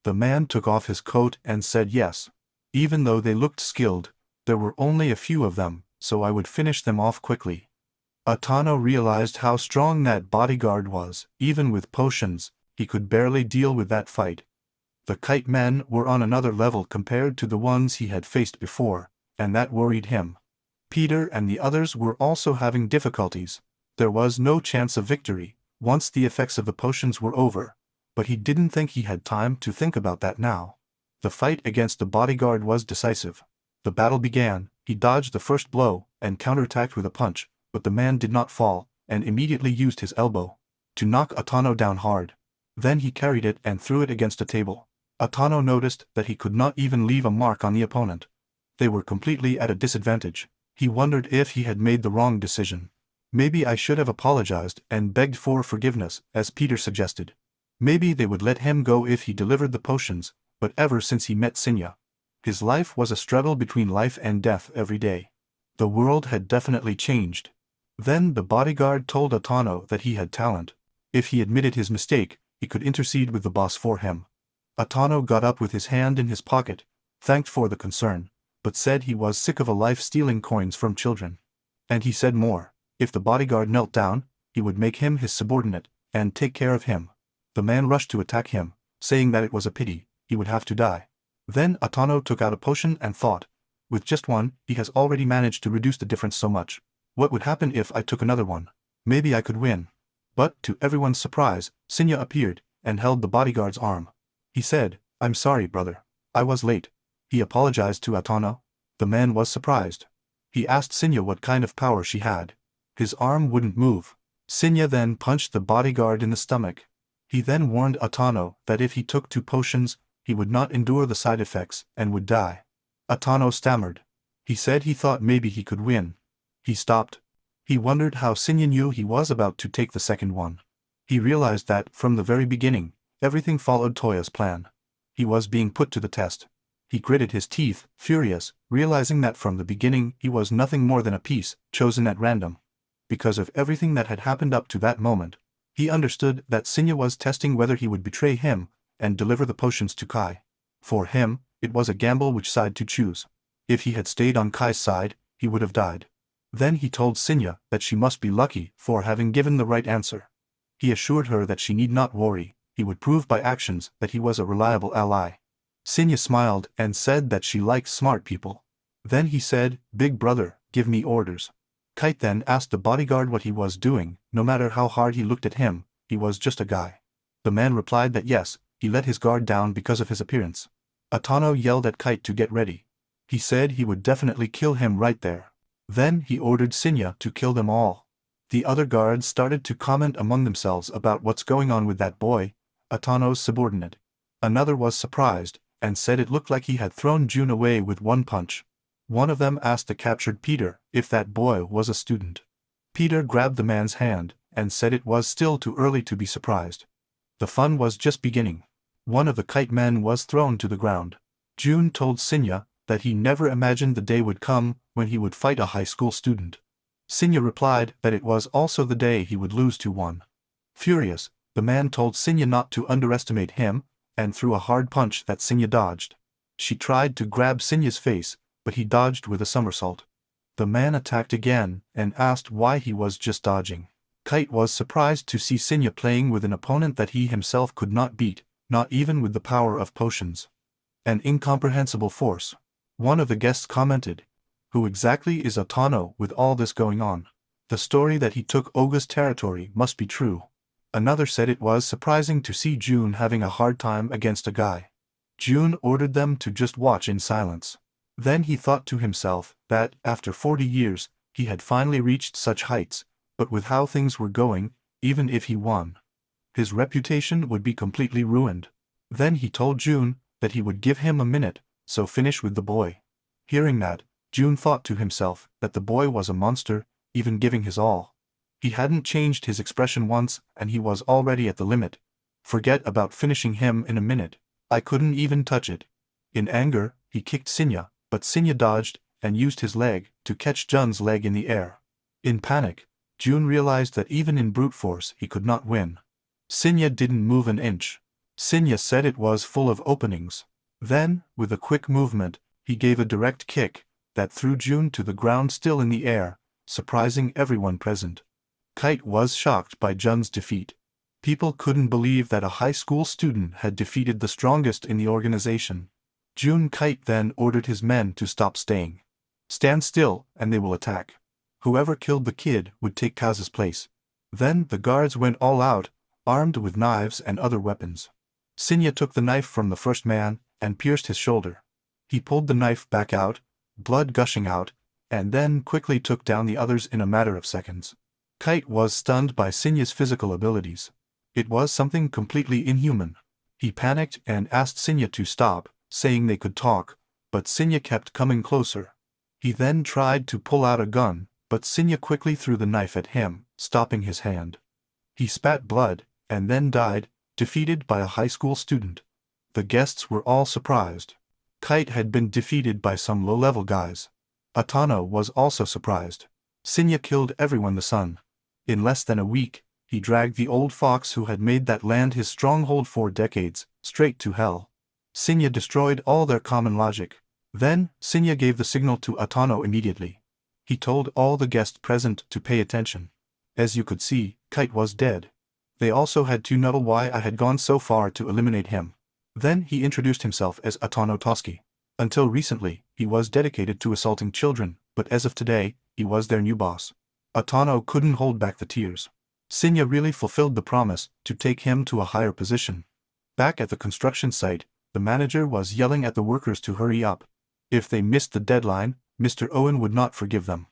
The man took off his coat and said yes. Even though they looked skilled, there were only a few of them, so I would finish them off quickly. Atano realized how strong that bodyguard was. Even with potions, he could barely deal with that fight. The Kite men were on another level compared to the ones he had faced before, and that worried him. Peter and the others were also having difficulties. There was no chance of victory once the effects of the potions were over, but he didn't think he had time to think about that now. The fight against the bodyguard was decisive. The battle began, he dodged the first blow and counterattacked with a punch, but the man did not fall, and immediately used his elbow to knock Atano down hard. Then he carried it and threw it against a table. Atano noticed that he could not even leave a mark on the opponent. They were completely at a disadvantage. He wondered if he had made the wrong decision. Maybe I should have apologized and begged for forgiveness, as Peter suggested. Maybe they would let him go if he delivered the potions, but ever since he met Sinya, his life was a struggle between life and death every day. The world had definitely changed. Then the bodyguard told Atano that he had talent. If he admitted his mistake, he could intercede with the boss for him. Atano got up with his hand in his pocket, thanked for the concern, but said he was sick of a life stealing coins from children. And he said more. If the bodyguard knelt down, he would make him his subordinate, and take care of him. The man rushed to attack him, saying that it was a pity, he would have to die. Then Atano took out a potion and thought, with just one, he has already managed to reduce the difference so much. What would happen if I took another one? Maybe I could win. But, to everyone's surprise, Sinya appeared, and held the bodyguard's arm. He said, "I'm sorry, brother. I was late." He apologized to Atano. The man was surprised. He asked Sinya what kind of power she had. His arm wouldn't move. Sinya then punched the bodyguard in the stomach. He then warned Atano that if he took 2 potions, he would not endure the side effects and would die. Atano stammered. He said he thought maybe he could win. He stopped. He wondered how Sinya knew he was about to take the second one. He realized that, from the very beginning, everything followed Toya's plan. He was being put to the test. He gritted his teeth, furious, realizing that from the beginning he was nothing more than a piece, chosen at random. Because of everything that had happened up to that moment, he understood that Sinya was testing whether he would betray him and deliver the potions to Kai. For him, it was a gamble which side to choose. If he had stayed on Kai's side, he would have died. Then he told Sinya that she must be lucky for having given the right answer. He assured her that she need not worry, he would prove by actions that he was a reliable ally. Sinya smiled and said that she likes smart people. Then he said, "Big brother, give me orders." Kite then asked the bodyguard what he was doing. No matter how hard he looked at him, he was just a guy. The man replied that yes, he let his guard down because of his appearance. Atano yelled at Kite to get ready. He said he would definitely kill him right there. Then he ordered Sinya to kill them all. The other guards started to comment among themselves about what's going on with that boy, Atano's subordinate. Another was surprised, and said it looked like he had thrown June away with one punch. One of them asked the captured Peter if that boy was a student. Peter grabbed the man's hand, and said it was still too early to be surprised. The fun was just beginning. One of the Kite men was thrown to the ground. June told Sinya that he never imagined the day would come when he would fight a high school student. Sinya replied that it was also the day he would lose to one. Furious, the man told Sinya not to underestimate him, and threw a hard punch that Sinya dodged. She tried to grab Sinya's face, but he dodged with a somersault. The man attacked again, and asked why he was just dodging. Kite was surprised to see Sinya playing with an opponent that he himself could not beat, not even with the power of potions. An incomprehensible force. One of the guests commented, "Who exactly is Atano with all this going on? The story that he took Oga's territory must be true." Another said it was surprising to see June having a hard time against a guy. June ordered them to just watch in silence. Then he thought to himself that, after 40 years, he had finally reached such heights, but with how things were going, even if he won, his reputation would be completely ruined. Then he told June that he would give him a minute, so finish with the boy. Hearing that, June thought to himself that the boy was a monster, even giving his all. He hadn't changed his expression once and he was already at the limit. Forget about finishing him in a minute. I couldn't even touch it. In anger, he kicked Sinya, but Sinya dodged and used his leg to catch Jun's leg in the air. In panic, June realized that even in brute force he could not win. Sinya didn't move an inch. Sinya said it was full of openings. Then, with a quick movement, he gave a direct kick that threw June to the ground still in the air, surprising everyone present. Kite was shocked by Jun's defeat. People couldn't believe that a high school student had defeated the strongest in the organization. Kite then ordered his men to stop staying. "Stand still, and they will attack. Whoever killed the kid would take Kaz's place." Then the guards went all out, armed with knives and other weapons. Sinya took the knife from the first man and pierced his shoulder. He pulled the knife back out, blood gushing out, and then quickly took down the others in a matter of seconds. Kite was stunned by Sinya's physical abilities. It was something completely inhuman. He panicked and asked Sinya to stop, saying they could talk, but Sinya kept coming closer. He then tried to pull out a gun, but Sinya quickly threw the knife at him, stopping his hand. He spat blood, and then died, defeated by a high school student. The guests were all surprised. Kite had been defeated by some low-level guys. Atano was also surprised. Sinya killed everyone the sun. In less than a week, he dragged the old fox who had made that land his stronghold for decades, straight to hell. Sinya destroyed all their common logic. Then, Sinya gave the signal to Atano immediately. He told all the guests present to pay attention. As you could see, Kite was dead. They also had to know why I had gone so far to eliminate him. Then he introduced himself as Atano Toski. Until recently, he was dedicated to assaulting children, but as of today, he was their new boss. Atano couldn't hold back the tears. Sinya really fulfilled the promise to take him to a higher position. Back at the construction site, the manager was yelling at the workers to hurry up. If they missed the deadline, Mr. Owen would not forgive them.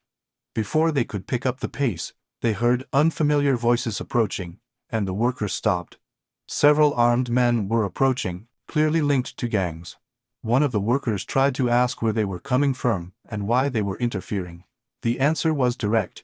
Before they could pick up the pace, they heard unfamiliar voices approaching, and the workers stopped. Several armed men were approaching, clearly linked to gangs. One of the workers tried to ask where they were coming from and why they were interfering. The answer was direct.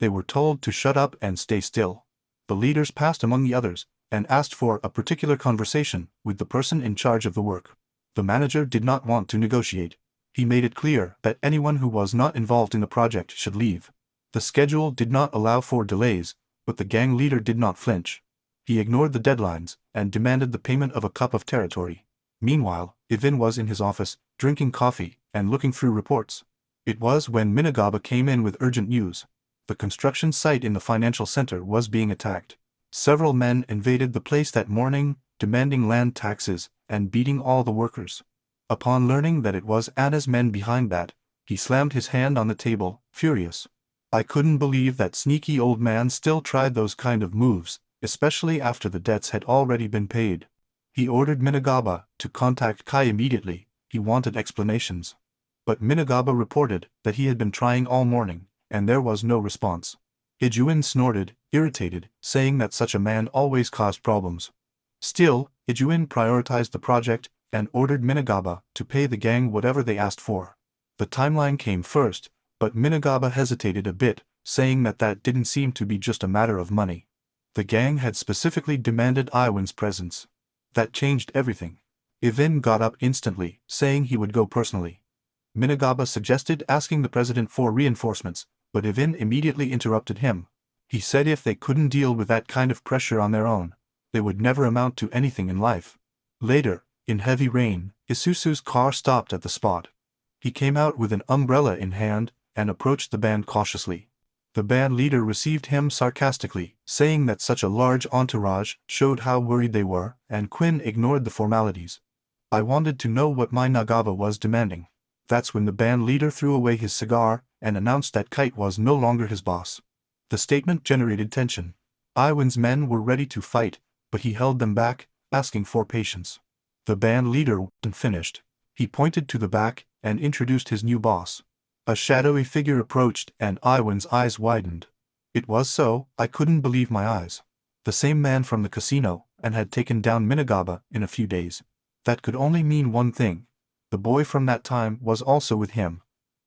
They were told to shut up and stay still. The leaders passed among the others and asked for a particular conversation with the person in charge of the work. The manager did not want to negotiate. He made it clear that anyone who was not involved in the project should leave. The schedule did not allow for delays, but the gang leader did not flinch. He ignored the deadlines and demanded the payment of a cup of territory. Meanwhile, Ivin was in his office, drinking coffee and looking through reports. It was when Minagaba came in with urgent news. The construction site in the financial center was being attacked. Several men invaded the place that morning, demanding land taxes and beating all the workers. Upon learning that it was Anna's men behind that, he slammed his hand on the table, furious. I couldn't believe that sneaky old man still tried those kind of moves, especially after the debts had already been paid. He ordered Minagaba to contact Kai immediately. He wanted explanations. But Minagaba reported that he had been trying all morning, and there was no response. Ijuin snorted, irritated, saying that such a man always caused problems. Still, Ijuin prioritized the project and ordered Minagaba to pay the gang whatever they asked for. The timeline came first, but Minagaba hesitated a bit, saying that didn't seem to be just a matter of money. The gang had specifically demanded Iwan's presence. That changed everything. Ivin got up instantly, saying he would go personally. Minagaba suggested asking the president for reinforcements, but Ivin immediately interrupted him. He said if they couldn't deal with that kind of pressure on their own, they would never amount to anything in life. Later, in heavy rain, Isusu's car stopped at the spot. He came out with an umbrella in hand and approached the band cautiously. The band leader received him sarcastically, saying that such a large entourage showed how worried they were, and Quinn ignored the formalities. I wanted to know what my Nagaba was demanding. That's when the band leader threw away his cigar and announced that Kite was no longer his boss. The statement generated tension. Iwan's men were ready to fight, but he held them back, asking for patience. The band leader wasn't finished. He pointed to the back and introduced his new boss. A shadowy figure approached and Iwan's eyes widened. It was so, I couldn't believe my eyes. The same man from the casino, and had taken down Minagaba in a few days. That could only mean one thing. The boy from that time was also with him.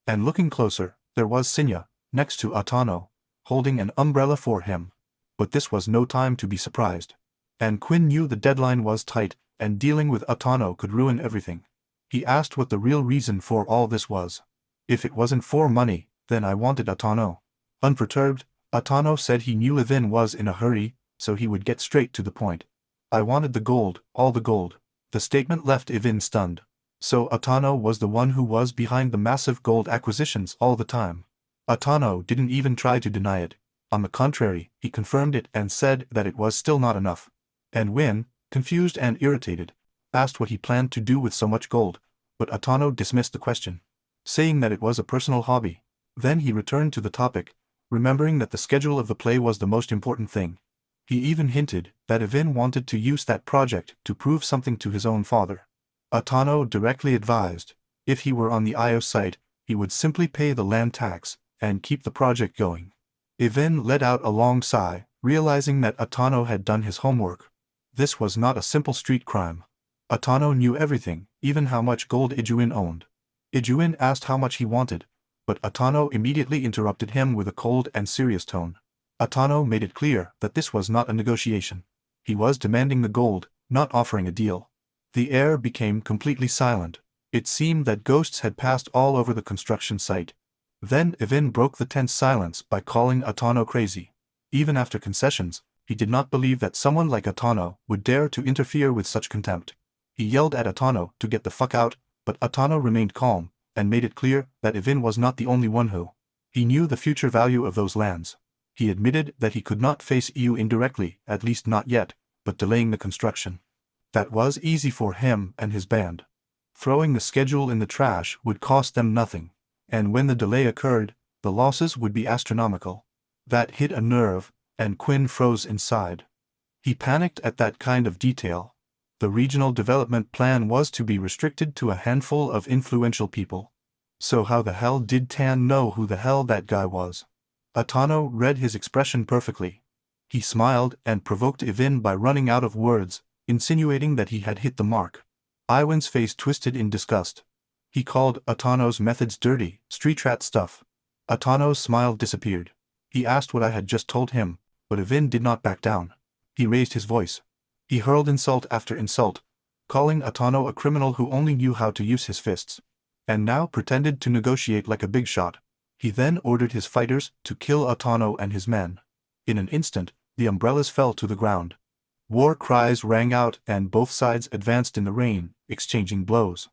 And looking closer, there was Sinya, next to Atano, holding an umbrella for him. But this was no time to be surprised. And Quinn knew the deadline was tight, and dealing with Atano could ruin everything. He asked what the real reason for all this was. If it wasn't for money, then I wanted Atano. Unperturbed, Atano said he knew Evin was in a hurry, so he would get straight to the point. I wanted the gold, all the gold. The statement left Evin stunned. So Atano was the one who was behind the massive gold acquisitions all the time. Atano didn't even try to deny it. On the contrary, he confirmed it and said that it was still not enough. And Win, confused and irritated, asked what he planned to do with so much gold, but Atano dismissed the question, saying that it was a personal hobby. Then he returned to the topic, remembering that the schedule of the play was the most important thing. He even hinted that Evin wanted to use that project to prove something to his own father. Atano directly advised, if he were on the IO site, he would simply pay the land tax and keep the project going. Evin let out a long sigh, realizing that Atano had done his homework. This was not a simple street crime. Atano knew everything, even how much gold Ijuin owned. Ijuin asked how much he wanted, but Atano immediately interrupted him with a cold and serious tone. Atano made it clear that this was not a negotiation. He was demanding the gold, not offering a deal. The air became completely silent. It seemed that ghosts had passed all over the construction site. Then Evin broke the tense silence by calling Atano crazy. Even after concessions, he did not believe that someone like Atano would dare to interfere with such contempt. He yelled at Atano to get the fuck out, but Atano remained calm, and made it clear that Evin was not the only one who. He knew the future value of those lands. He admitted that he could not face EU indirectly, at least not yet, but delaying the construction. That was easy for him and his band. Throwing the schedule in the trash would cost them nothing, and when the delay occurred, the losses would be astronomical. That hit a nerve, and Quinn froze inside. He panicked at that kind of detail. The regional development plan was to be restricted to a handful of influential people. So how the hell did Tan know who the hell that guy was? Atano read his expression perfectly. He smiled and provoked Evin by running out of words, insinuating that he had hit the mark. Iwan's face twisted in disgust. He called Atano's methods dirty, street rat stuff. Atano's smile disappeared. He asked what I had just told him, but Evin did not back down. He raised his voice. He hurled insult after insult, calling Atano a criminal who only knew how to use his fists, and now pretended to negotiate like a big shot. He then ordered his fighters to kill Atano and his men. In an instant, the umbrellas fell to the ground. War cries rang out and both sides advanced in the rain, exchanging blows.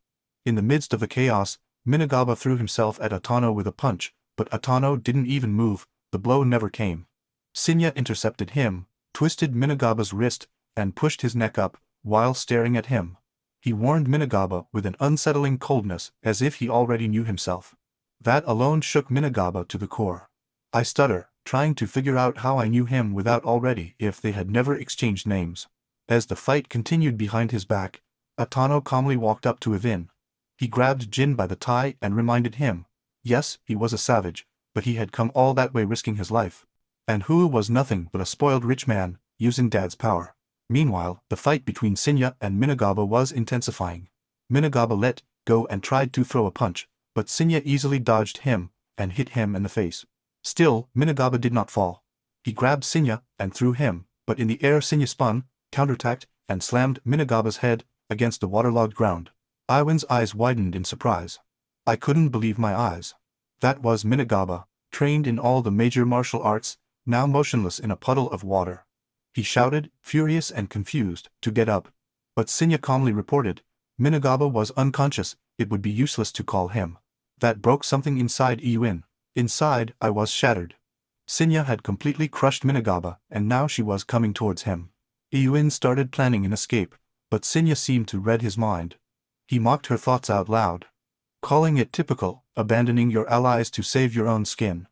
In the midst of the chaos, Minagaba threw himself at Atano with a punch, but Atano didn't even move, the blow never came. Sinya intercepted him, twisted Minagaba's wrist, and pushed his neck up, while staring at him. He warned Minagaba with an unsettling coldness, as if he already knew himself. That alone shook Minagaba to the core. I stutter, trying to figure out how I knew him without already if they had never exchanged names. As the fight continued behind his back, Atano calmly walked up to Evin. He grabbed Jin by the tie and reminded him. Yes, he was a savage, but he had come all that way risking his life. And who was nothing but a spoiled rich man, using dad's power. Meanwhile, the fight between Sinya and Minagaba was intensifying. Minagaba let go and tried to throw a punch, but Sinya easily dodged him and hit him in the face. Still, Minagaba did not fall. He grabbed Sinya and threw him, but in the air Sinya spun, counterattacked, and slammed Minagaba's head against the waterlogged ground. Iwan's eyes widened in surprise. I couldn't believe my eyes. That was Minagaba, trained in all the major martial arts, now motionless in a puddle of water. He shouted, furious and confused, to get up. But Sinya calmly reported, Minagaba was unconscious, it would be useless to call him. That broke something inside Iwin. Inside, I was shattered. Sinya had completely crushed Minagaba, and now she was coming towards him. Iyuin started planning an escape, but Sinya seemed to read his mind. He mocked her thoughts out loud, calling it typical, abandoning your allies to save your own skin.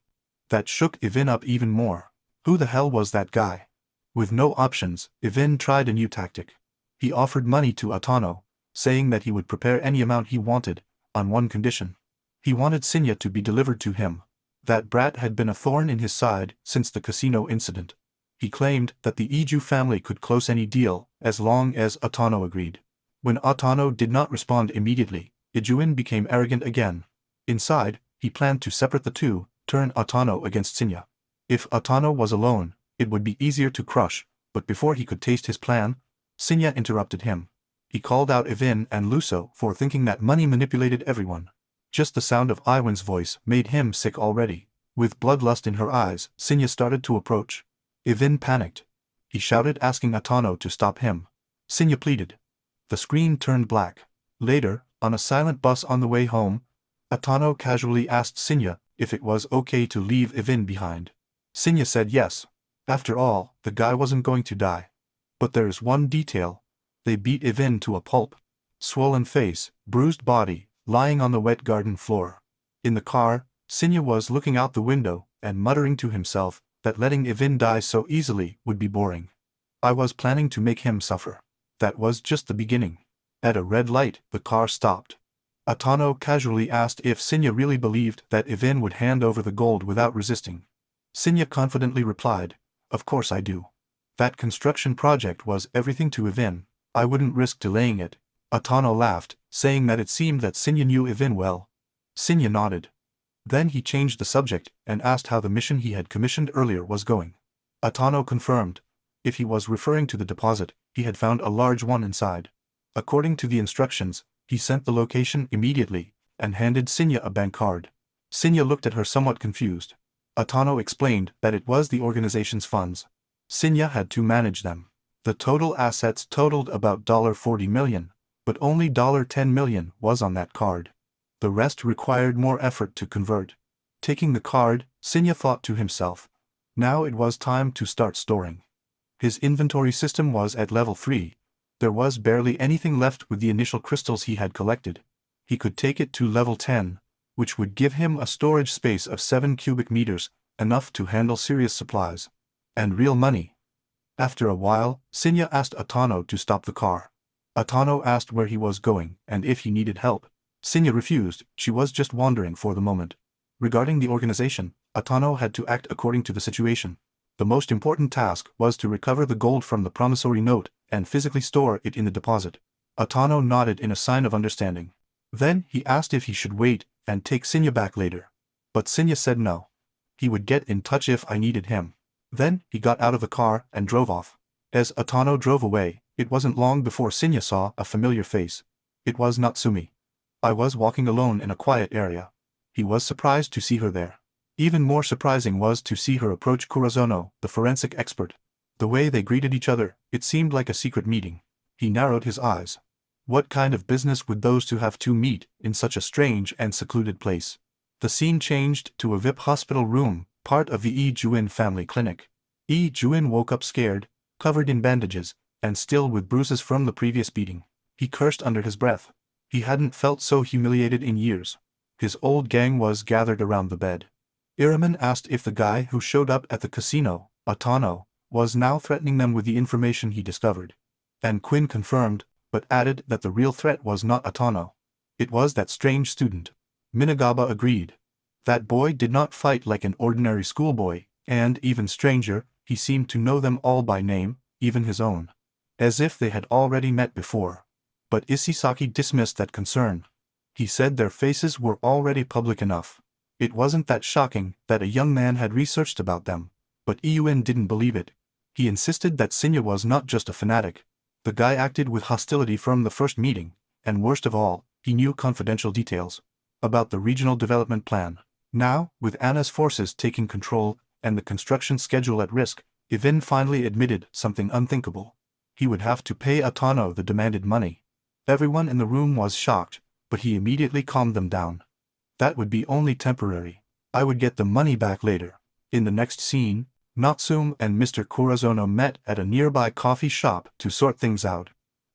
That shook Ivin up even more. Who the hell was that guy? With no options, Ivin tried a new tactic. He offered money to Atano, saying that he would prepare any amount he wanted, on one condition. He wanted Sinya to be delivered to him. That brat had been a thorn in his side since the casino incident. He claimed that the Iju family could close any deal, as long as Atano agreed. When Atano did not respond immediately, Ijuin became arrogant again. Inside, he planned to separate the two, turn Atano against Sinya. If Atano was alone, it would be easier to crush, but before he could taste his plan, Sinya interrupted him. He called out Ivin and Luso for thinking that money manipulated everyone. Just the sound of Iwin's voice made him sick already. With bloodlust in her eyes, Sinya started to approach. Ivin panicked. He shouted asking Atano to stop him. Sinya pleaded. The screen turned black. Later, on a silent bus on the way home, Atano casually asked Sinya if it was okay to leave Ivin behind. Sinya said yes. After all, the guy wasn't going to die. But there's one detail. They beat Ivin to a pulp. Swollen face, bruised body, lying on the wet garden floor. In the car, Sinya was looking out the window and muttering to himself that letting Ivin die so easily would be boring. I was planning to make him suffer. That was just the beginning. At a red light, the car stopped. Atano casually asked if Sinya really believed that Ivin would hand over the gold without resisting. Sinya confidently replied, "Of course I do. That construction project was everything to Ivin. I wouldn't risk delaying it." Atano laughed, saying that it seemed that Sinya knew Ivin well. Sinya nodded. Then he changed the subject and asked how the mission he had commissioned earlier was going. Atano confirmed. If he was referring to the deposit, he had found a large one inside. According to the instructions, he sent the location immediately and handed Sinya a bank card. Sinya looked at her somewhat confused. Atano explained that it was the organization's funds. Sinya had to manage them. The total assets totaled about $40 million. But only $10 million was on that card. The rest required more effort to convert. Taking the card, Sinya thought to himself. Now it was time to start storing. His inventory system was at level 3. There was barely anything left with the initial crystals he had collected. He could take it to level 10, which would give him a storage space of 7 cubic meters, enough to handle serious supplies. And real money. After a while, Sinya asked Atano to stop the car. Atano asked where he was going and if he needed help. Sinya refused, she was just wandering for the moment. Regarding the organization, Atano had to act according to the situation. The most important task was to recover the gold from the promissory note and physically store it in the deposit. Atano nodded in a sign of understanding. Then he asked if he should wait and take Sinya back later. But Sinya said no. He would get in touch if I needed him. Then he got out of the car and drove off. As Atano drove away, it wasn't long before Sinya saw a familiar face. It was Natsumi. I was walking alone in a quiet area. He was surprised to see her there. Even more surprising was to see her approach Kurozono, the forensic expert. The way they greeted each other, it seemed like a secret meeting. He narrowed his eyes. What kind of business would those two have to meet in such a strange and secluded place? The scene changed to a VIP hospital room, part of the Yi Juin family clinic. Yi Juin woke up scared, covered in bandages, and still with bruises from the previous beating. He cursed under his breath. He hadn't felt so humiliated in years. His old gang was gathered around the bed. Iraman asked if the guy who showed up at the casino, Atano, was now threatening them with the information he discovered. And Quinn confirmed, but added that the real threat was not Atano. It was that strange student. Minagaba agreed. That boy did not fight like an ordinary schoolboy, and even stranger, he seemed to know them all by name, even his own. As if they had already met before. But Isisaki dismissed that concern. He said their faces were already public enough. It wasn't that shocking that a young man had researched about them, but Iyuin didn't believe it. He insisted that Sinya was not just a fanatic. The guy acted with hostility from the first meeting, and worst of all, he knew confidential details about the regional development plan. Now, with Anna's forces taking control and the construction schedule at risk, Ivin finally admitted something unthinkable. He would have to pay Atano the demanded money. Everyone in the room was shocked, but he immediately calmed them down. That would be only temporary. I would get the money back later. In the next scene, Natsume and Mr. Corazono met at a nearby coffee shop to sort things out.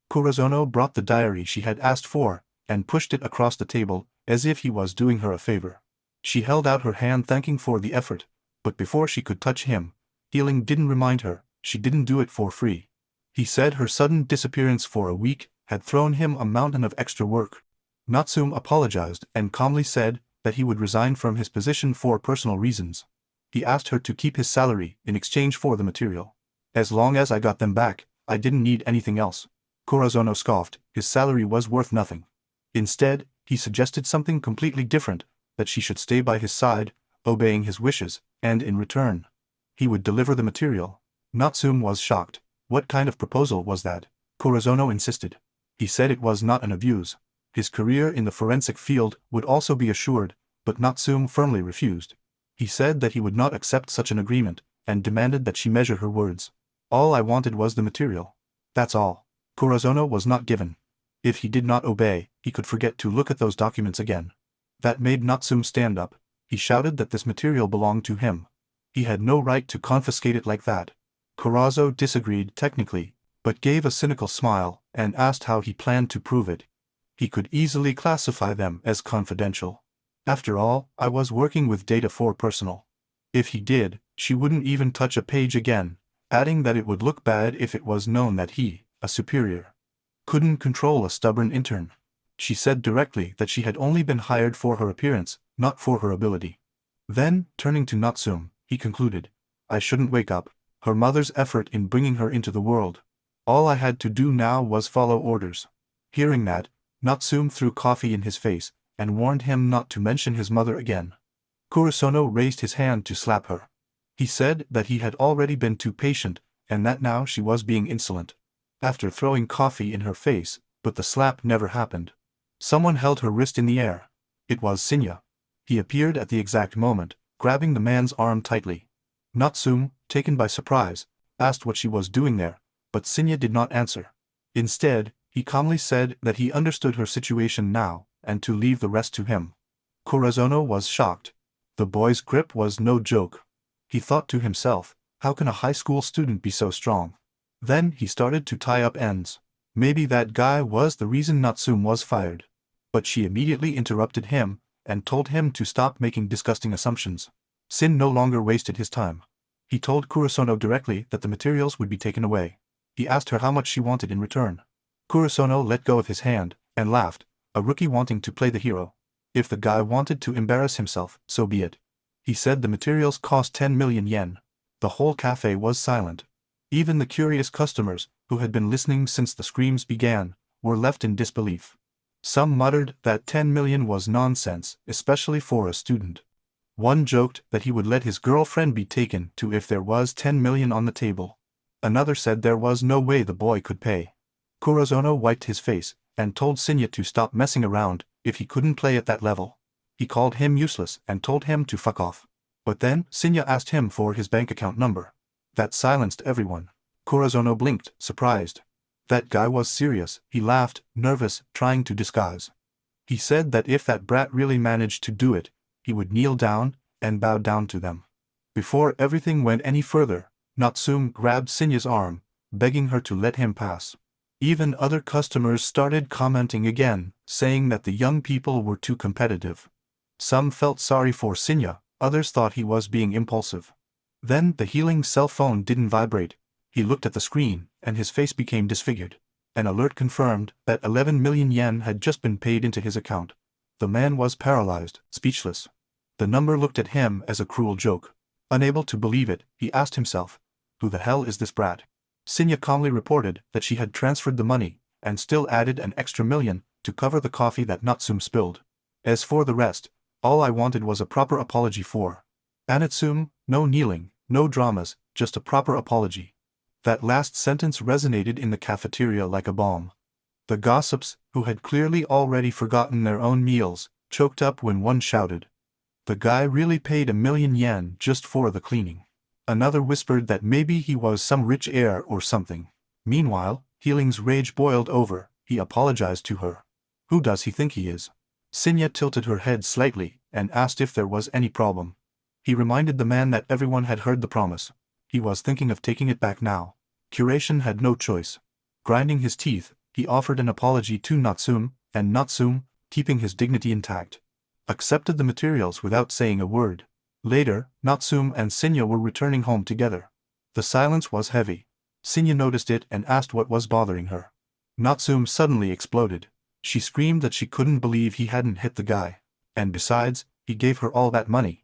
Corazono brought the diary she had asked for, and pushed it across the table, as if he was doing her a favor. She held out her hand thanking for the effort, but before she could touch him, Healing didn't remind her she didn't do it for free. He said her sudden disappearance for a week had thrown him a mountain of extra work. Natsume apologized and calmly said that he would resign from his position for personal reasons. He asked her to keep his salary in exchange for the material. As long as I got them back, I didn't need anything else. Corazono scoffed, his salary was worth nothing. Instead, he suggested something completely different, that she should stay by his side, obeying his wishes, and in return, he would deliver the material. Natsume was shocked. What kind of proposal was that? Corazono insisted. He said it was not an abuse. His career in the forensic field would also be assured, but Natsume firmly refused. He said that he would not accept such an agreement, and demanded that she measure her words. All I wanted was the material. That's all. Corazono was not given. If he did not obey, he could forget to look at those documents again. That made Natsume stand up. He shouted that this material belonged to him. He had no right to confiscate it like that. Corazo disagreed technically, but gave a cynical smile and asked how he planned to prove it. He could easily classify them as confidential. After all, I was working with data for personal. If he did, she wouldn't even touch a page again, adding that it would look bad if it was known that he, a superior, couldn't control a stubborn intern. She said directly that she had only been hired for her appearance, not for her ability. Then, turning to Natsume, he concluded, I shouldn't wake up her mother's effort in bringing her into the world. All I had to do now was follow orders. Hearing that, Natsume threw coffee in his face and warned him not to mention his mother again. Kurosono raised his hand to slap her. He said that he had already been too patient and that now she was being insolent. After throwing coffee in her face, but the slap never happened. Someone held her wrist in the air. It was Sinya. He appeared at the exact moment, grabbing the man's arm tightly. Natsume, taken by surprise, asked what she was doing there, but Sinya did not answer. Instead, he calmly said that he understood her situation now, and to leave the rest to him. Corazono was shocked. The boy's grip was no joke. He thought to himself, how can a high school student be so strong? Then he started to tie up ends. Maybe that guy was the reason Natsume was fired. But she immediately interrupted him, and told him to stop making disgusting assumptions. Sin no longer wasted his time. He told Kurosono directly that the materials would be taken away. He asked her how much she wanted in return. Kurosono let go of his hand, and laughed, a rookie wanting to play the hero. If the guy wanted to embarrass himself, so be it. He said the materials cost 10 million yen. The whole cafe was silent. Even the curious customers, who had been listening since the screams began, were left in disbelief. Some muttered that 10 million was nonsense, especially for a student. One joked that he would let his girlfriend be taken to if there was 10 million on the table. Another said there was no way the boy could pay. Kurozono wiped his face, and told Sinya to stop messing around if he couldn't play at that level. He called him useless and told him to fuck off. But then, Sinya asked him for his bank account number. That silenced everyone. Kurozono blinked, surprised. That guy was serious. He laughed, nervous, trying to disguise. He said that if that brat really managed to do it, he would kneel down and bow down to them. Before everything went any further, Natsume grabbed Sinya's arm, begging her to let him pass. Even other customers started commenting again, saying that the young people were too competitive. Some felt sorry for Sinya, others thought he was being impulsive. Then the healing cell phone didn't vibrate. He looked at the screen, and his face became disfigured. An alert confirmed that 11 million yen had just been paid into his account. The man was paralyzed, speechless. The number looked at him as a cruel joke. Unable to believe it, he asked himself, who the hell is this brat? Sinya calmly reported that she had transferred the money, and still added an extra million to cover the coffee that Natsume spilled. As for the rest, all I wanted was a proper apology for Anatsume, no kneeling, no dramas, just a proper apology. That last sentence resonated in the cafeteria like a bomb. The gossips, who had clearly already forgotten their own meals, choked up when one shouted, the guy really paid 1 million yen just for the cleaning. Another whispered that maybe he was some rich heir or something. Meanwhile, Healing's rage boiled over. He apologized to her. Who does he think he is? Sinya tilted her head slightly and asked if there was any problem. He reminded the man that everyone had heard the promise. He was thinking of taking it back now. Curation had no choice. Grinding his teeth, he offered an apology to Natsume, and Natsume, keeping his dignity intact, accepted the materials without saying a word. Later, Natsume and Shinya were returning home together. The silence was heavy. Shinya noticed it and asked what was bothering her. Natsume suddenly exploded. She screamed that she couldn't believe he hadn't hit the guy. And besides, he gave her all that money.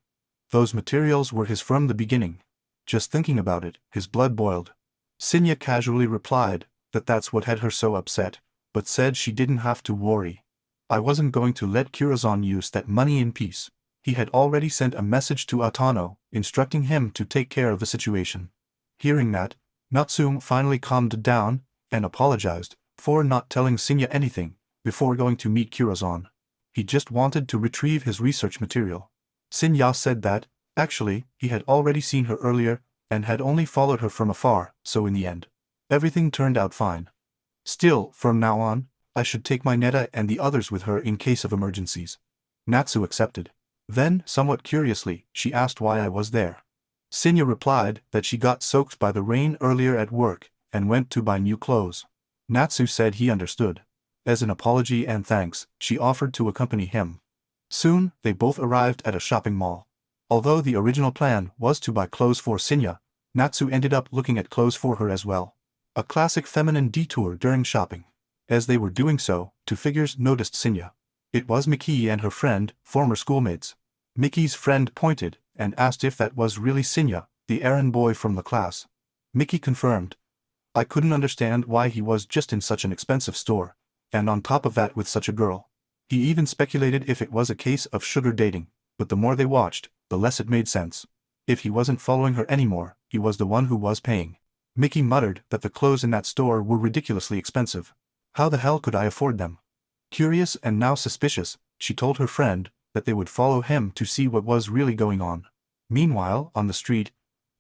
Those materials were his from the beginning. Just thinking about it, his blood boiled. Shinya casually replied that that's what had her so upset, but said she didn't have to worry. I wasn't going to let Kurazan use that money in peace. He had already sent a message to Atano, instructing him to take care of the situation. Hearing that, Natsume finally calmed down and apologized for not telling Shinya anything before going to meet Kurazan. He just wanted to retrieve his research material. Shinya said that, actually, he had already seen her earlier and had only followed her from afar, so in the end, everything turned out fine. Still, from now on, I should take my Neta and the others with her in case of emergencies. Natsu accepted. Then, somewhat curiously, she asked why I was there. Shinya replied that she got soaked by the rain earlier at work and went to buy new clothes. Natsu said he understood. As an apology and thanks, she offered to accompany him. Soon, they both arrived at a shopping mall. Although the original plan was to buy clothes for Shinya, Natsu ended up looking at clothes for her as well. A classic feminine detour during shopping. As they were doing so, two figures noticed Shinya. It was Miki and her friend, former schoolmates. Miki's friend pointed and asked if that was really Shinya, the errand boy from the class. Miki confirmed. I couldn't understand why he was just in such an expensive store, and on top of that with such a girl. He even speculated if it was a case of sugar dating, but the more they watched, the less it made sense. If he wasn't following her anymore, he was the one who was paying. Miki muttered that the clothes in that store were ridiculously expensive. How the hell could I afford them? Curious and now suspicious, she told her friend that they would follow him to see what was really going on. Meanwhile, on the street,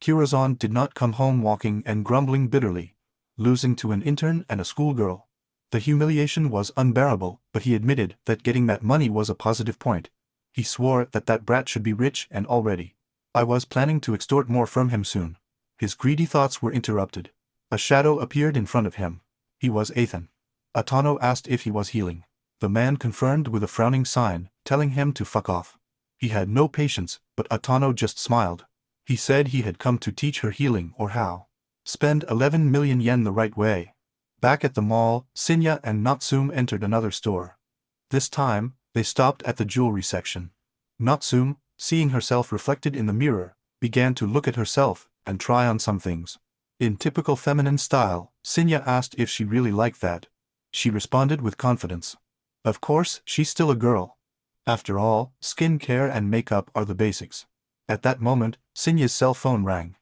Kurazan did not come home walking and grumbling bitterly, losing to an intern and a schoolgirl. The humiliation was unbearable, but he admitted that getting that money was a positive point. He swore that that brat should be rich and already. I was planning to extort more from him soon. His greedy thoughts were interrupted. A shadow appeared in front of him. He was Ethan. Atano asked if he was healing. The man confirmed with a frowning sign, telling him to fuck off. He had no patience, but Atano just smiled. He said he had come to teach her healing or how. Spend 11 million yen the right way. Back at the mall, Shinya and Natsume entered another store. This time, they stopped at the jewelry section. Natsume, seeing herself reflected in the mirror, began to look at herself and try on some things. In typical feminine style, Shinya asked if she really liked that. She responded with confidence. Of course, she's still a girl. After all, skin care and makeup are the basics. At that moment, Shinya's cell phone rang.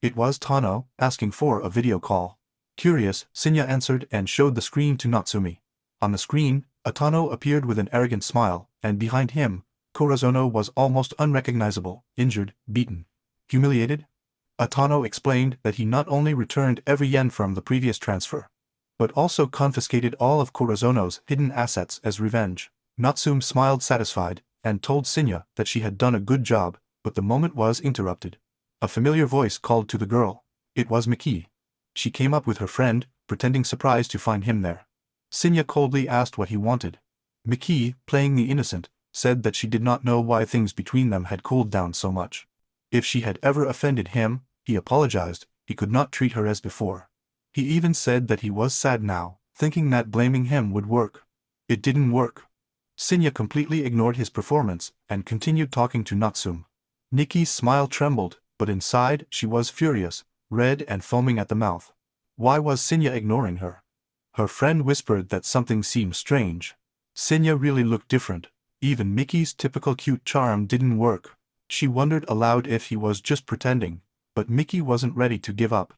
It was Tano, asking for a video call. Curious, Shinya answered and showed the screen to Natsumi. On the screen, Atano appeared with an arrogant smile, and behind him, Corazono was almost unrecognizable, injured, beaten. Humiliated? Atano explained that he not only returned every yen from the previous transfer, but also confiscated all of Corazono's hidden assets as revenge. Natsume smiled satisfied, and told Shinya that she had done a good job, but the moment was interrupted. A familiar voice called to the girl. It was Miki. She came up with her friend, pretending surprised to find him there. Shinya coldly asked what he wanted. Miki, playing the innocent, said that she did not know why things between them had cooled down so much. If she had ever offended him, he apologized, he could not treat her as before. He even said that he was sad now, thinking that blaming him would work. It didn't work. Shinya completely ignored his performance and continued talking to Natsume. Niki's smile trembled, but inside she was furious, red and foaming at the mouth. Why was Shinya ignoring her? Her friend whispered that something seemed strange. Shinya really looked different. Even Miki's typical cute charm didn't work. She wondered aloud if he was just pretending, but Miki wasn't ready to give up.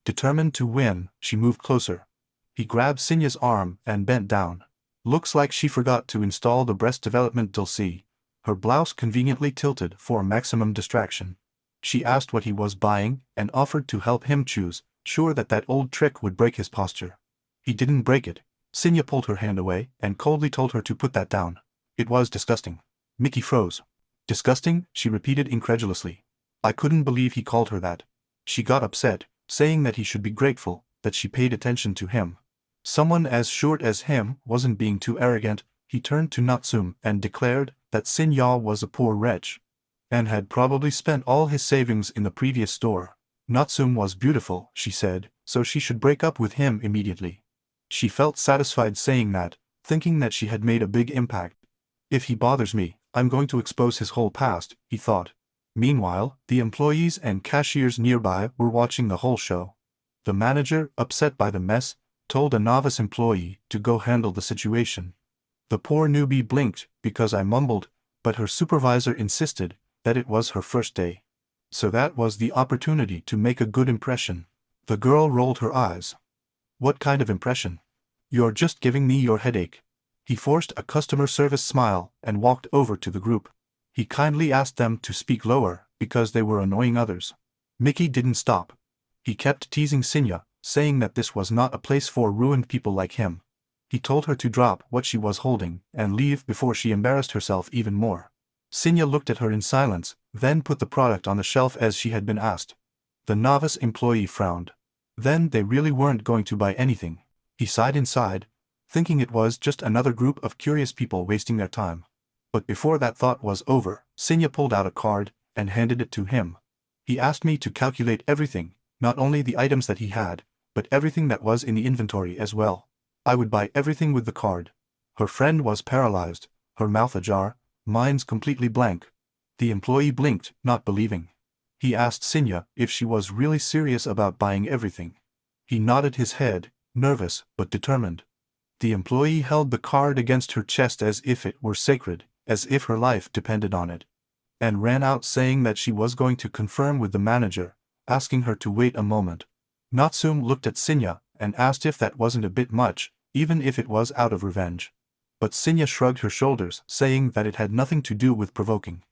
Determined to win, she moved closer. He grabbed Shinya's arm and bent down. Looks like she forgot to install the breast development DLC. Her blouse conveniently tilted for maximum distraction. She asked what he was buying and offered to help him choose, sure that that old trick would break his posture. He didn't break it. Shinya pulled her hand away and coldly told her to put that down. It was disgusting. Miki froze. Disgusting, she repeated incredulously. I couldn't believe he called her that. She got upset, saying that he should be grateful that she paid attention to him. Someone as short as him wasn't being too arrogant. He turned to Natsume and declared that Sinya was a poor wretch, and had probably spent all his savings in the previous store. Natsume was beautiful, she said, so she should break up with him immediately. She felt satisfied saying that, thinking that she had made a big impact. If he bothers me, I'm going to expose his whole past, he thought. Meanwhile, the employees and cashiers nearby were watching the whole show. The manager, upset by the mess, told a novice employee to go handle the situation. The poor newbie blinked because I mumbled, but her supervisor insisted that it was her first day. So that was the opportunity to make a good impression. The girl rolled her eyes. What kind of impression? You're just giving me your headache. He forced a customer service smile and walked over to the group. He kindly asked them to speak lower because they were annoying others. Mickey didn't stop. He kept teasing Sinya, saying that this was not a place for ruined people like him. He told her to drop what she was holding and leave before she embarrassed herself even more. Sinya looked at her in silence, then put the product on the shelf as she had been asked. The novice employee frowned. Then they really weren't going to buy anything. He sighed inside, thinking it was just another group of curious people wasting their time. But before that thought was over, Sinya pulled out a card and handed it to him. He asked me to calculate everything, not only the items that he had, but everything that was in the inventory as well. I would buy everything with the card. Her friend was paralyzed, her mouth ajar, mine's completely blank. The employee blinked, not believing. He asked Sinya if she was really serious about buying everything. He nodded his head, nervous but determined. The employee held the card against her chest as if it were sacred, as if her life depended on it, and ran out saying that she was going to confirm with the manager, asking her to wait a moment. Natsume looked at Sinya and asked if that wasn't a bit much, even if it was out of revenge. But Sinya shrugged her shoulders, saying that it had nothing to do with provoking.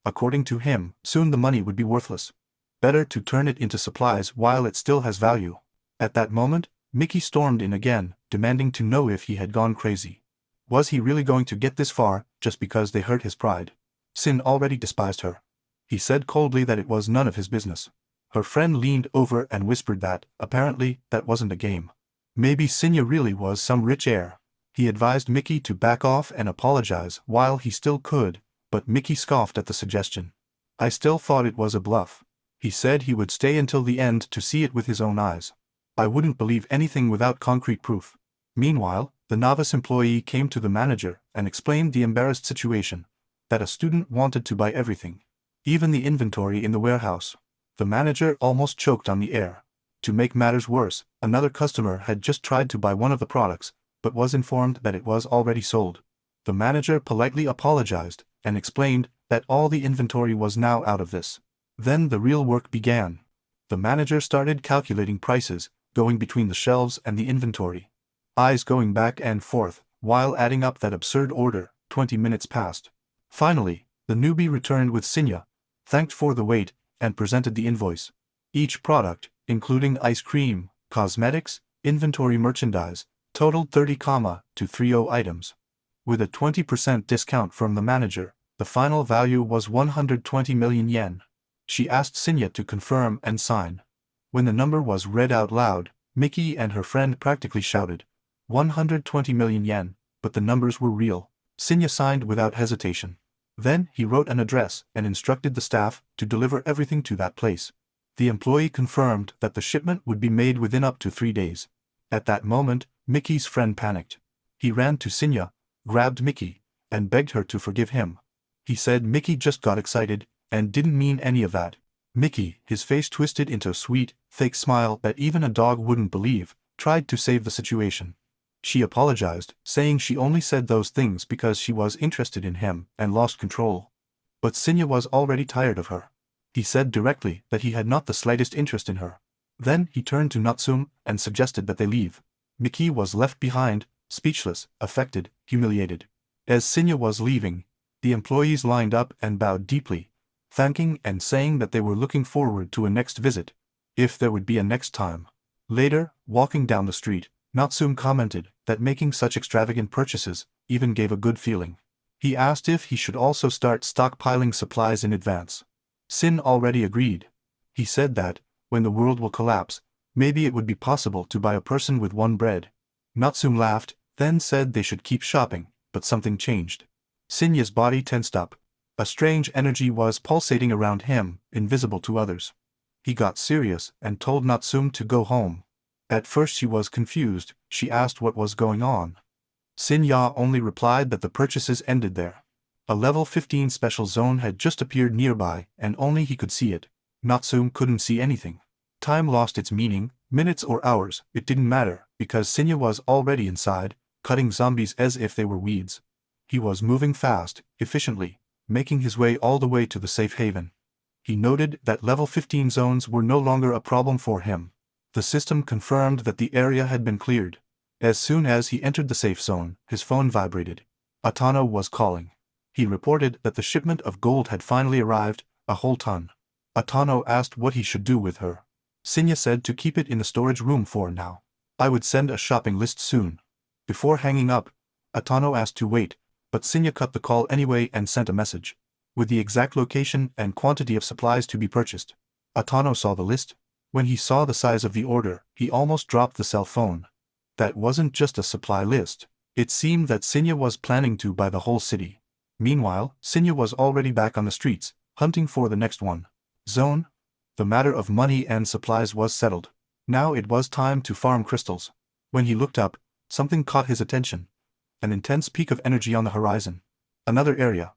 According to him, soon the money would be worthless. Better to turn it into supplies while it still has value. At that moment, Mickey stormed in again, demanding to know if he had gone crazy. Was he really going to get this far, just because they hurt his pride? Sin already despised her. He said coldly that it was none of his business. Her friend leaned over and whispered that, apparently, that wasn't a game. Maybe Sinya really was some rich heir. He advised Mickey to back off and apologize while he still could, but Mickey scoffed at the suggestion. I still thought it was a bluff. He said he would stay until the end to see it with his own eyes. I wouldn't believe anything without concrete proof. Meanwhile, the novice employee came to the manager and explained the embarrassed situation, that a student wanted to buy everything, even the inventory in the warehouse. The manager almost choked on the air. To make matters worse, another customer had just tried to buy one of the products, but was informed that it was already sold. The manager politely apologized and explained that all the inventory was now out of this. Then the real work began. The manager started calculating prices, going between the shelves and the inventory. Eyes going back and forth, while adding up that absurd order. 20 minutes passed. Finally, the newbie returned with Sinya, thanked for the wait, and presented the invoice. Each product, including ice cream, cosmetics, inventory merchandise, totaled 30,230 items. With a 20% discount from the manager, the final value was 120 million yen. She asked Sinya to confirm and sign. When the number was read out loud, Mickey and her friend practically shouted, 120 million yen, but the numbers were real. Sinya signed without hesitation. Then he wrote an address and instructed the staff to deliver everything to that place. The employee confirmed that the shipment would be made within up to 3 days. At that moment, Mickey's friend panicked. He ran to Sinya, grabbed Mickey, and begged her to forgive him. He said Mickey just got excited and didn't mean any of that. Mickey, his face twisted into a sweet, fake smile that even a dog wouldn't believe, tried to save the situation. She apologized, saying she only said those things because she was interested in him and lost control. But Sinya was already tired of her. He said directly that he had not the slightest interest in her. Then he turned to Natsume and suggested that they leave. Mickey was left behind, speechless, affected, humiliated. As Sinya was leaving, the employees lined up and bowed deeply, thanking and saying that they were looking forward to a next visit, if there would be a next time. Later, walking down the street, Natsume commented that making such extravagant purchases even gave a good feeling. He asked if he should also start stockpiling supplies in advance. Sin already agreed. He said that, when the world will collapse, maybe it would be possible to buy a person with one bread. Natsum laughed, then said they should keep shopping, but something changed. Sinya's body tensed up. A strange energy was pulsating around him, invisible to others. He got serious and told Natsum to go home. At first she was confused. She asked what was going on. Sinya only replied that the purchases ended there. A level 15 special zone had just appeared nearby and only he could see it. Natsum couldn't see anything. Time lost its meaning, minutes or hours, it didn't matter, because Sinya was already inside, cutting zombies as if they were weeds. He was moving fast, efficiently, making his way all the way to the safe haven. He noted that level 15 zones were no longer a problem for him. The system confirmed that the area had been cleared. As soon as he entered the safe zone, his phone vibrated. Atano was calling. He reported that the shipment of gold had finally arrived, a whole ton. Atano asked what he should do with her. Sinya said to keep it in the storage room for now. I would send a shopping list soon. Before hanging up, Atano asked to wait, but Sinya cut the call anyway and sent a message, with the exact location and quantity of supplies to be purchased. Atano saw the list. When he saw the size of the order, he almost dropped the cell phone. That wasn't just a supply list. It seemed that Sinya was planning to buy the whole city. Meanwhile, Sinya was already back on the streets, hunting for the next one. Zone? The matter of money and supplies was settled. Now it was time to farm crystals. When he looked up, something caught his attention. An intense peak of energy on the horizon. Another area.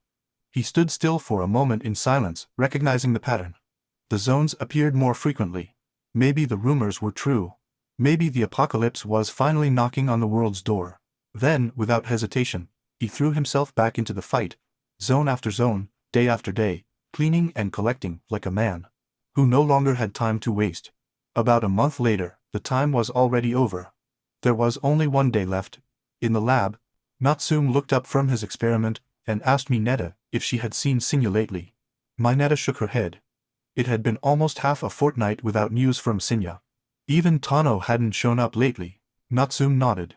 He stood still for a moment in silence, recognizing the pattern. The zones appeared more frequently. Maybe the rumors were true. Maybe the apocalypse was finally knocking on the world's door. Then, without hesitation, he threw himself back into the fight, zone after zone, day after day, cleaning and collecting like a man who no longer had time to waste. About a month later, the time was already over. There was only one day left. In the lab, Natsum looked up from his experiment and asked Mineta if she had seen Sinya lately. Mineta shook her head. It had been almost half a fortnight without news from Sinya. Even Tano hadn't shown up lately. Natsum nodded.